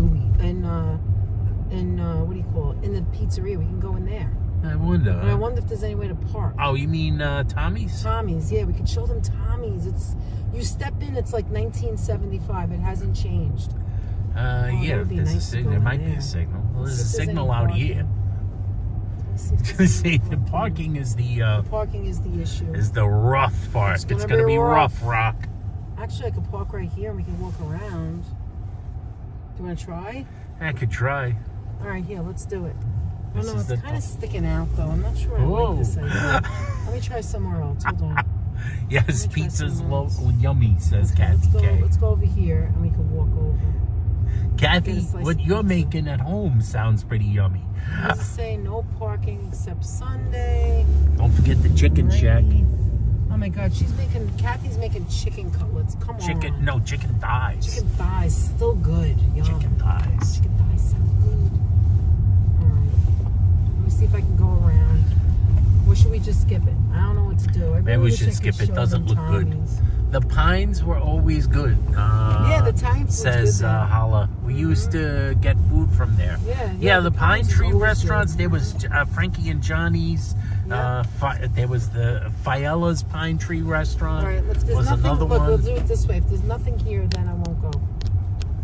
what do you call it? In the pizzeria. We can go in there. I wonder. And I wonder if there's any way to park. Oh, you mean Tommy's? Tommy's, yeah, we could show them Tommy's. It's you step in, it's like 1975. It hasn't changed. that Yeah, would be there's a nice to signal. go There in might be there. a signal. Well, Let's there's a see if there's signal any out parking. here. Let's see if there's See, any the parking is the Parking is the issue. rough part. It's It's gonna gonna be be rough, rough. Rock. Actually, I could park right here and we can walk around. Do you want to try? I could try. All right, here, let's do it. Oh This no, is it's the kind of sticking out though. I'm not sure I Whoa. like this idea. Let me try somewhere else. Hold on. Yes, Let me try pizza's something else. local yummy, says Okay, Kathy K. let's go over here and we can walk over. Kathy, Get a slice what of you're pizza. making at home sounds pretty yummy. Does it say no parking except Sunday? Don't forget the chicken shack. Great. Oh my God, Kathy's making chicken cutlets. Come on. Chicken thighs. Chicken thighs, still good. Yum. Chicken thighs. Chicken thighs sound good. All right. Let me see if I can go around. Or should we just skip it? I don't know what to do. I really Maybe we wish should I could skip it. show Doesn't them look good. Tommy's. The Pines were always good. Yeah, the Thai food's says good there. Holla. We used to get food from there. Yeah, the the Pine Pines is Tree always restaurants. good. There was Frankie and Johnny's. Yeah. There was the Fiella's Pine Tree restaurant. All right, there's was nothing. another Look, one. we'll do it this way. If there's nothing here, then I won't go.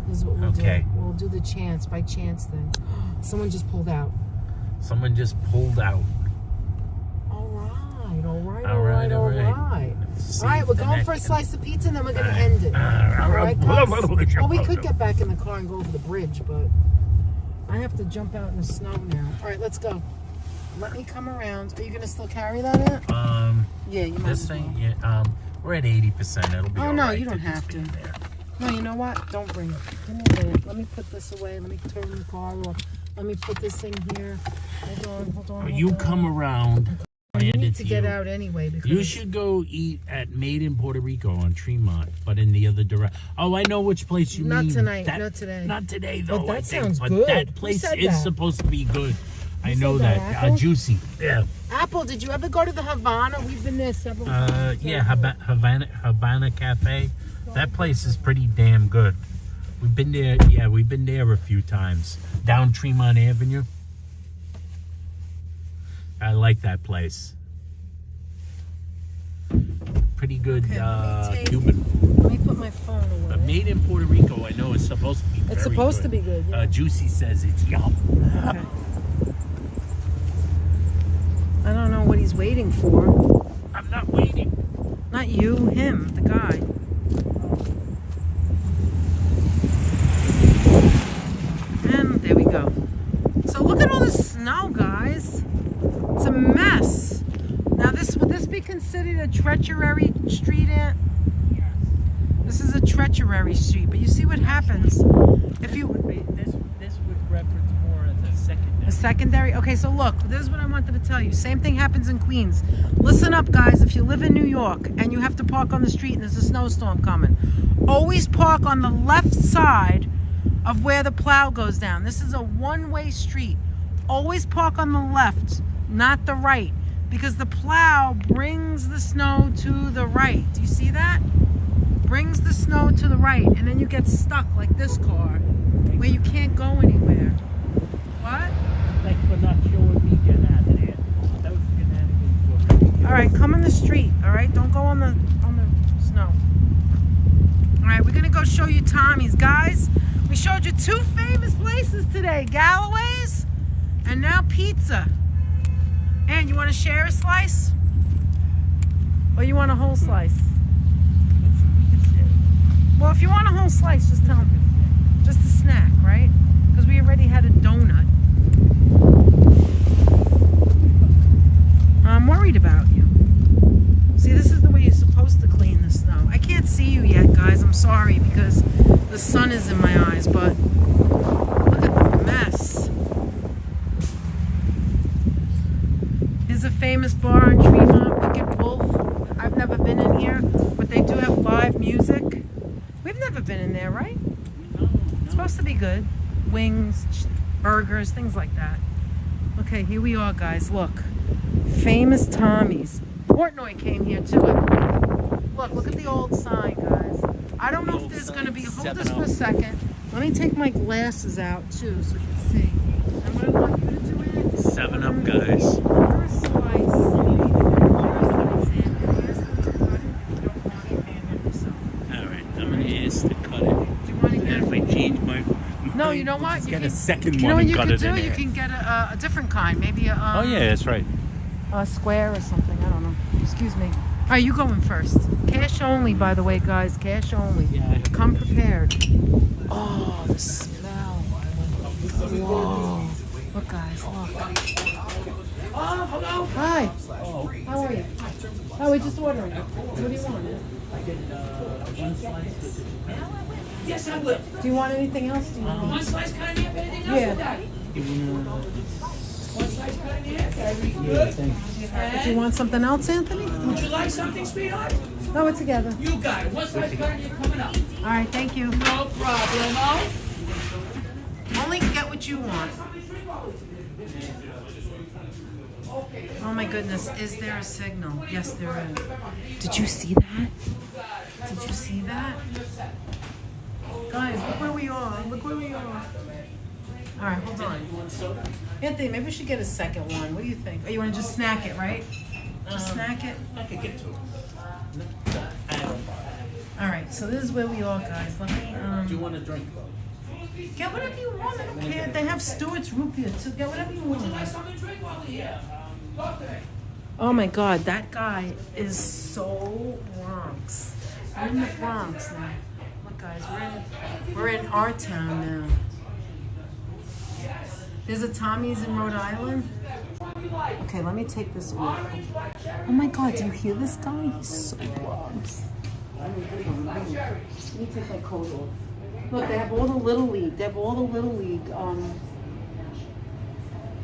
This is what we'll Okay. do. We'll do the chance by chance thing. Someone just pulled out. Someone just pulled out. All right. All right. All right, we're going for a slice of pizza and then we're going to end it. All right, guys? Well, we could get back in the car and go over the bridge, but I have to jump out in the snow now. All right, let's go. Let me come around. Are you going to still carry that in? Yeah, you might This as well. thing, yeah, we're at 80%. It'll be Oh, all no, right you don't to just have be to. there. No, you know what? Don't bring it. Give me a minute. Let me put this away. Let me turn the car off. Let me put this in here. Hold on. You come around. You hand need it to to get you. out anyway because You should go eat at Made in Puerto Rico on Tremont, but in the other direction. Oh, I know which place you Not mean. tonight, not today. Not today, though. But that I think. sounds But good. that Who place said is that? supposed to be good. I Who know said that. that, Apple? Juicy. Yeah. Apple, did you ever go to the Havana? We've been there several times. Yeah. Havana Cafe. That place is pretty damn good. We've been there. Yeah, we've been there a few times. Down Tremont Avenue. I like that place. Pretty good Okay, let me take- Cuban food. Let me put my phone away. But Made in Puerto Rico, I know, is supposed to be It's very supposed good. to be good. Yeah. Juicy says it's yum. Okay. I don't know what he's waiting for. I'm not waiting. No, Not you, him, the guy. And there we go. So look at all this snow, guys. It's a mess. Now would this be considered a treachery street, Aunt? This is a treachery street, but you see what happens if you... This would reference more as a secondary. A secondary? Okay, so look, this is what I wanted to tell you. Same thing happens in Queens. Listen up, guys. If you live in New York and you have to park on the street and there's a snowstorm coming, always park on the left side of where the plow goes down. This is a one-way street. Always park on the left, not the right, because the plow brings the snow to the right. Do you see that? Brings the snow to the right, and then you get stuck like this car where you can't go anywhere. What? Thanks for not showing me shenanigans. Those shenanigans were really All right, come in the street. All right, don't go on the snow. All right, we're gonna go show you Tommy's, guys. We showed you two famous places today, Galloway's and now Pizza. And you want to share a slice, or you want a whole slice? Well, if you want a whole slice, just tell me. Just a snack, right? Because we already had a donut. I'm worried about you. See, this is the way you're supposed to clean the snow. I can't see you yet, guys. I'm sorry, because the sun is in my eyes, but look at the mess. Here's a famous bar in Tremont, Wicked Wolf. I've never been in here, but they do have live music. We've never been in there, right? It's supposed to be good. Wings, burgers, things like that. Okay, here we are, guys. Look. Famous Tommy's. Portnoy came here too, I believe. Look at the old sign, guys. I don't know if there's going to be... Hold this for a second. Let me take my glasses out, too, so you can see. And what I want you to do is... 7 Up, guys. Here's a slice. Alright, I'm going to ask to cut it. Do you want to And get... if I change my... No, you know what? Just You get can, a second you know one what and you cut can it do? in You there. can get a different kind. Maybe a... Oh, yeah, that's right. A square or something. I don't know. Excuse me. All right, you going first. Cash only, by the way, guys. Cash only. Yeah. Come prepared. Oh, the smell. Whoa. Look, guys, look. Oh, hello. Hi. How are you? Oh, we're just ordering. What do you want? I get one slice. Yes, I will. Do you want anything else? Do you want? One slice cut in half, anything else Yeah. with that? One slice cut in half, very Yeah, good. thanks. Do you want something else, Anthony? Would you like something, sweetheart? No, we're together. You got it. One slice cut in here coming up. All right, thank you. No problem. Only get what you want. Oh my goodness, is there a signal? Yes, there is. Did you see that? Did you see that? Guys, look where we are. Look where we are. All right, hold on. Anthony, maybe we should get a second one. What do you think? Oh, you want to just snack it, right? Just snack it? I could get to it. All right, so this is where we are, guys. Let me, Do you want a drink? get whatever you want. I don't care. They have Stewart's root beer, so get whatever you want. Would you like something to drink while we're here? Talk to me. Oh my God, that guy is so Bronx. We're in the Bronx now. Look, guys, we're in our town now. There's a Tommy's in Rhode Island. Okay, let me take this off. Oh my God, do you hear this guy? He's so Bronx. Let me take my coat off. Look, they have all the Little League. They have all the Little League. They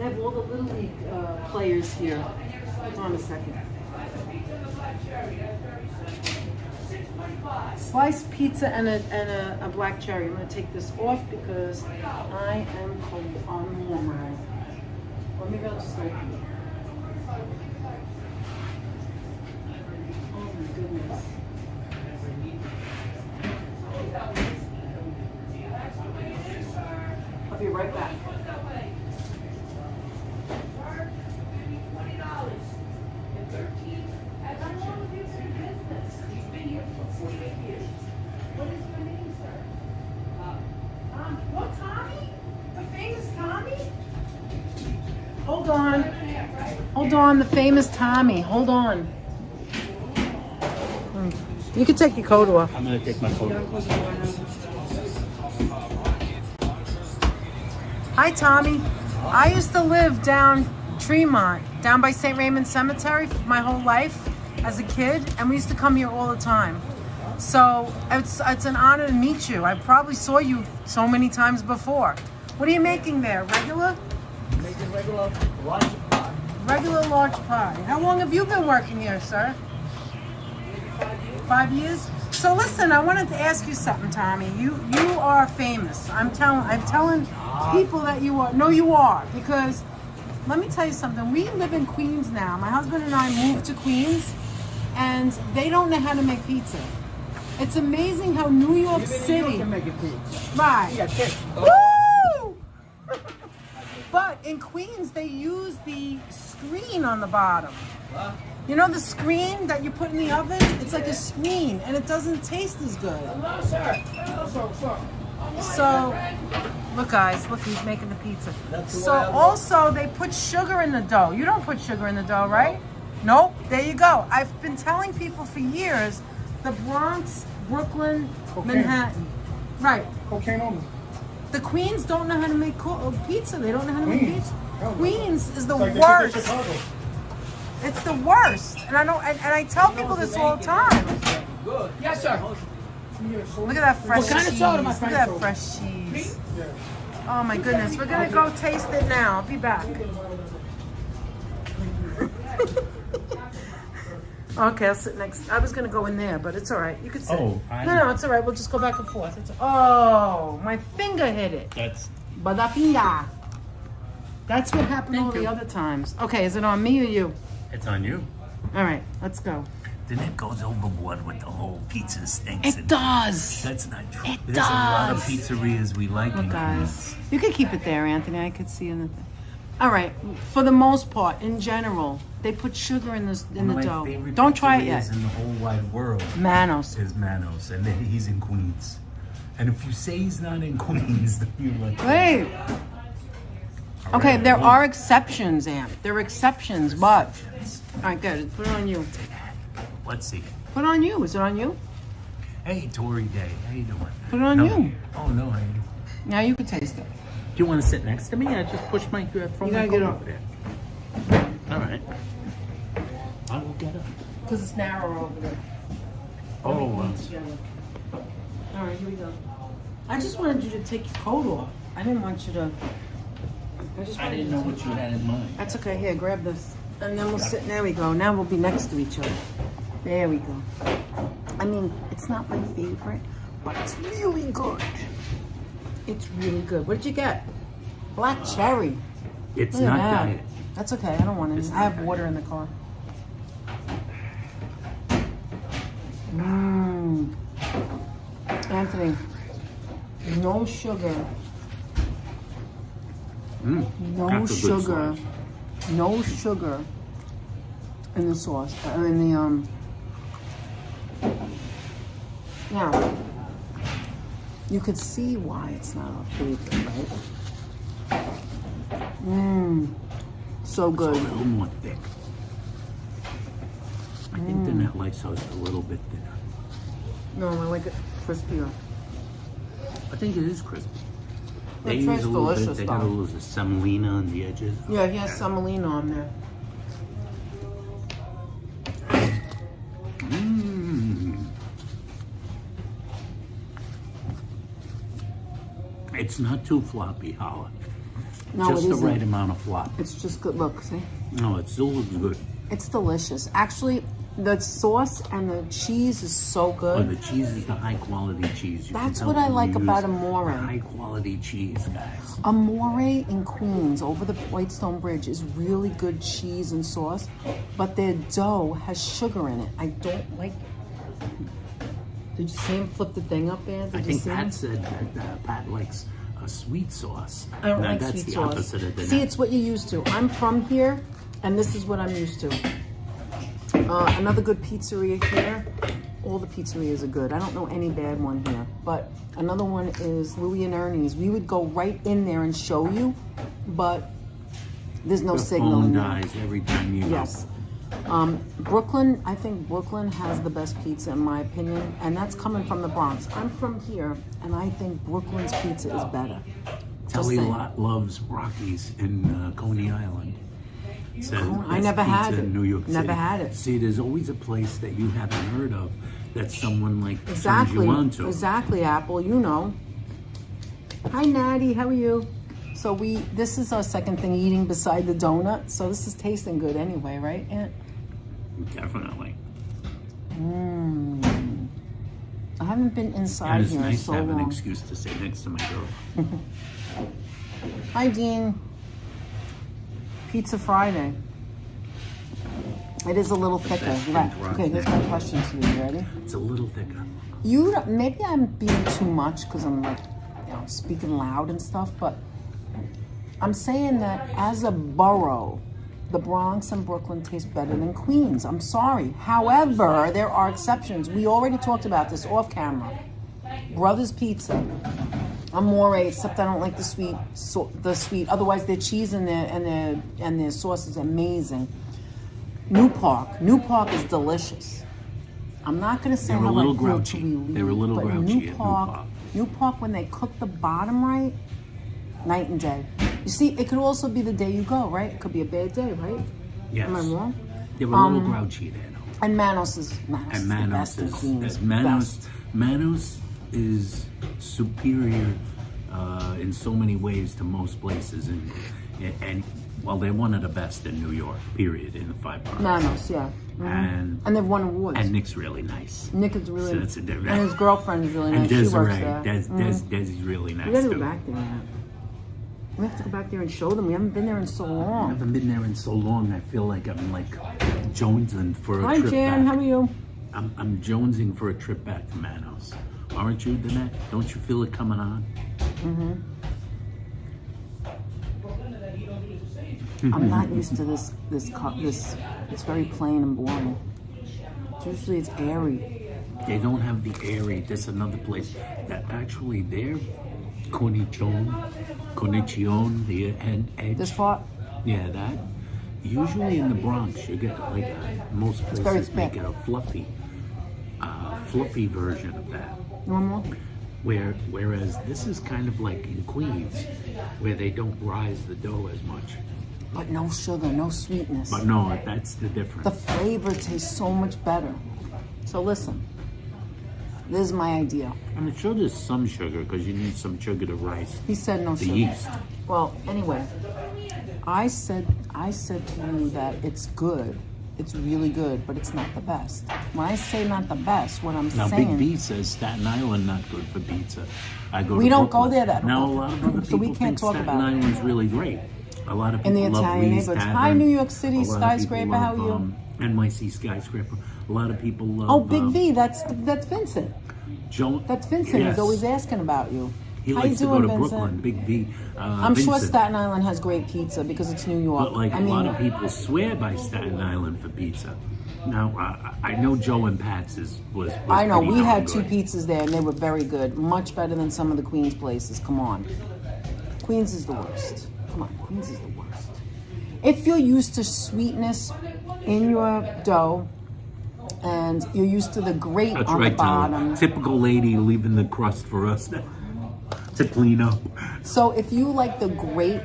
have all the Little League players here. Hold on a second. Sliced pizza and a black cherry. I'm gonna take this off because I am cold. I'm warm right. Or maybe I'll just open it. Oh my goodness. I'll be right back. What, Tommy? The famous Tommy? Hold on. Hold on, the famous Tommy. Hold on. You can take your coat off. I'm gonna take my coat off. Hi, Tommy. I used to live down Tremont, down by St. Raymond Cemetery my whole life as a kid, and we used to come here all the time. So it's an honor to meet you. I probably saw you so many times before. What are you making there? Regular? Making regular large pie. Regular large pie. How long have you been working here, sir? 5 years? So listen, I wanted to ask you something, Tommy. You are famous. I'm telling people that you are. No, you are, because let me tell you something. We live in Queens now. My husband and I moved to Queens, and they don't know how to make pizza. It's amazing how New York City. You can make it pizza. Right. Yeah, taste. Woo! But in Queens, they use the screen on the bottom. What? You know the screen that you put in the oven? It's like a screen, and it doesn't taste as good. Hello, sir. Hello, sir. So, look guys, look, he's making the pizza. That's So also, they put sugar in the dough. You don't put sugar in the dough, right? Nope, there you go. I've been telling people for years, the Bronx, Brooklyn, Cocaine. Manhattan. Right. Cocaine only. The Queens don't know how to make pizza. They don't know how to make Queens? pizza. Hell no. Queens is the It's like they cook in worst. Chicago. It's the worst. And I don't. And I tell people this all the time. Good. Yes, sir. Look at that fresh What kind of cheese. soda, my Look friend? at that fresh cheese. Yeah. Oh my goodness. We're gonna go taste it now. I'll be back. Okay, I'll sit next. I was gonna go in there, but it's all right. You can sit. Oh, no, it's all right. We'll just go back and forth. Oh, my finger hit it. That's Badapinga. That's what happened all the other times. Okay, is it on me or you? it's on you. All right, let's go. Then it goes overboard with the whole pizza stinks. It does. That's not true. It There's a lot of does. pizzerias we like Look, in guys, Queens. you could keep it there, Anthony. I could see in the thing. All right, for the most part, in general, they put sugar in the One of my dough. favorite Don't try it yet. pizzerias in the whole wide world Manos. is Manos, and then he's in Queens. And if you say he's not in Queens, then you're like, Wait. all Okay, right, there well, are exceptions, Amp. There are exceptions, but all right, good. Put it on you. Let's see. Put it on you. Is it on you? Hey, Tori Day, how you doing? Put it on No. you. Oh no, I. Now you can taste it. Do you want to sit next to me? I just push my throw You my gotta coat get up. over there. All right. I will get up. Because it's narrow over there. Oh, well. All right, here we go. I just wanted you to take your coat off. I didn't want you to. I didn't know what you had in mind. That's okay. Here, grab this. And then we'll sit. There we go. Now we'll be next to each other. There we go. I mean, it's not my favorite, but it's really good. It's really good. What did you get? Black cherry. It's Look at not that. diet. That's okay. I don't want It's it. not I have diet. water in the car. Mmm. Anthony, no sugar. No That's a good sugar. sauce. No sugar in the sauce. In the Now, you could see why it's not our favorite, right? Mmm. So It's a good. little more thick. I think the net light sauce is a little bit thinner. No, I like it crispier. I think it is crispy. They It use tastes a little delicious, bit. They got a though. little semolina on the edges. Yeah, he has semolina on there. Mmm. It's not too floppy, Holla. No, Just it the isn't. right amount of flop. It's just good. Look, see? No, it still looks good. It's delicious. Actually, the sauce and the cheese is so Oh, good. the cheese is the high quality cheese. You can That's tell what I when like you about use Amore. High quality cheese, guys. Amore in Queens over the Whitestone Bridge is really good cheese and sauce, but their dough has sugar in it. I don't like it. Did you see him flip the thing up there? Did I you think see him? Pat said that Pat likes a sweet sauce. I don't Now, like that's sweet the sauce. opposite of the See, it's what you're used to. I'm from here, and this is what I'm used to. Another good pizzeria here. All the pizzerias are good. I don't know any bad one here, but another one is Louie and Ernie's. We would go right in there and show you, but there's no the signal phone in there. dies every time you Yes. Brooklyn, I think Brooklyn has the best pizza in my opinion, and that's coming from the Bronx. I'm from here, and I think Brooklyn's pizza is better. Just Telly saying. loves Rockies in Coney Island. Says I best never had pizza it. in New York City. Never had it. See, there's always a place that you haven't heard of that someone like Exactly. turns you on to. Exactly, Apple. You know. Hi, Natty. How are you? So this is our second thing eating beside the donut. So this is tasting good anyway, right, Aunt? Definitely. I haven't been inside And it's here in nice so to have long. an excuse to sit next to my girl. Hi, Dean. Pizza Friday. It is a little thicker. Best Right. thing for Okay, us here's now. my question to you. You ready? It's a little thicker. Maybe I'm being too much because I'm like, speaking loud and stuff, but I'm saying that as a borough, the Bronx and Brooklyn taste better than Queens. I'm sorry. However, there are exceptions. We already talked about this off camera. Brothers Pizza. Amore, except I don't like the sweet. Otherwise, their cheese and their sauce is amazing. New Park is delicious. I'm not gonna say They were how a little I feel grouchy. till we leave, They were a little but grouchy at New Park, when they cook the bottom right, night and day. You see, it could also be the day you go, right? It could be a bad day, right? Yes. Am I wrong? They were a little grouchy there, though. And Manos is And the best in Queens. Best. Manos is superior in so many ways to most places, and well, they're one of the best in New York. Period. In the 5 boroughs. Manos, yeah. And they've won awards. And Nick's really nice. Nick is really, So that's a different. and his girlfriend is really And nice. She works Desiree, there. Desi's really nice We gotta too. go back there. Man. We have to go back there and show them. We haven't been there in so I long. haven't been there in so long. I feel like I'm like jonesing for a Hi, trip Jan. back. How are you? I'm jonesing for a trip back to Manos. Aren't you, Danette? Don't you feel it coming on? I'm not used to this. It's very plain and boring. Usually it's airy. They don't have the airy. There's another place that actually there, Conicion, the edge. This part, Yeah, that. Usually in the Bronx, you get like most very places make thick. it a fluffy version of that. you want more? Whereas this is kind of like in Queens, where they don't rise the dough as much. But no sugar, no sweetness. But no, that's the difference. The flavor tastes so much better. So listen, this is my idea. I'm sure there's some sugar because you need some sugar to rise He said no the sugar. yeast. Well, anyway, I said to you that it's good. It's really good, but it's not the best. When I say not the best, what I'm Now, saying. Big B says Staten Island not good for pizza. I go. We to don't go Brooklyn. there that Now, a often. lot of other So people we can't think talk Staten about it. Island's really great. A lot of In people the love Italian Reed's neighborhoods. Tavern. Hi, New York City A lot of skyscraper. people How are love, you? NYC skyscraper. A lot of people love. Oh, Big V. That's Vincent. Joe. That's Vincent. Yes. He's always asking about you. He How you likes to doing, go to Vincent? Brooklyn. Big V. I'm sure Vincent. Staten Island has great pizza because it's New York. But like I a lot mean, of people swear by Staten Island for pizza. Now I know Joe and Pat's was I know pretty we darn had good. 2 pizzas there and they were very good, much better than some of the Queens places. Come on, Queens is the worst. Come on, Queens is the worst. If you're used to sweetness in your dough and you're used to the grate That's on right, the bottom, Tyler. Typical lady leaving the crust for us to clean up. so if you like the grate,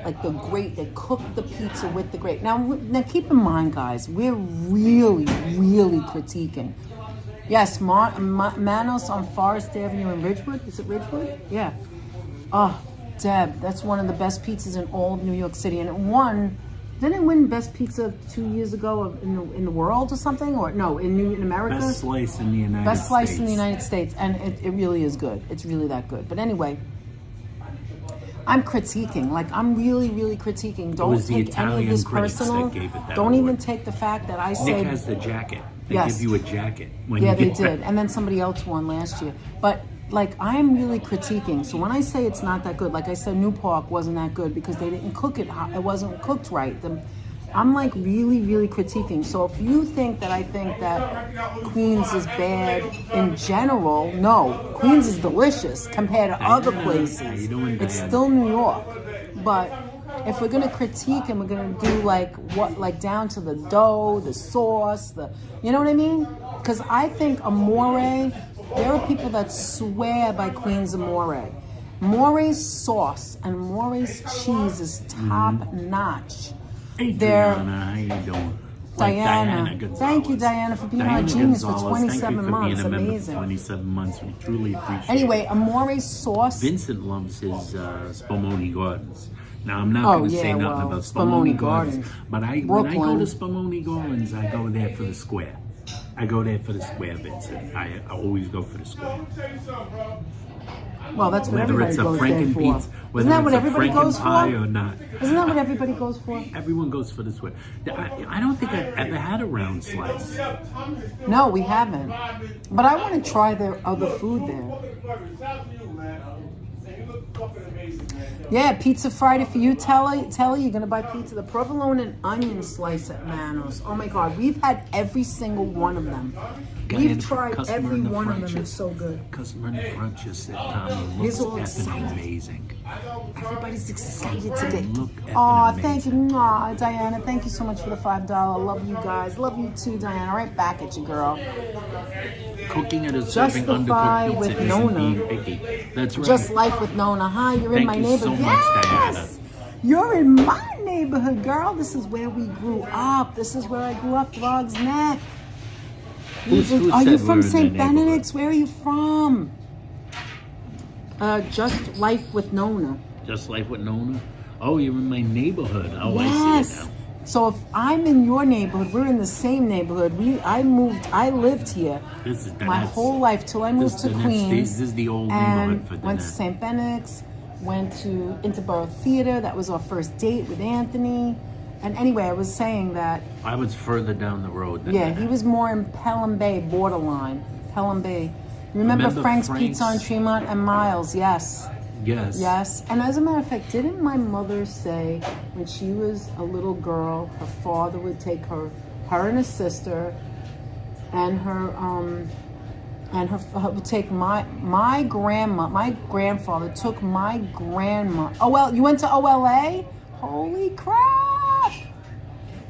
they cook the pizza with the grate. Now keep in mind, guys, we're really critiquing. Yes, Manos on Forest Avenue in Ridgewood. Is it Ridgewood? Yeah. Oh, Deb, that's one of the best pizzas in all of New York City, and it won. Didn't it win best pizza 2 years ago in the world or something? Or no, in America? Best slice in the United States. Best slice in the United States, and it really is good. It's really that good. But anyway, I'm critiquing. Like, I'm really critiquing. Don't was the take any Italian of this critics that personal. gave it that Don't even award. take the fact that I Nick said. has the jacket. They Yes. give you a jacket when Yeah, you they get did. And then somebody else won last year. But like, I'm really critiquing. So when I say it's not that good, like I said, New Park wasn't that good because they didn't cook it. It wasn't cooked right. I'm like really critiquing. So if you think that I think that Queens is bad in general, no. Queens is delicious compared to other How places. you doing, It's Diane? still New York. But if we're gonna critique and we're gonna do like down to the dough, the sauce, you know what I mean? Because I think amore, there are people that swear by Queen's Amore. More's sauce and More's cheese is top notch. Adriana, how you doing? Diana. Thank you, Diana, for being our genius for 27 months. Being a member Amazing. for 27 months. We truly appreciate it. Anyway, Amore's sauce. Vincent loves his Spumoni Gardens. Now, I'm not going to say nothing about Spumoni Gardens, but when I go to Spumoni Gardens, I go there for the square. I go there for the square, Vincent. I always go for the square. Well, that's what Whether everybody it's a goes there Franken for. pizza, whether Isn't that it's what a everybody Franken goes pie for? or not. Isn't that what everybody goes for? Everyone goes for the square. I don't think I've ever had a round slice. No, we haven't. But I want to try their other food there. Yeah, Pizza Friday for you, Telly. You're going to buy pizza. The provolone and onion slice at Manos. Oh my God, we've had every single one of them. We've tried every one of them. It's so good. Customer in the front just said, Tommy, looks effing amazing. Everybody's excited to get. Look effing Aw, amazing. thank you. Aw, Diana, thank you so much for the $5. Love you guys. Love you too, Diana. Right back at you, girl. Cooking at a serving Justify undercooked with pizza Nona. isn't being picky. That's right. Just Life with Nona. Hi, you're in Thank my you neighborhood. so much, Diana. Yes! You're in my neighborhood, girl. This is where we grew up. This is where I grew up, Throgs Neck. Who Are said you we're from in St. their neighborhood? Benedict's? Where are you from? Just Life with Nona. Just Life with Nona? Oh, you're in my neighborhood. Oh, I Yes. see it now. So if I'm in your neighborhood, we're in the same neighborhood. I lived here This is my whole life till I moved to Queens. This is the old and neighborhood for went to Danette. St. Benedict's, went to Interborough Theater. That was our first date with Anthony. And anyway, I was saying that, I was further down the road than yeah, that. he was more in Pelham Bay, borderline. Pelham Bay. You remember Frank's Pizza on Tremont and Miles? Yes. Yes. Yes. And as a matter of fact, didn't my mother say when she was a little girl, her father would take her and her sister, and would take my grandfather took my grandma. Oh well, you went to OLA? Holy crap!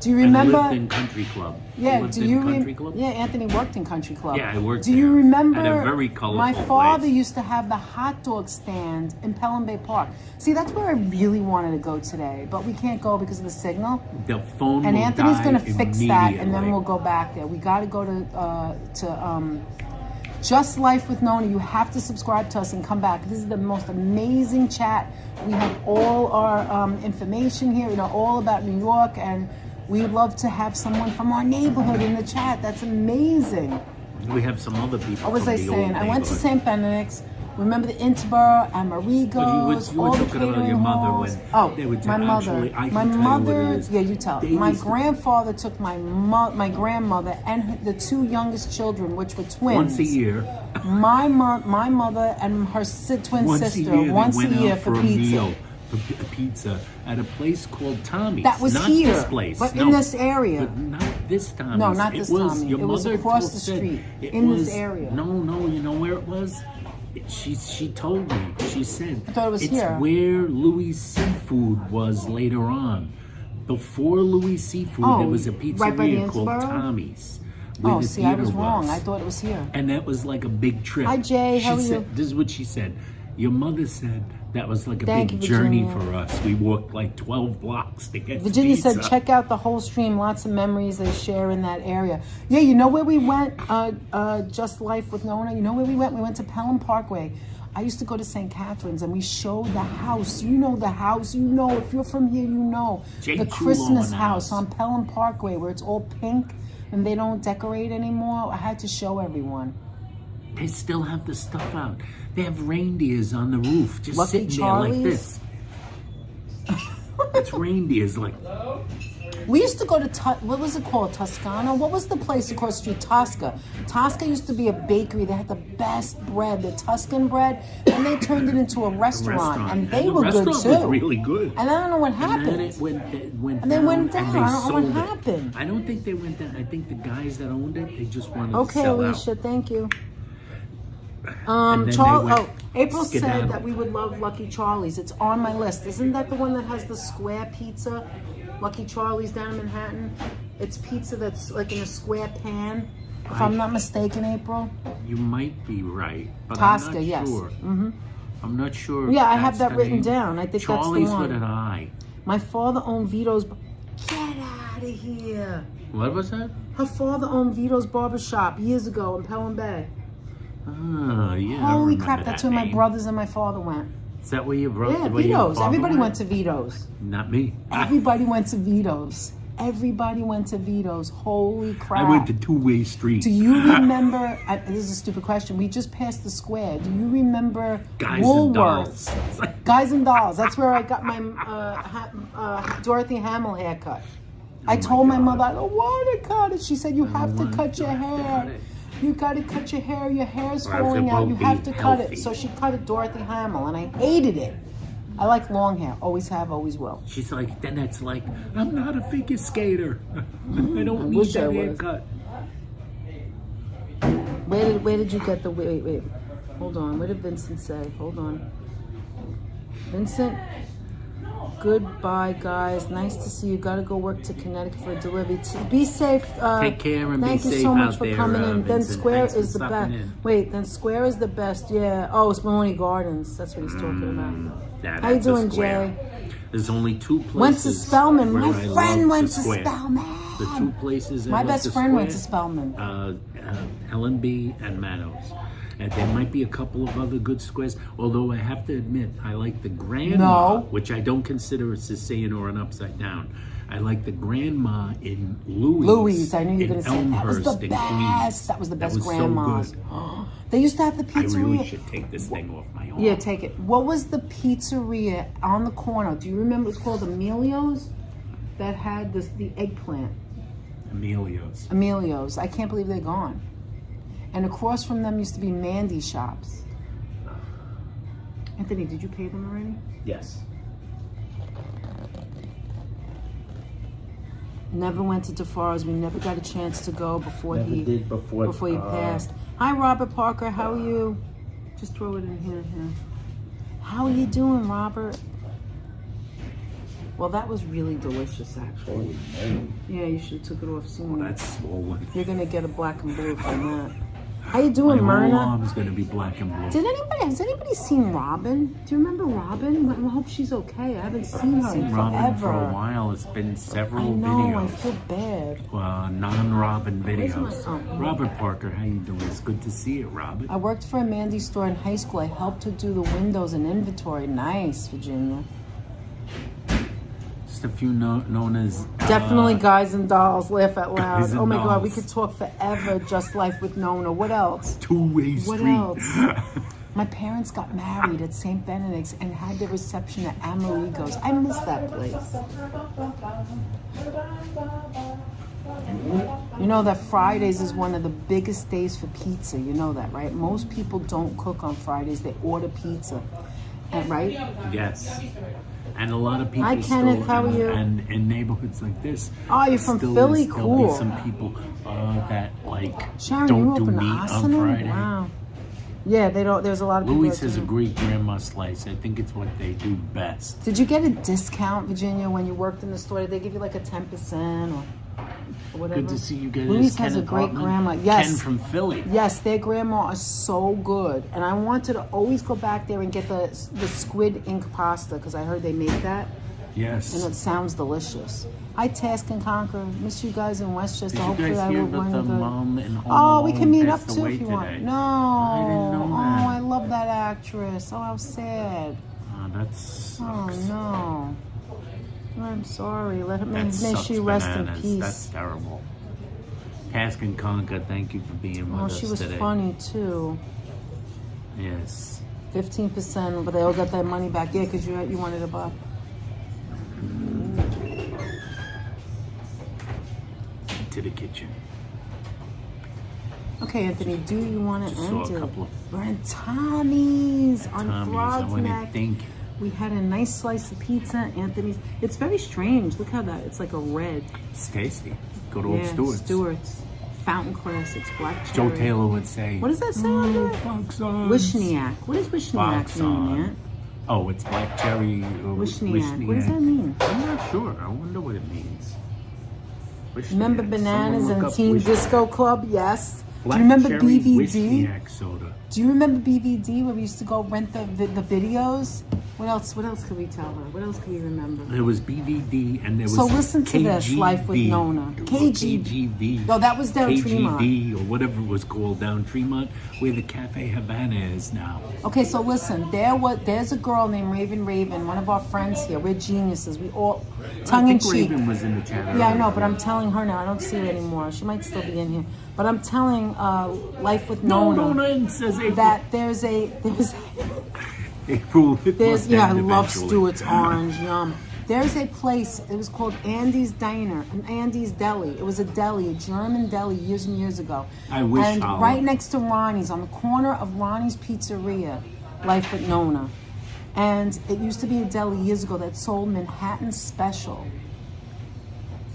Do you remember? I lived in Country Club. Yeah, lived do in you Country Club? Yeah, Anthony worked in Country Club. Yeah, I worked Do you there. remember? At a very colorful my father place. used to have the hot dog stand in Pelham Bay Park. See, that's where I really wanted to go today, but we can't go because of the signal. The phone And will Anthony's die going to fix that, and then immediately. we'll go back there. We got to go to Just Life with Nona. You have to subscribe to us and come back. This is the most amazing chat. We have all our information here, all about New York, and we would love to have someone from our neighborhood in the chat. That's amazing. We have some other people. What was from I the saying? old I went to neighborhood. St. Benedict's. Remember the Interborough and Marigo's, you were all the talking about catering your mother halls. when Oh, they would my do- mother. actually, I can My tell you what mother. it is. Yeah, you tell. They My used to- grandfather took my grandmother and the two youngest children, which were twins. Once a year. My mother and her twin Once sister. a year, Once they a went year out for a pizza. meal, for pizza at a place called Tommy's. That was not here, this place, but no. in this area. But not this Tommy's. No, not this it was, Tommy. Your It was mother across the said street, it in this was- area. No, you know where it was? She told me. She said I thought it was it's here. where Louis Seafood was later on. Before Louis Seafood, Oh, there was a right by the pizzeria called Interborough? Tommy's. Where Oh, the see, I was theater wrong. I thought it was here. And that was like a big trip. Hi, Jay. How She are said, you? This is what she said. Your mother said that was like a Thank big you, journey Virginia. for us. We walked like 12 blocks to get Virginia pizza. said, check out the whole stream. Lots of memories they share in that area. Yeah, you know where we went? Just Life with Nona. You know where we went? We went to Pelham Parkway. I used to go to St. Catherine's and we showed the house. You know the house. You know, if you're from here, you know. Jake The Chulo Christmas in the house house. on Pelham Parkway where it's all pink and they don't decorate anymore. I had to show everyone. They still have the stuff out. They have reindeers on the roof, just Lucky sitting there like Charlies? this. It's reindeers, like We used to go to, what was it called, Toscana? What was the place across the street? Tosca. Tosca used to be a bakery. They had the best bread, the Tuscan bread, and they turned it into a restaurant. And they the were good restaurant too. was really good. And I don't know what And then happened. it went And they went and down. they I don't know what sold it. happened. I don't think they went down. I think the guys that owned it, they just wanted to Okay, sell Alicia, out. thank you. And then they went April said skedaddle. that we would love Lucky Charlie's. It's on my list. Isn't that the one that has the square pizza? Lucky Charlie's down in Manhattan. It's pizza that's like in a square pan. If I'm not mistaken, April. You might be right, but Tosca, I'm not yes. sure. Mm-hmm. I'm not sure. If Yeah, I have that's that the written name. down. I think Charlie's that's the with an one. I. My father owned Vito's. Get out of here. What was that? Her father owned Vito's barbershop years ago in Pelham Bay. Oh, yeah. I Holy remember crap, that's where my name. brothers and my father went. Is that where your brother? Yeah, where your Vito's. father Everybody went to Vito's. Not me. Everybody went to Vito's. Everybody went to Vito's. Holy crap. I went to Two-Way Street. Do you remember, this is a stupid question, we just passed the square. Do you remember Guys and Woolworths? Dolls. Guys and Dolls. That's where I got my Dorothy Hamill haircut. I told my God. mother, I don't want to cut it. She said, you have to cut your You have to cut hair. it. You got to cut your hair. Your hair's Or else it falling out. won't You be have to cut healthy. it. So she cut it Dorothy Hamill, and I hated it. I like long hair. Always have, always will. She's like, then it's like, I'm not a figure skater. I don't need wish I that was. haircut. Where did you get the wait? Hold on. What did Vincent say? Hold on. Vincent, goodbye, guys. Nice to see you. Gotta go work to Connecticut for a delivery. Be safe. Take care and be thank you safe so much out for there, coming in. Then Vincent. Square Thanks for is the stopping best. in. Wait, then Square is the best. Yeah. Oh, it's Maloney Gardens. That's what he's talking about. Yeah, How you that's a doing, square. Jay? There's only two places. Went to Spelman. where My I friend love went the to square. Spelman. The two places. I My love best the friend went to square, Spelman. L&B and Manos. And there might be a couple of other good squares, although I have to admit, I like the Grandma, No. which I don't consider a Sicilian or an upside down. I like the Grandma in Louis. Louis, I knew you were in going to say that was the Elmhurst in Queens. best. That was the best That was grandmas. so good. They used to have the I pizzeria. really should take this thing off my arm. Yeah, take it. What was the pizzeria on the corner? Do you remember? It was called Emilio's. That had the eggplant. Emilio's. Emilio's. I can't believe they're gone. And across from them used to be Mandy shops. Anthony, did you pay them already? Yes. Never went to DeFaro's. We never got a chance to go before he before he passed. Hi, Robert Parker. How are you? Just throw it in here. How are you doing, Robert? Well, that was really delicious, actually. Yeah, you should have took it off sooner. That's swollen. You're gonna get a black and blue from that. How you doing, My whole Myrna? arm's gonna be black and blue. Has anybody seen Robin? Do you remember Robin? I hope she's okay. I haven't seen her in Seen Robin for a forever. while. It's been I several know. I videos. feel bad. Non-Robin Where's my- videos. oh. Robert Parker, how you doing? It's good to see you, Robert. I worked for a Mandy store in high school. I helped her do the windows and inventory. Nice, Virginia. Just a few known as... Definitely Guys and Dolls. Laugh out loud. Guys and Oh my God, we Dolls. could talk forever. Just Life with Nona. What else? Two-Way What Street. else? My parents got married at St. Benedict's and had their reception at Amerigo's. I miss that place. You know that Fridays is one of the biggest days for pizza. You know that, right? Most people don't cook on Fridays. They order pizza. And, right? Yes. And a lot of people Hi, Kenneth. How are you? And in neighborhoods like this... Oh, you're from still Philly? There'll Cool. be some people that, like, Sharon, don't you do open meat on Arsenal? Friday. Wow. Yeah, they don't. There's a lot of people. Louis that has a do. great grandma slice. I think it's what they do best. Did you get a discount, Virginia, when you worked in the store? Did they give you like a 10% or whatever? Good to see you guys. Louise has a Kenneth great Hartman. grandma. Yes. Ken from Philly. Yes, their grandma is so good. And I wanted to always go back there and get the squid ink pasta because I heard they make that. Yes. And it sounds delicious. Hi, Task and Conquer. Miss you guys in Westchester. Did you Hopefully guys I hear will about run the good. mom in Home Oh, we Alone can meet up passed too away if you today? want. No. I didn't know that. Oh, I love that actress. Oh, how sad. Oh, that sucks. Oh no. I'm sorry. May That sucks she rest in bananas. peace. That's terrible. Task and Conquer, thank you for being with Oh, us she was today. funny too. Yes. 15%, but they all got their money back. Yeah, because you wanted a buck. To the kitchen. Okay, Anthony, do you want to Just saw end a it? couple of We're in Tommy's on Tommy's. I Frog's want to Neck. thank We had a nice slice of pizza, Anthony's. It's very strange. Look how it's like a red. It's tasty. Good old Yeah, Stewart's. Stewart's. Fountain Classics, Black Joe Cherry. Taylor would say, What does that say on there? Fox on. Wishniak. What does Wishniak Fox mean, on. Aunt? Oh, it's Black Cherry. Wishniak. What does that mean? I'm not sure. I wonder what it means. Wishniak. Remember Bananas Someone and look up Teen Wishniak. Disco Club? Yes. Black Do you remember Cherry BVD? Wishniak soda. Do you remember BVD where we used to go rent the videos? What else could we tell her? What else could we remember? There was BVD and there was So listen to this, Life with KGV, Nona. or KGV. No, that was down Tremont. KGD or whatever it was called down Tremont, where the Cafe Havana is now. Okay, so listen, there's a girl named Raven, one of our friends here. We're geniuses. We all, tongue I in think cheek. Raven was in the chat. Yeah, I know, but I'm telling her now. I don't see her anymore. She might still be in here. But I'm telling Life with Nona Nona says April. that there's April. I love Stewart's orange, yum. There's a place, it was called Andy's Diner, Andy's Deli. It was a deli, a German deli years and years ago. I wish, And Holla. right next to Ronnie's, on the corner of Ronnie's Pizzeria, Life with Nona. And it used to be a deli years ago that sold Manhattan Special.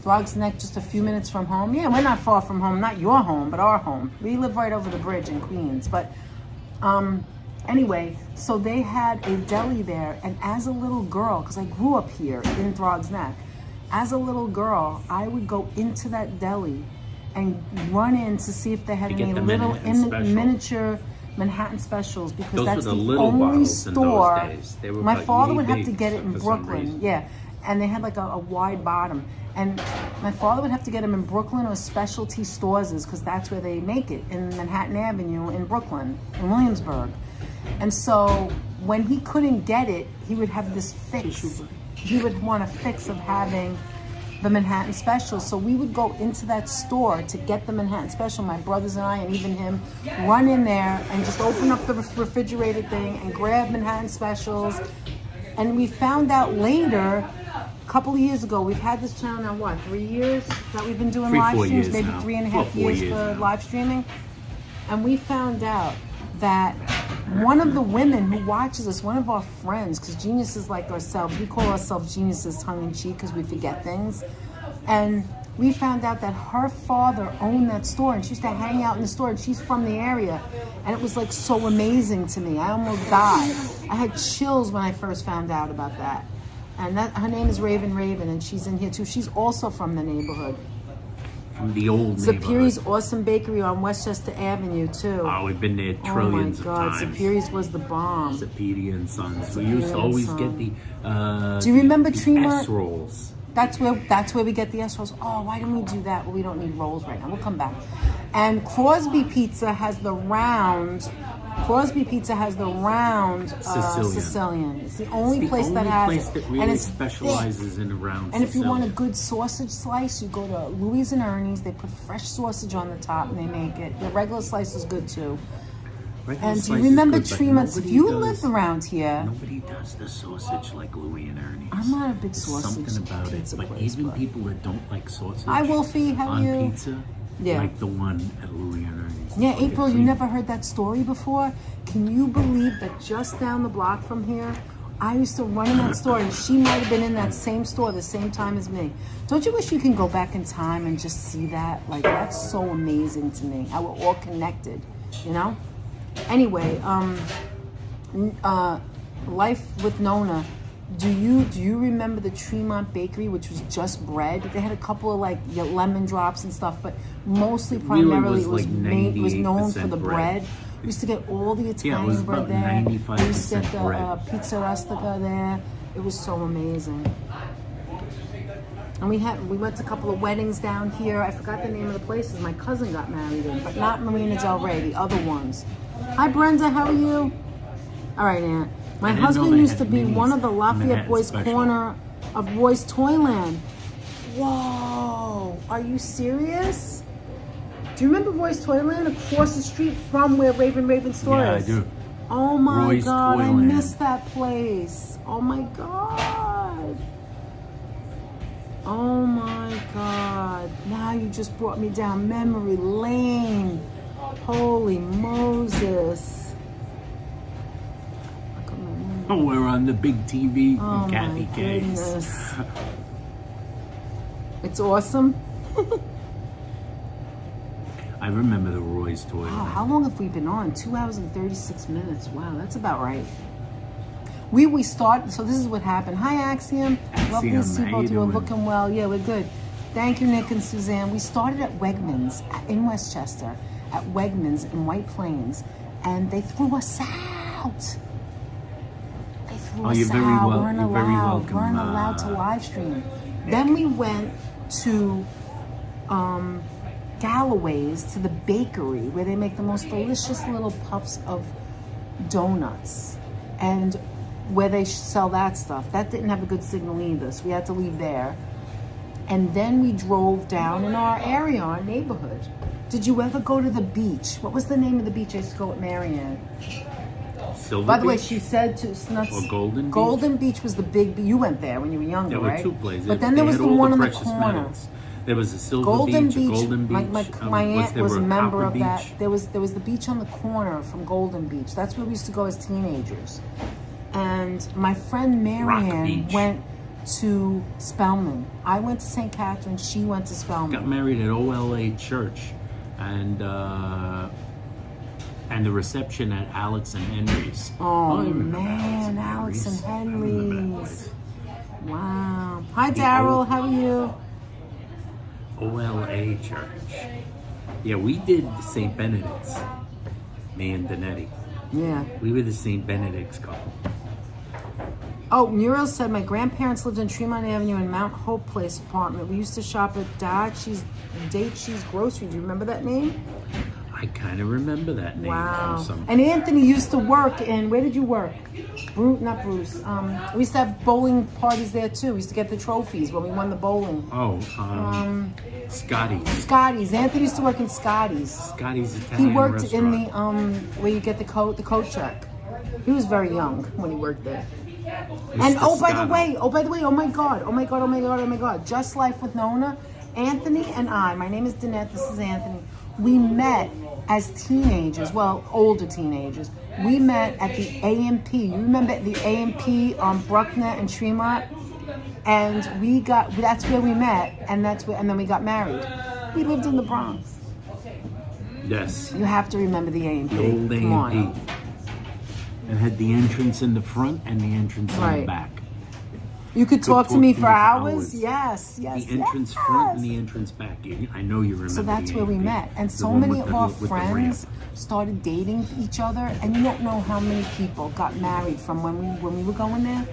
Throgs Neck, just a few minutes from home. Yeah, we're not far from home. Not your home, but our home. We live right over the bridge in Queens. But anyway, so they had a deli there. And as a little girl, because I grew up here in Throgs Neck, as a little girl, I would go into that deli and run in to see if they had To get any the little Manhattan Special. miniature Manhattan Specials, because Those that's were the the little only bottles in those store. days. They were My about father yay would have big to get it in for some Brooklyn, reason. yeah, and they had like a wide bottom. And my father would have to get them in Brooklyn or specialty stores, because that's where they make it, in Manhattan Avenue in Brooklyn, in Williamsburg. And so when he couldn't get it, he would have this fix. He would want a fix of having the Manhattan Special. So we would go into that store to get the Manhattan Special, my brothers and I, and even him, run in there and just open up the refrigerated thing and grab Manhattan Specials. And we found out later, a couple of years ago, we've had this channel now, what, 3 years that we've been doing 3, live 4 streams? years Maybe now. 3.5 4 years years for now. live streaming. And we found out that one of the women who watches us, one of our friends, because geniuses like ourselves, we call ourselves geniuses tongue-in-cheek because we forget things. And we found out that her father owned that store, and she used to hang out in the store, and she's from the area. And it was like so amazing to me. I almost died. I had chills when I first found out about that. And that her name is Raven, and she's in here too. She's also from the neighborhood. From the old Zapiri's neighborhood. Awesome Bakery on Westchester Avenue too. Oh, we've been there trillions oh my God, of times. Zapiri's was the bomb. Zapiri and Sons. We Zapiri used to and always Sons. get the Do you remember the Tremont? S rolls. That's where we get the S rolls. Oh, why didn't we do that? Well, we don't need rolls right now. We'll come back. And Crosby Pizza has the round. Sicilian. It's the only place that has it. That really and it's specializes in a round And if you want a Sicilian. good sausage slice, you go to Louis and Ernie's. They put fresh sausage on the top and they make it. The regular slice is good too. Regular And do slice you is remember good, but Tremont's? If nobody you does- live around here, Nobody does the sausage like Louis and Ernie's. I'm not a big There's sausage something about it, pizza but place, even but- people that don't like sausage Hi, Wolfie, how are on you? pizza, Yeah. like the one at Louis and Ernie's. Yeah, It's like a April, you treat. never heard that story before? Can you believe that just down the block from here, I used to run in that store, and she might have been in that same store the same time as me. Don't you wish you can go back in time and just see that? Like, that's so amazing to me, how we're all connected, you know? Anyway, Life with Nona. Do you remember the Tremont Bakery, which was just bread? They had a couple of like lemon drops and stuff, but mostly primarily was it was like known for the 98% bread. bread. We used to get all the Yeah, it Italian was bread about there. We used to 95% get the bread. pizza rustica there. It was so amazing. And we went to a couple of weddings down here. I forgot the name of the places my cousin got married in, but not Marina Del Rey, the other ones. Hi Brenda, how are you? All right, Aunt. My I didn't know husband they used had to be minis one of the in Lafayette Manhattan Boys Special. corner of Roy's Toyland. Whoa, are you serious? Do you remember Roy's Toyland across the street from where Raven store Yeah, I is? do. Oh my Roy's God, I Toyland. missed that place. Oh my God. Oh my God. Now you just brought me down memory lane. Holy Moses. Oh, we're on the big TV Oh with Kathy my Case. goodness. It's awesome. I remember the Roy's toy. Wow, how long have we been on? 2 hours and 36 minutes. Wow, that's about right. We start, so this is what happened. Hi, Axiom. Lovely to see both of you. Looking well. Yeah, we're good. Thank you, Nick and Suzanne. We started at Wegmans in Westchester, at Wegmans in White Plains, and they threw us out. They threw us out. You're very welcome. Weren't allowed to live stream. Then we went to Galloway's, to the bakery, where they make the most delicious little puffs of donuts, and where they sell that stuff. That didn't have a good signal either, so we had to leave there. And then we drove down in our area, our neighborhood. Did you ever go to the beach? What was the name of the beach I used to go with Marianne? Silver By the way, Beach? she said to Or Golden Beach? Golden Beach was the big. You went there when you were younger, There right? were two places. But then there was the one on the corner. Metals. There was a Silver Golden Beach, a Golden Beach. My aunt was a member of that. Beach? There was the beach on the corner from Golden Beach. That's where we used to go as teenagers. And my friend Marianne Beach. went to Spelman. I went to St. Catherine. She went to Spelman. Got married at OLA Church, and the reception at Alex and Henry's. Oh, I remember man, Alex and I remember that Henry's. place. Wow. Hi, The Daryl. old- How are you? OLA Church. Yeah, we did St. Benedict's. Me and Danette. Yeah. We were the St. Benedict's couple. Oh, Muriel said my grandparents lived in Tremont Avenue in Mount Hope Place apartment. We used to shop at Date Cheese Grocery. Do you remember that name? I kind of remember that name Wow. from some. And Anthony used to work in, where did you work? Not Bruce. We used to have bowling parties there too. We used to get the trophies when we won the bowling. Scotty's. Scotty's. Anthony used to work in Scotty's. Scotty's Italian He worked restaurant. in the where you get the coat check. He was very young when he worked there. And Mr. by the Scotto. way, oh my God, Just Life with Nona, Anthony and I, my name is Danette, this is Anthony. We met as teenagers, well, older teenagers. We met at the AMP. You remember the AMP on Bruckner and Tremont? And that's where we met, and then we got married. We lived in the Bronx. Yes. You have to remember the AMP. The old Come on. AMP. It had the entrance in the front and the entrance in Right. the back. You could talk to me for hours. Yes. The entrance front and the entrance back. I know you remember. So that's the where we AMP. met. And The so one many with of our with the friends ramp. started dating each other. And you don't know how many people got married from when we were going there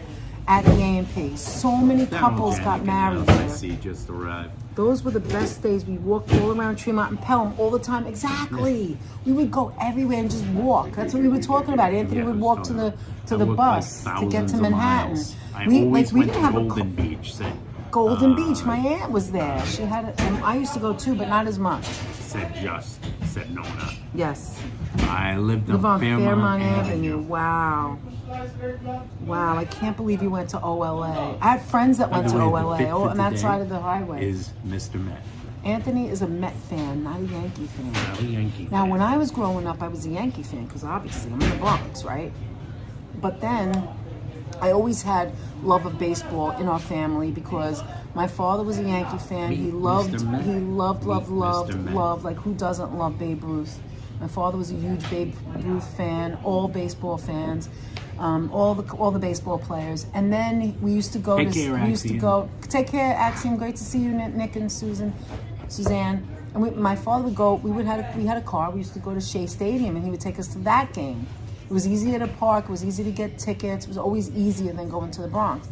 at the AMP. So many couples got married I there. see, just arrived. Those were the best days. We walked all around Tremont and Pelham all the time. Exactly. We would go everywhere and just walk. That's what we were talking about. Anthony would walk to the bus to get to Manhattan. I We always went didn't to have a Golden Beach. Said, Golden Beach. My aunt was there. She had and I used to go too, but not as much. said Nona. Yes. I lived Live on Fairmont Avenue. Wow. Wow, I can't believe you went to OLA. I had friends that went to OLA, on that side of the highway. Is Mr. Met. Anthony is a Met fan, not a Yankee fan. Not a Yankee Now, fan. when I was growing up, I was a Yankee fan because obviously I'm in the Bronx, right? But then I always had love of baseball in our family because my father was a Yankee fan. He loved, like who doesn't love Babe Ruth? My father was a huge Babe Ruth fan, all baseball fans, all the baseball players. And then we used to go Take care, Axiom. Take care, Axiom. Great to see you, Nick and Suzanne. And my father would go. We had a car. We used to go to Shea Stadium, and he would take us to that game. It was easier to park. It was easy to get tickets. It was always easier than going to the Bronx.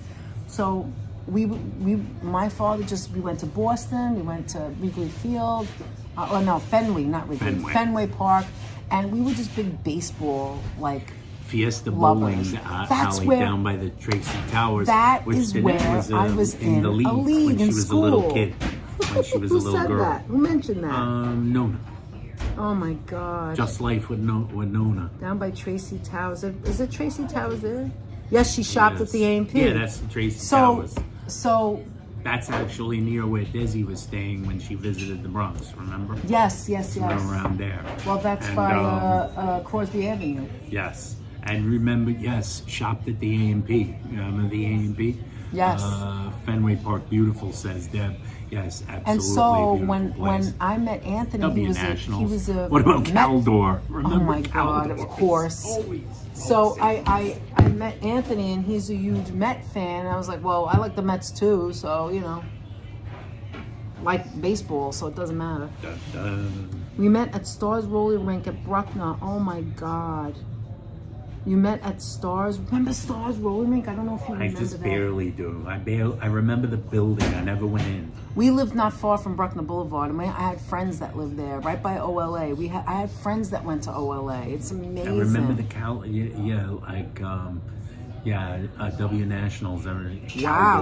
So my father we went to Boston. We went to Wrigley Field. Fenway, not Wrigley. Fenway Park, and we were just big baseball Fiesta lovers. Bowling That's alley where- down by the Tracy Towers. That which is Danette where I was in the a league league when she in was school. a little kid. When she was a Who little said girl. that? Who mentioned that? Nona. Oh my God. Just Life with Nona. Down by Tracy Towers. Is it Tracy Towers there? Yes, she shopped at the AMP. Yeah, that's Tracy Towers. So That's actually near where Desi was staying when she visited the Bronx, remember? yes. Around there. Well, that's And, by Crosby Avenue. Yes. And remember, shopped at the AMP. You remember the AMP? Yes. Fenway Park, beautiful, says Deb. Yes, absolutely. And so beautiful place. when I met Anthony, W he Nationals. was a What about Met- Caldor? Oh Remember my God, Caldor? of course. Always. So I met Anthony, and he's a huge Met fan. And I was like, well, I like the Mets too, so you know, like baseball, so it doesn't matter. Dun, dun. We met at Stars Roller Rink at Bruckner. Oh my God. You met at Stars. Remember Stars Roller Rink? I don't know if you I remember just that. barely do. I remember the building. I never went in. We lived not far from Bruckner Boulevard. I had friends that lived there, right by OLA. I had friends that went to OLA. It's amazing. I remember the W Nationals. Wow,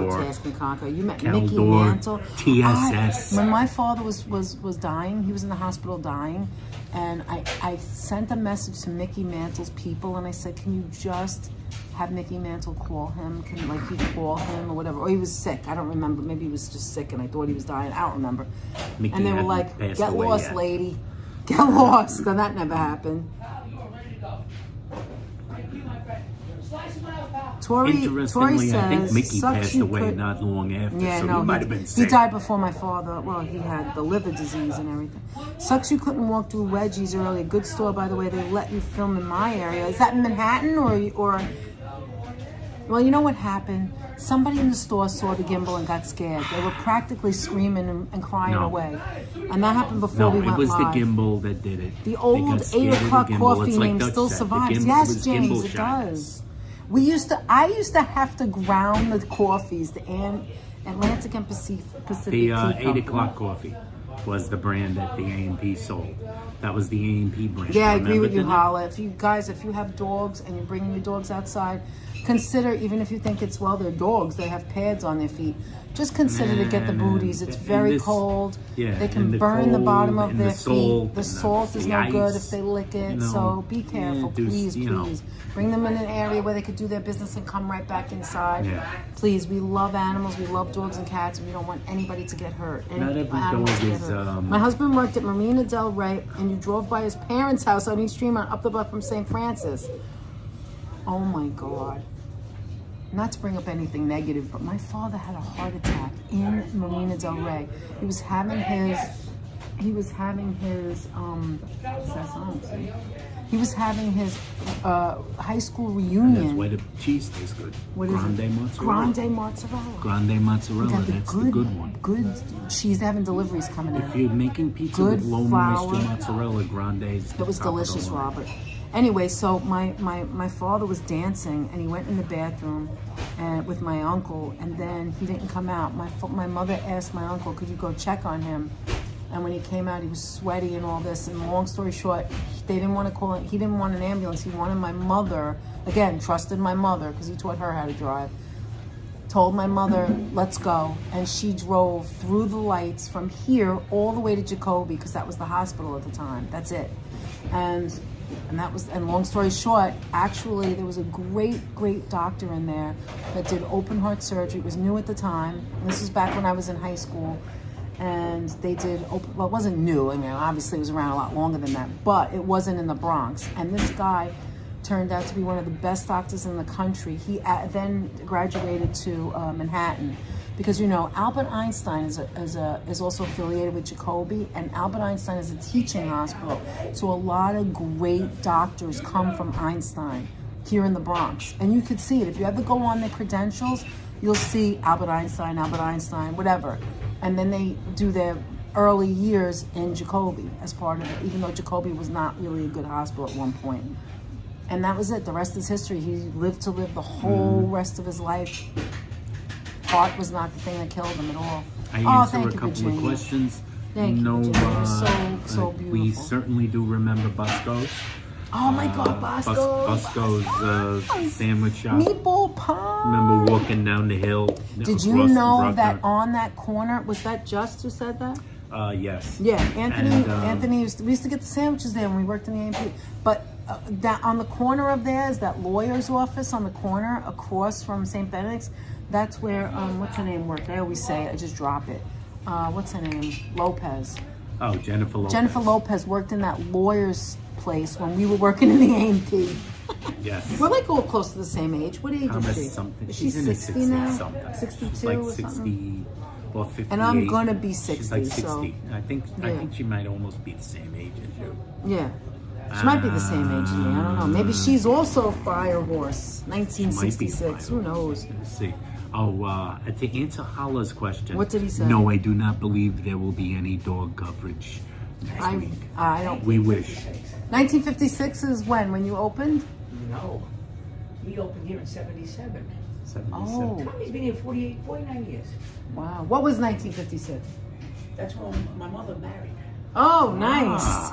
Caldor. Task and Conquer. You met Caldor, Mickey Mantle. TSS. When my father was dying, he was in the hospital dying, and I sent a message to Mickey Mantle's people, and I said, can you just have Mickey Mantle call him? Can he call him or whatever? Or he was sick. I don't remember. Maybe he was just sick, and I thought he was dying. I don't remember. Mickey And they were hadn't like, passed get away lost, yet. lady. Get lost. And that never happened. Tori Interestingly, says, I think Mickey "Sucks passed you away could-" not long after, Yeah, so no, he might have been he sick. died before my father. Well, he had the liver disease and everything. Sucks you couldn't walk through Wedgies early. Good store, by the way. They let you film in my area. Is that in Manhattan or? Well, you know what happened? Somebody in the store saw the gimbal and got scared. They were practically screaming and crying No. away, and that happened before No, we it went was live. the gimbal that did it. The They old got scared 8 of the o'clock gimbal. coffee It's like name Dutch still said, the survives. gimbal Yes, was James, gimbal it shine. does. I used to have to ground the coffees, the Atlantic and Pacific The Tea 8 Company. o'clock coffee was the brand that the A&P sold. That was the A&P brand. Yeah, I agree with you, Remember, Hala. If you have dogs and you're bringing your dogs outside, consider, even if you think it's, well, they're dogs, they have pads on their feet. Just consider to get the booties. It's very cold. Yeah, They and can the burn the cold bottom of and their the salt feet. The and salt is the no good ice, if they lick it. you know. So be careful, Yeah, please, you know. please. Bring them in an area where they could do their business and come right back inside. Yeah. Please, we love animals. We love dogs and cats, and we don't want anybody to get hurt. Not every animals dog to get is, hurt. My husband worked at Marina Del Rey, and you drove by his parents' house on East Tremont up the block from St. Francis. Oh my God. Not to bring up anything negative, but my father had a heart attack in Marina Del Rey. He was having his high school That's reunion. why the cheese tastes good. What is Grande it? mozzarella. Grande mozzarella. Grande mozzarella. Got That's the good one. Good cheese. They're having deliveries coming in. If you're making pizza Good with low flour. moisture mozzarella, Grande is the It was top of the delicious, line. Robert. Anyway, so my father was dancing, and he went in the bathroom with my uncle, and then he didn't come out. My mother asked my uncle, could you go check on him? And when he came out, he was sweaty and all this. And long story short, they didn't want to call it. He didn't want an ambulance. He wanted my mother. Again, trusted my mother because he taught her how to drive. Told my mother, let's go. And she drove through the lights from here all the way to Jacoby because that was the hospital at the time. That's it. And long story short, actually there was a great doctor in there that did open heart surgery. It was new at the time. And this was back when I was in high school. And they did well, it wasn't new. I mean, obviously it was around a lot longer than that, but it wasn't in the Bronx. And this guy turned out to be one of the best doctors in the country. He then graduated to Manhattan because, you know, Albert Einstein is also affiliated with Jacoby, and Albert Einstein is a teaching hospital. So a lot of great doctors come from Einstein here in the Bronx. And you could see it. If you ever go on their credentials, you'll see Albert Einstein, whatever. And then they do their early years in Jacoby as part of it, even though Jacoby was not really a good hospital at one point. And that was it. The rest is history. He lived to live the whole rest of his life. Heart was not the thing that killed him at all. I answer thank a you, couple Virginia. of questions. Thank you, Virginia. So We beautiful. certainly do remember Bosco's. Oh my God, Bosco's. Bosco's sandwich shop. Meatball pie. Remember walking down the hill. Did you across know Bruckner? that on that corner, was that Just who said that? Yes. Yeah, Anthony. And, Anthony we used to get the sandwiches there when we worked in the A&P. But that on the corner of there is that lawyer's office on the corner across from St. Benedict's. That's where what's her name worked. I always say, I just drop it. What's her name? Lopez. Oh, Jennifer Lopez. Jennifer Lopez worked in that lawyer's place when we were working in the A&P. Yes. We're like all close to the same age. What age Thomas is she? something. Is she She's in her 60 60s now? something. 62 like or 60 something? or 58. And I'm gonna be 60, She's like 60. so I think yeah. she might almost be the same age as you. Yeah. She might be the same age as me. I don't know. Maybe she's also a fire horse. She might be a 1966. Who knows? Let's see. Oh, to answer Hala's question. What did he say? No, I do not believe there will be any dog coverage next week. I don't. We wish. 1956 is when you opened? No. We opened here in 77. 77. Oh, Tommy's been here 49 years. wow. What was 1956? That's when my mother married. Oh, nice.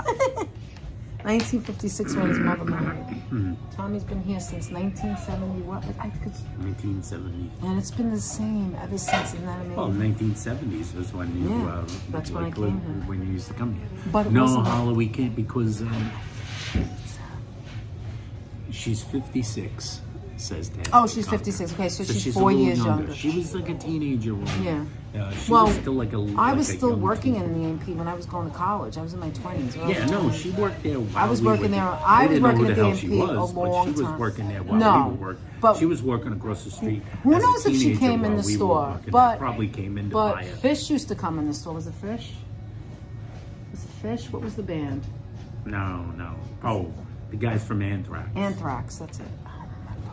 1956 when his mother married. Hmm. Tommy's been here since 1970. What? 1970. And it's been the same ever since. Isn't that amazing? Well, 1970s was when you. Yeah, that's when I came here. When you used to come here. But it no, wasn't- Hala, we can't because she's 56. Says Dad. Oh, she's 56. Okay, so she's a 4 little years younger. She was like a teenager when. Yeah. She Well, was still like a. I like was a still young working teen. in the AMP when I was going to college. I was in my 20s. Yeah, no, she worked there. While I was we working were there. there. I We was didn't know working who at the the hell she AMP was, a but long she was time. working there while No, we were working. but- She was working across the street. Who as a knows if she teenager came in while the we were store? working. But probably came in to but buy it. Fish used to come in the store. Was it Fish? Was it Fish? What was the band? No. Oh, the guys from Anthrax. Anthrax. That's it. I don't remember.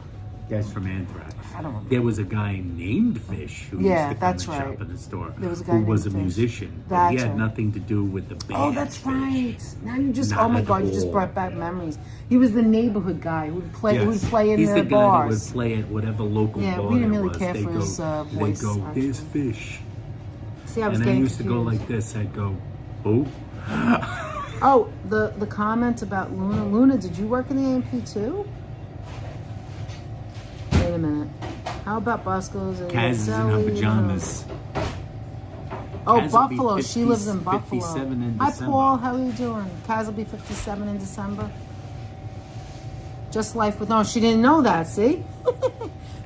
Guys from Anthrax. I don't remember. There was a guy named Fish who Yeah, used to come that's and right. shop in the store. There was a guy who was a named Fish. musician. But That's he had right. nothing to do with the band. Oh, that's Fish. right. Now you just, Not oh my at God, you just all. brought back memories. He was the neighborhood guy who would play, Yes. who would play in He's the the guy bars. that would play at whatever local Yeah, bar we didn't there really was. care They for go, his, voice, They go, there's actually. Fish. See, I was And I getting used to go confused. like this. I'd go, oh. Oh, the comment about Luna. Luna, did you work in the AMP too? Wait a minute. How about Bosco's? And Kaz is in her Sally, pajamas. Oh, Kaz will be Buffalo. 50 She lives in Buffalo. 57 in Hi, December. Paul. How are you doing? Kaz will be 57 in December. Just life with... No, she didn't know that, see?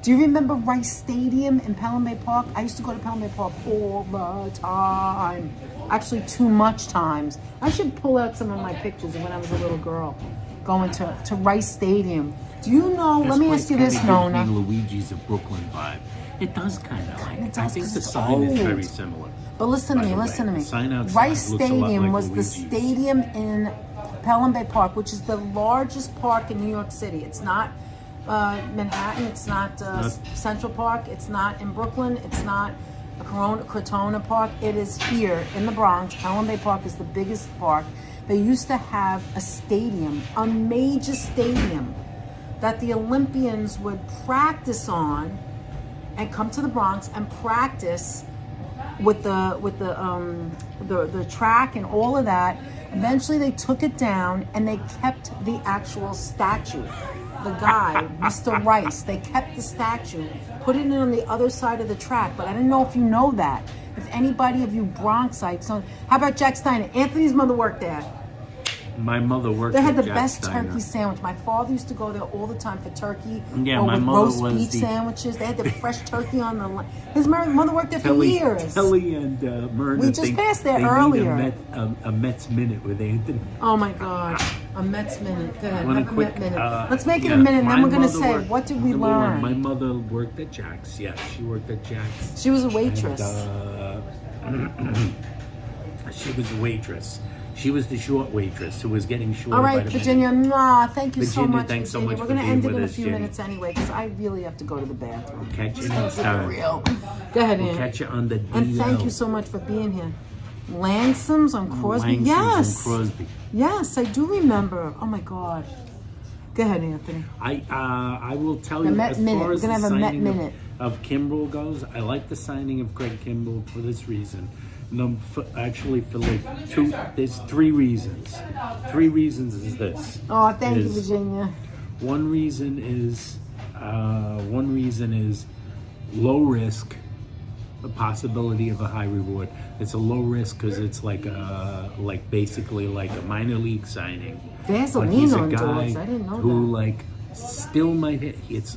Do you remember Rice Stadium in Pelham Bay Park? I used to go to Pelham Bay Park all the time. Actually, too much times. I should pull out some of my pictures of when I was a little girl going to Rice Stadium. Do you know... This let me place ask you kinda this, gives Nona. me Luigi's of Brooklyn vibe. It does kind of like. Kinda I does, think 'cause the it's sign is old. very similar. But listen to By me, the way, listen to the me. sign outside Rice looks a lot Stadium like was the Luigi's. stadium in Pelham Bay Park, which is the largest park in New York City. It's not Manhattan, it's not Central Park, it's not in Brooklyn, it's not Crotona Park. It is here in the Bronx. Pelham Bay Park is the biggest park. They used to have a stadium, a major stadium, that the Olympians would practice on and come to the Bronx and practice with the track and all of that. Eventually they took it down and they kept the actual statue. The guy, Mr. Rice, they kept the statue, put it in on the other side of the track. But I didn't know if you know that. If anybody of you Bronxites know. How about Jack Steiner? Anthony's mother worked there. My mother worked They had at the Jack best Steiner. turkey sandwich. My father used to go there all the time for turkey Yeah, or my with mother roast was beef the- sandwiches. They had the fresh turkey on the line. His mother worked there for Kelly years. and Myrna. We just passed there they earlier. Need a Mets minute with Anthony. Oh my God, a Mets minute. Go ahead, Want a have a quick, Met minute. uh, Let's make it yeah, a minute, and then my we're gonna mother say, worked- what did we number one, learn? my mother worked at Jack's. Yeah, she worked at Jack's. She was a waitress. And, she was a waitress. She was the short waitress who was getting shorter. All by right, the Virginia, thank you so Virginia, much, thanks so Virginia. much We're for gonna being end it with in a us, few Jenny. minutes anyway, because I really have to go to the bathroom. Catch you Let's next keep it time. real. Go ahead, We'll Ann. catch you on the DL. And thank you so much for being here. Langsome's on Crosby. Langston's Yes. and Crosby. Yes, I do remember. Oh my God. Go ahead, Anthony. I will tell The you, Met as Minute. far We're as gonna the have a Met signing Minute. of Kimbrell goes, I like the signing of Craig Kimbrell for this reason. There's 3 reasons. 3 reasons is this. Oh, thank you, Is- Virginia. One reason is low risk, the possibility of a high reward. It's a low risk because it's basically like a minor league signing. Vaseline But he's a on guy doors. I didn't know who that. still might hit. It's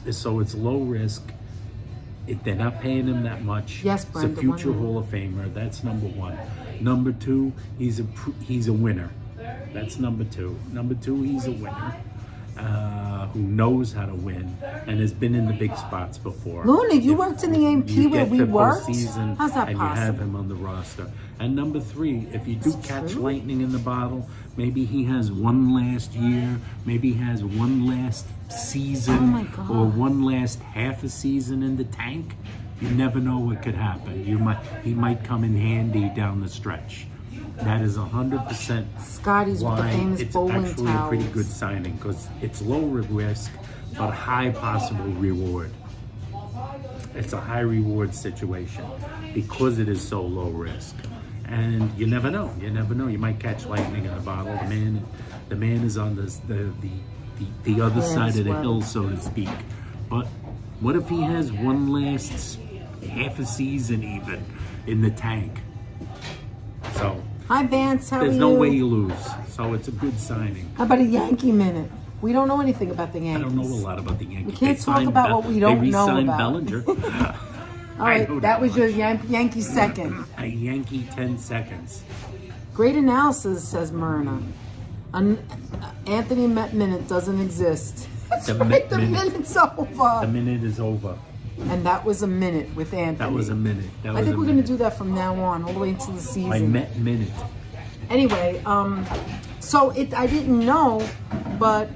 low risk. They're not paying him that much. Yes, He's Brenda, a future one minute. Hall of Famer. That's number 1. Number 2, he's a winner. That's number 2. Number 2, he's a winner. who knows how to win and has been in the big spots before. Luna, you worked in the AMP you where get we to worked? postseason How's that and possible? you have him on the roster. And number 3, if you do catch lightning in the bottle, maybe he has one last year, maybe he has one last season, Oh my God. or one last half a season in the tank. You never know what could happen. He might come in handy down the stretch. That is 100% Scotty's with the why famous it's bowling actually a pretty towels. good signing, because it's low risk but high possible reward. It's a high reward situation because it is so low risk, and you never know. You never know. You might catch lightning in a bottle. The man is on the other side of the hill, so to speak. But what if he has one last half a season even in the tank? So Hi, Vance. How are you? there's no way you lose. So it's a good signing. How about a Yankee minute? We don't know anything about the I Yankees. don't know a lot about the Yankees. We can't They talk signed about what we don't they know re-signed about. Bellinger. All right, that was your Yankee second. A Yankee 10 seconds. Great analysis, says Myrna. Anthony Met minute doesn't exist. That's The right, the minute. minute's over. The minute is over. And that was a minute with Anthony. That was a minute. That I was think a we're going to minute. do that from now on, all the way into the season. My Met minute. Anyway, so I didn't know, but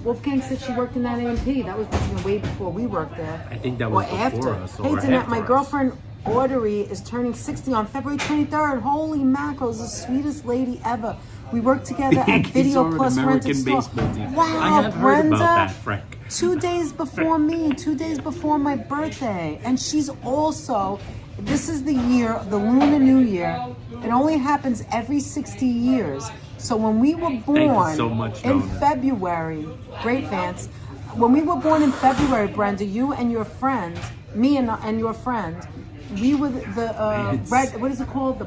Wolfgang said she worked in that AMP. That was way before we worked there. I think that was or before after. us Hey, or Danette, after my us. girlfriend Audrey is turning 60 on February 23rd. Holy mackerel, the sweetest lady ever. We worked together at Yankees Video are an Plus American Rented Store. baseball team. Wow, I have Brenda. heard about that, Frank. 2 days before me, 2 days before my birthday. And she's also, this is the year of the Lunar New Year. It only happens every 60 years. So when we were born so much, in Donna. February, great Vance, when we were born in February, Brenda, you and your friend, me and your friend, we were the red, what is it called?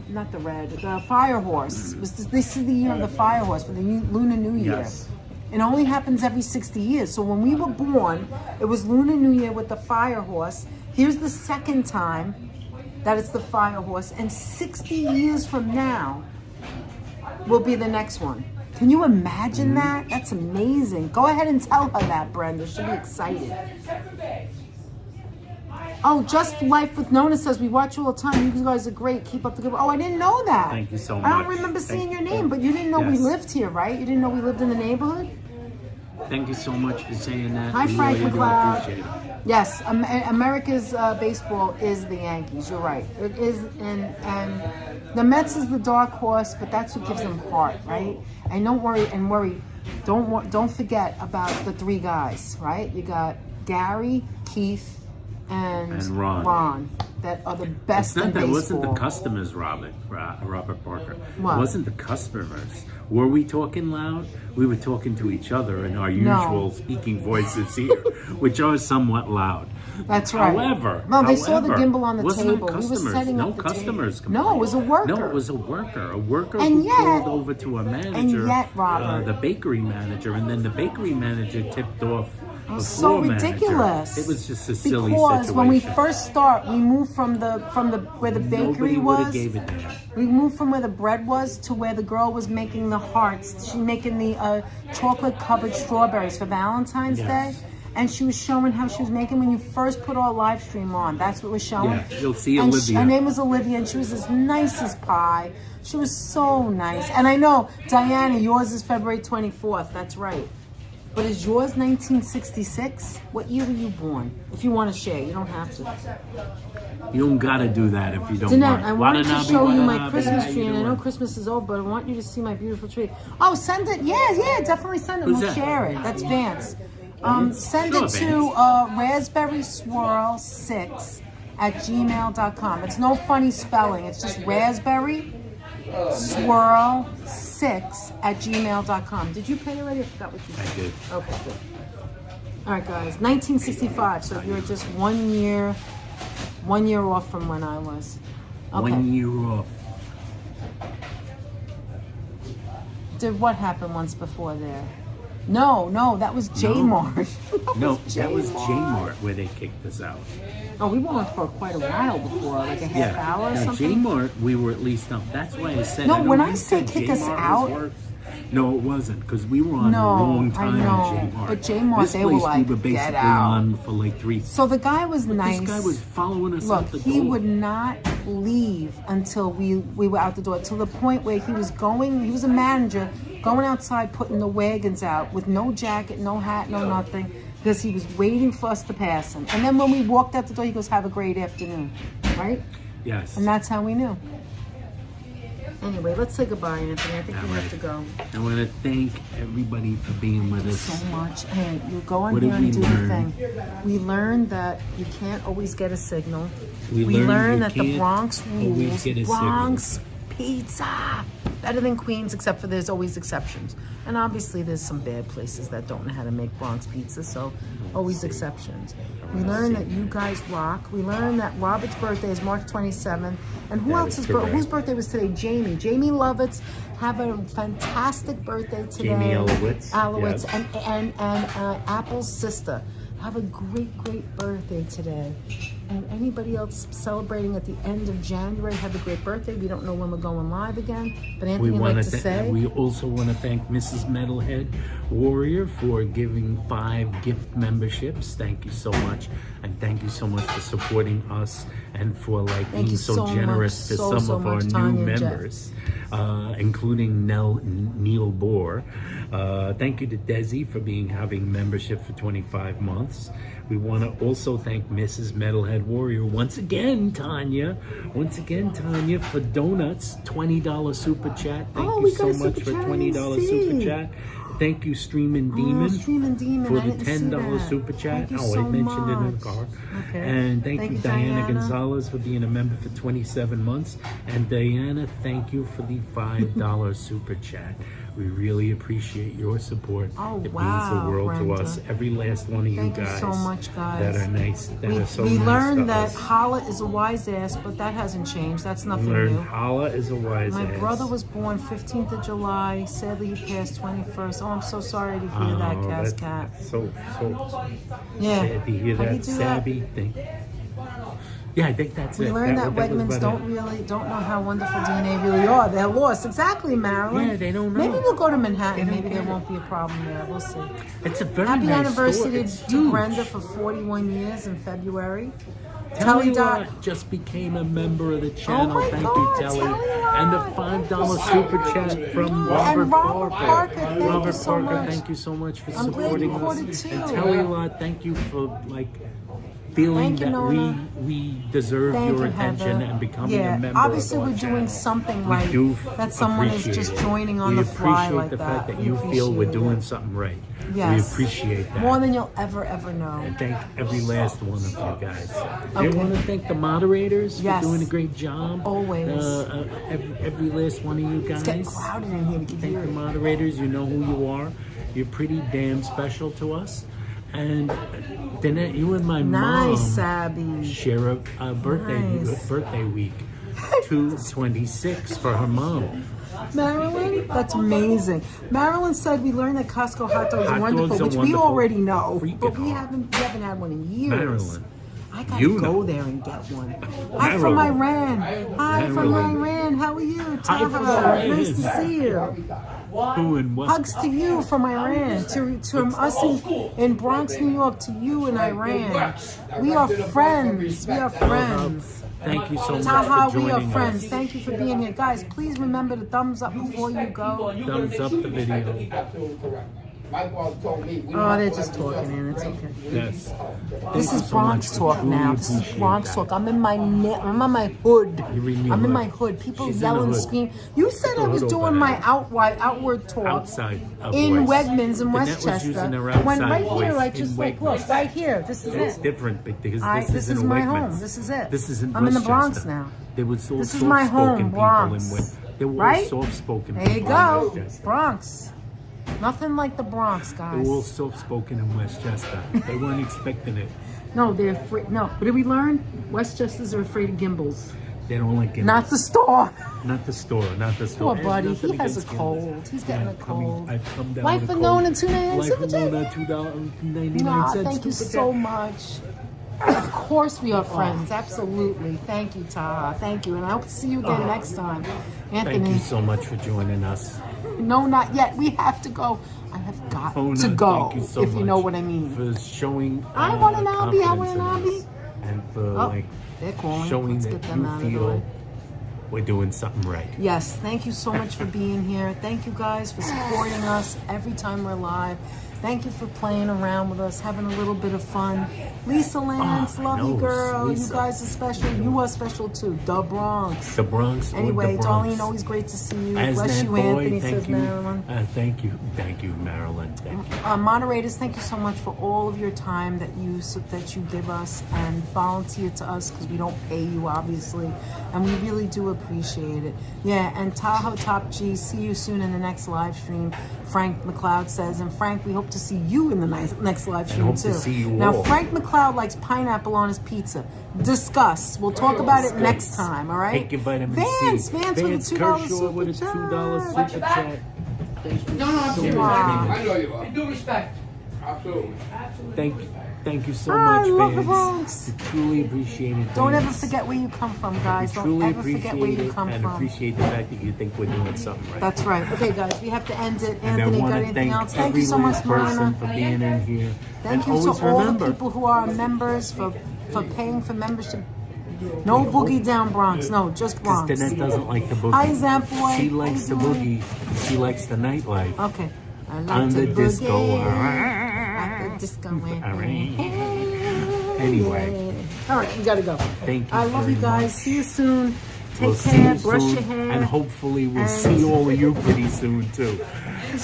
Not the red, the fire horse. This is the year of the fire horse for the Lunar New Year. Yes. It only happens every 60 years. So when we were born, it was Lunar New Year with the fire horse. Here's the second time that it's the fire horse. And 60 years from now will be the next one. Can you imagine that? That's amazing. Go ahead and tell her that, Brenda. She'll be excited. Oh, Just Life with Nona says, we watch you all the time. You guys are great. Keep up the good work. Oh, I didn't know that. Thank you so I don't much. remember Thank seeing your you. name, but you didn't know we Yes. lived here, right? You didn't know we lived in the neighborhood? Thank you so much for saying that. Hi, We Frank really do McLeod. appreciate it. Yes, America's baseball is the Yankees. You're right. It is, and the Mets is the dark horse, but that's what gives them heart, right? And don't worry. Don't forget about the three guys, right? You got Gary, Keith, and Ron. that are the best It's not in that baseball. it wasn't the customers, Robert Parker. What? It wasn't the customers. Were we talking loud? We were talking to each other in our usual speaking voices here, which are somewhat loud. That's right. However, they saw the gimbal on the wasn't table. It We were customers. setting No up the customers. table. No, it was a worker. No, it was a worker. A worker And who yet- called over to a manager. and yet, Robert. The bakery manager, and then the bakery manager tipped off. The So floor manager. ridiculous. It was just a silly because situation. when we first start, we moved from the where the bakery Nobody would have was. gave it there. We moved from where the bread was to where the girl was making the hearts. She making the chocolate covered strawberries for Valentine's Yes. Day. And she was showing how she was making when you first put our live stream on. That's what was showing. Yeah, you'll see And Olivia. her name was Olivia, and she was as nice as pie. She was so nice. And I know, Diana, yours is February 24th. That's right. But is yours 1966? What year were you born? If you want to share, you don't have to. You don't gotta do that if you don't Danette, want. I wanted to Watanabe, show you my Watanabe, Christmas how you tree, and I know doing? Christmas is over, but I want you to see my beautiful tree. Oh, send it. Yeah, definitely send it. Who's We'll that? share it. That's Vance. Send Sure, it to raspberryswirl6@gmail.com. It's no funny spelling. It's just raspberryswirl6@gmail.com. Did you pay already? I forgot what you said. I did. Okay, good. All right, guys. 1965. So you're just 1 year off from when I was. Okay. 1 year off. Did what happened once before there? No, that was J-Mart. No, that was J-Mart where they kicked us out. Oh, we went for quite a while before, like a half hour or Now something. J-Mart, we were at least up. That's why I said. No, I know when you I say said kick us J-Mart was out, worse. No, it wasn't, because we were on a long time I know. in J-Mart. But J-Mart, This they were place like, we were basically get out. on for like 3. So the guy was nice. This guy was following us Look, out the he door. would not leave until we were out the door, to the point where he was a manager, going outside, putting the wagons out with no jacket, no hat, no nothing, because he was waiting for us to pass him. And then when we walked out the door, he goes, have a great afternoon, right? Yes. And that's how we knew. Anyway, let's say goodbye, Anthony. I think we have to go. I want to thank everybody for being with us. So much. Hey, you go on What here did and we do learn? the thing. We learned that you can't always get a signal. We learned you that the can't Bronx always rules. get a Bronx pizza better than Queens, except for there's always exceptions. And obviously there's some bad places that don't know how to make Bronx pizza, so always exceptions. We learned that you guys rock. We learned that Robert's birthday is March 27th. And who That else's is correct. whose birthday was today? Jamie. Jamie Lovitz. Have a fantastic birthday today. Jamie Alowitz, Alowitz. yes. And Apple's sister. Have a great birthday today. And anybody else celebrating at the end of January, have a great birthday. We don't know when we're going live again, but Anthony would like to say. We also want to thank Mrs. Metalhead Warrior for giving 5 gift memberships. Thank you so much, and thank you so much for supporting us and for being you so so generous much, to some of our much, new Tanya and Jeff. members, including Neil Bohr. Thank you to Desi for having membership for 25 months. We want to also thank Mrs. Metalhead Warrior once again, Tanya, for donuts. $20 super chat. Thank you so much for $20 super chat. Thank you, Streamin' Demon, Streamin' Demon, for I the didn't see $10 that. super chat. Thank you I so mentioned it in the much. car. Okay. And thank you, Diana Diana. Gonzalez, for being a member for 27 months. And Diana, thank you for the $5 super chat. We really appreciate your support. Oh, it wow, means the world Brenda. to us. Every last one of Thank you you guys. so much, guys. That are nice. That are so we nice learned to that us. Holla is a wise ass, but that hasn't changed. That's We nothing learned new. Holla is a wise My ass. brother was born 15th of July. Sadly, he passed 21st. Oh, I'm so sorry to hear that, Cass Cat. So Yeah. sad to hear How do you that do that? sabby thing. Yeah, I think that's We it. learned that was Wegmans about don't know how wonderful DNA really are. They're lost. Exactly, Marilyn. Yeah, they don't know. Maybe we'll go to Manhattan. They don't Maybe there get it. won't be a problem there. We'll see. It's a very Happy nice anniversary store. It's to huge. Brenda for 41 years in February. Telly Telly Dot. Lot just became a member of the channel. my Thank God, you, Telly. Telly Lot. And a $5 super chat from And Robert Robert Parker. Parker, thank you Robert so Parker, much. thank you so much for I'm glad supporting you us. caught it too. And Telly Lot, thank you for feeling Thank you, that Nona. we deserve Thank your you, attention Heather. and becoming a member obviously of our we're doing channel. something We right. do That someone is appreciate just it. joining on We the fly appreciate like the fact that We you feel we're appreciate doing it. something right. Yes. We appreciate that. More than you'll ever know. And thank every last one of you guys. I Okay. want to thank the moderators Yes. for doing a great job. Always. Every last one of you guys. It's getting crowded in here. We can Thank hear the it. moderators. You know who you are. You're pretty damn special to us. And Danette, you and my mom Nice, Abby. share a birthday Nice. birthday week. 2/26 for her mom. Marilyn, that's amazing. Marilyn said we learned that Costco hot dogs are Hot wonderful, dogs are which we wonderful. already know, Freaking but we hot. haven't had one in years. Marilyn, I gotta you go know. there and get one. Hi from Marilyn. Iran. Hi from Marilyn. Iran. How are you? Hi from Taha. Iran. Nice to see you. Who and what? Hugs to you from Iran, to us in Bronx, New York, to you in Iran. We are friends. We are friends. Thank you so much Taha, for we are joining friends. us. Thank you for being here. Guys, please remember to thumbs up before you go. Thumbs up the video. Oh, they're just talking, and it's okay. Yes. This is so Bronx much. talk We now. This is appreciate Bronx that. talk. I'm in my hood. You're in your I'm in hood. my hood. People She's in yell the and hood. scream. You said The I was hood doing over my there. outward talk Outside of in voice. Wegmans in Danette was Westchester. using her When outside right here, voice like in just like Wegmans. look right here. This is It's it. different because This is isn't my Wegmans. home. This is it. This isn't I'm in the Bronx Westchester. now. There was all This is my home, soft-spoken people Bronx. They were all Right? soft-spoken There you people go, in Westchester. Bronx. Nothing like the Bronx, They guys. were all soft-spoken in Westchester. They weren't expecting it. No, they're afraid. No, what did we learn? Westchesters are afraid of gimbals. They don't like it. Not the store. Not the store. Not the store. Poor buddy, Nothing he has a against gimbals. cold. He's getting a cold. I've come down Life with a unknown cold. and 2.99 Life super unknown chat. at $2.99. Nah, thank you so much. Of course we are friends. Absolutely. Thank you, Taha. Thank you. And I hope to see you again next time. Anthony. Thank you so much for joining us. No, not yet. We have to go. I have got to go. Thank you so if much you know what I mean. For showing I want an Albie. I confidence want an in Albie. us. And for They're calling. showing Let's that get them out you of the feel way. we're doing something right. Yes, thank you so much for being here. Thank you guys for supporting us every time we're live. Thank you for playing around with us, having a little bit of fun. Lisa Lance, love you, girl. Lisa. You guys are special. You are special too. The Bronx. The Bronx. Anyway, the Bronx. Darlene, always great to see you. As Bless that you, boy, Anthony, thank says you. Marilyn. Thank you, Marilyn. Thank you. Moderators, thank you so much for all of your time that you give us and volunteer to us, because we don't pay you, obviously, and we really do appreciate it. Yeah, and Tahoe Top G, see you soon in the next live stream. Frank McLeod says, and Frank, we hope to see you in the next live stream hope too. to see you now, all. Frank McLeod likes pineapple on his pizza. Discuss. We'll talk about it next time. All right. Take your vitamin Vance, C. Vance with a $2 Kershaw with a super $2 chat. super chat. No, I'm serious. Wow. I know you are. In due respect. Absolutely. Thank you so I much, love the fans. Bronx. We truly appreciate it. Don't ever fans. forget where you come from, guys. We Don't truly ever forget where appreciate you it come and from. appreciate the fact that you think we're doing something right. That's right. Okay, guys, we have to end it. And Anthony, I got want to anything thank else? Thank every you so much, last person Marina. for being in here. Thank and you to always all remember, the people who are members for paying for membership. No boogie down Bronx. No, just because Bronx. Danette doesn't like the boogie. Hi, Zamboy. She likes the boogie. She likes the nightlife. Okay. I like On to the disco. boogie. At the disco. Anyway. All right, you gotta go. Thank you. I love you very guys. much. See you soon. Take We'll care. see you Brush soon, your hair. and hopefully we'll And- see all of you pretty soon too.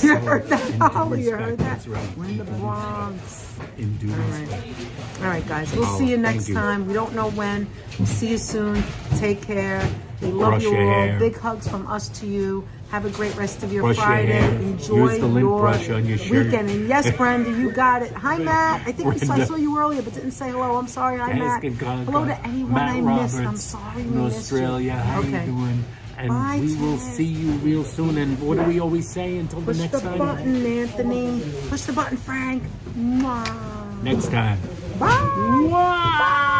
You heard that, in due Holly? You heard respect, that? That's right. We're in the Bronx. In due All respect. right. All right, guys. We'll Oh, see you thank next you. time. We don't know when. We'll see you soon. Take care. We love Brush you your all. hair. Big hugs from us to you. Have a great rest of your Brush your Friday. hair. Enjoy Use the lint your brush on your shirt. weekend. And yes, Brenda, you got it. Hi, Matt. I think I Brenda. saw you earlier, but didn't say hello. I'm sorry. Hi, Matt. Asking Conca. Hello to anyone Matt I missed. I'm Roberts sorry we in missed Australia. you. How Okay. you doing? And Bye, we will Ted. see you real soon. And what do we always say until the Push next the time? button, Anthony. Push the button, Frank. Mwah. Next time. Bye. Wow.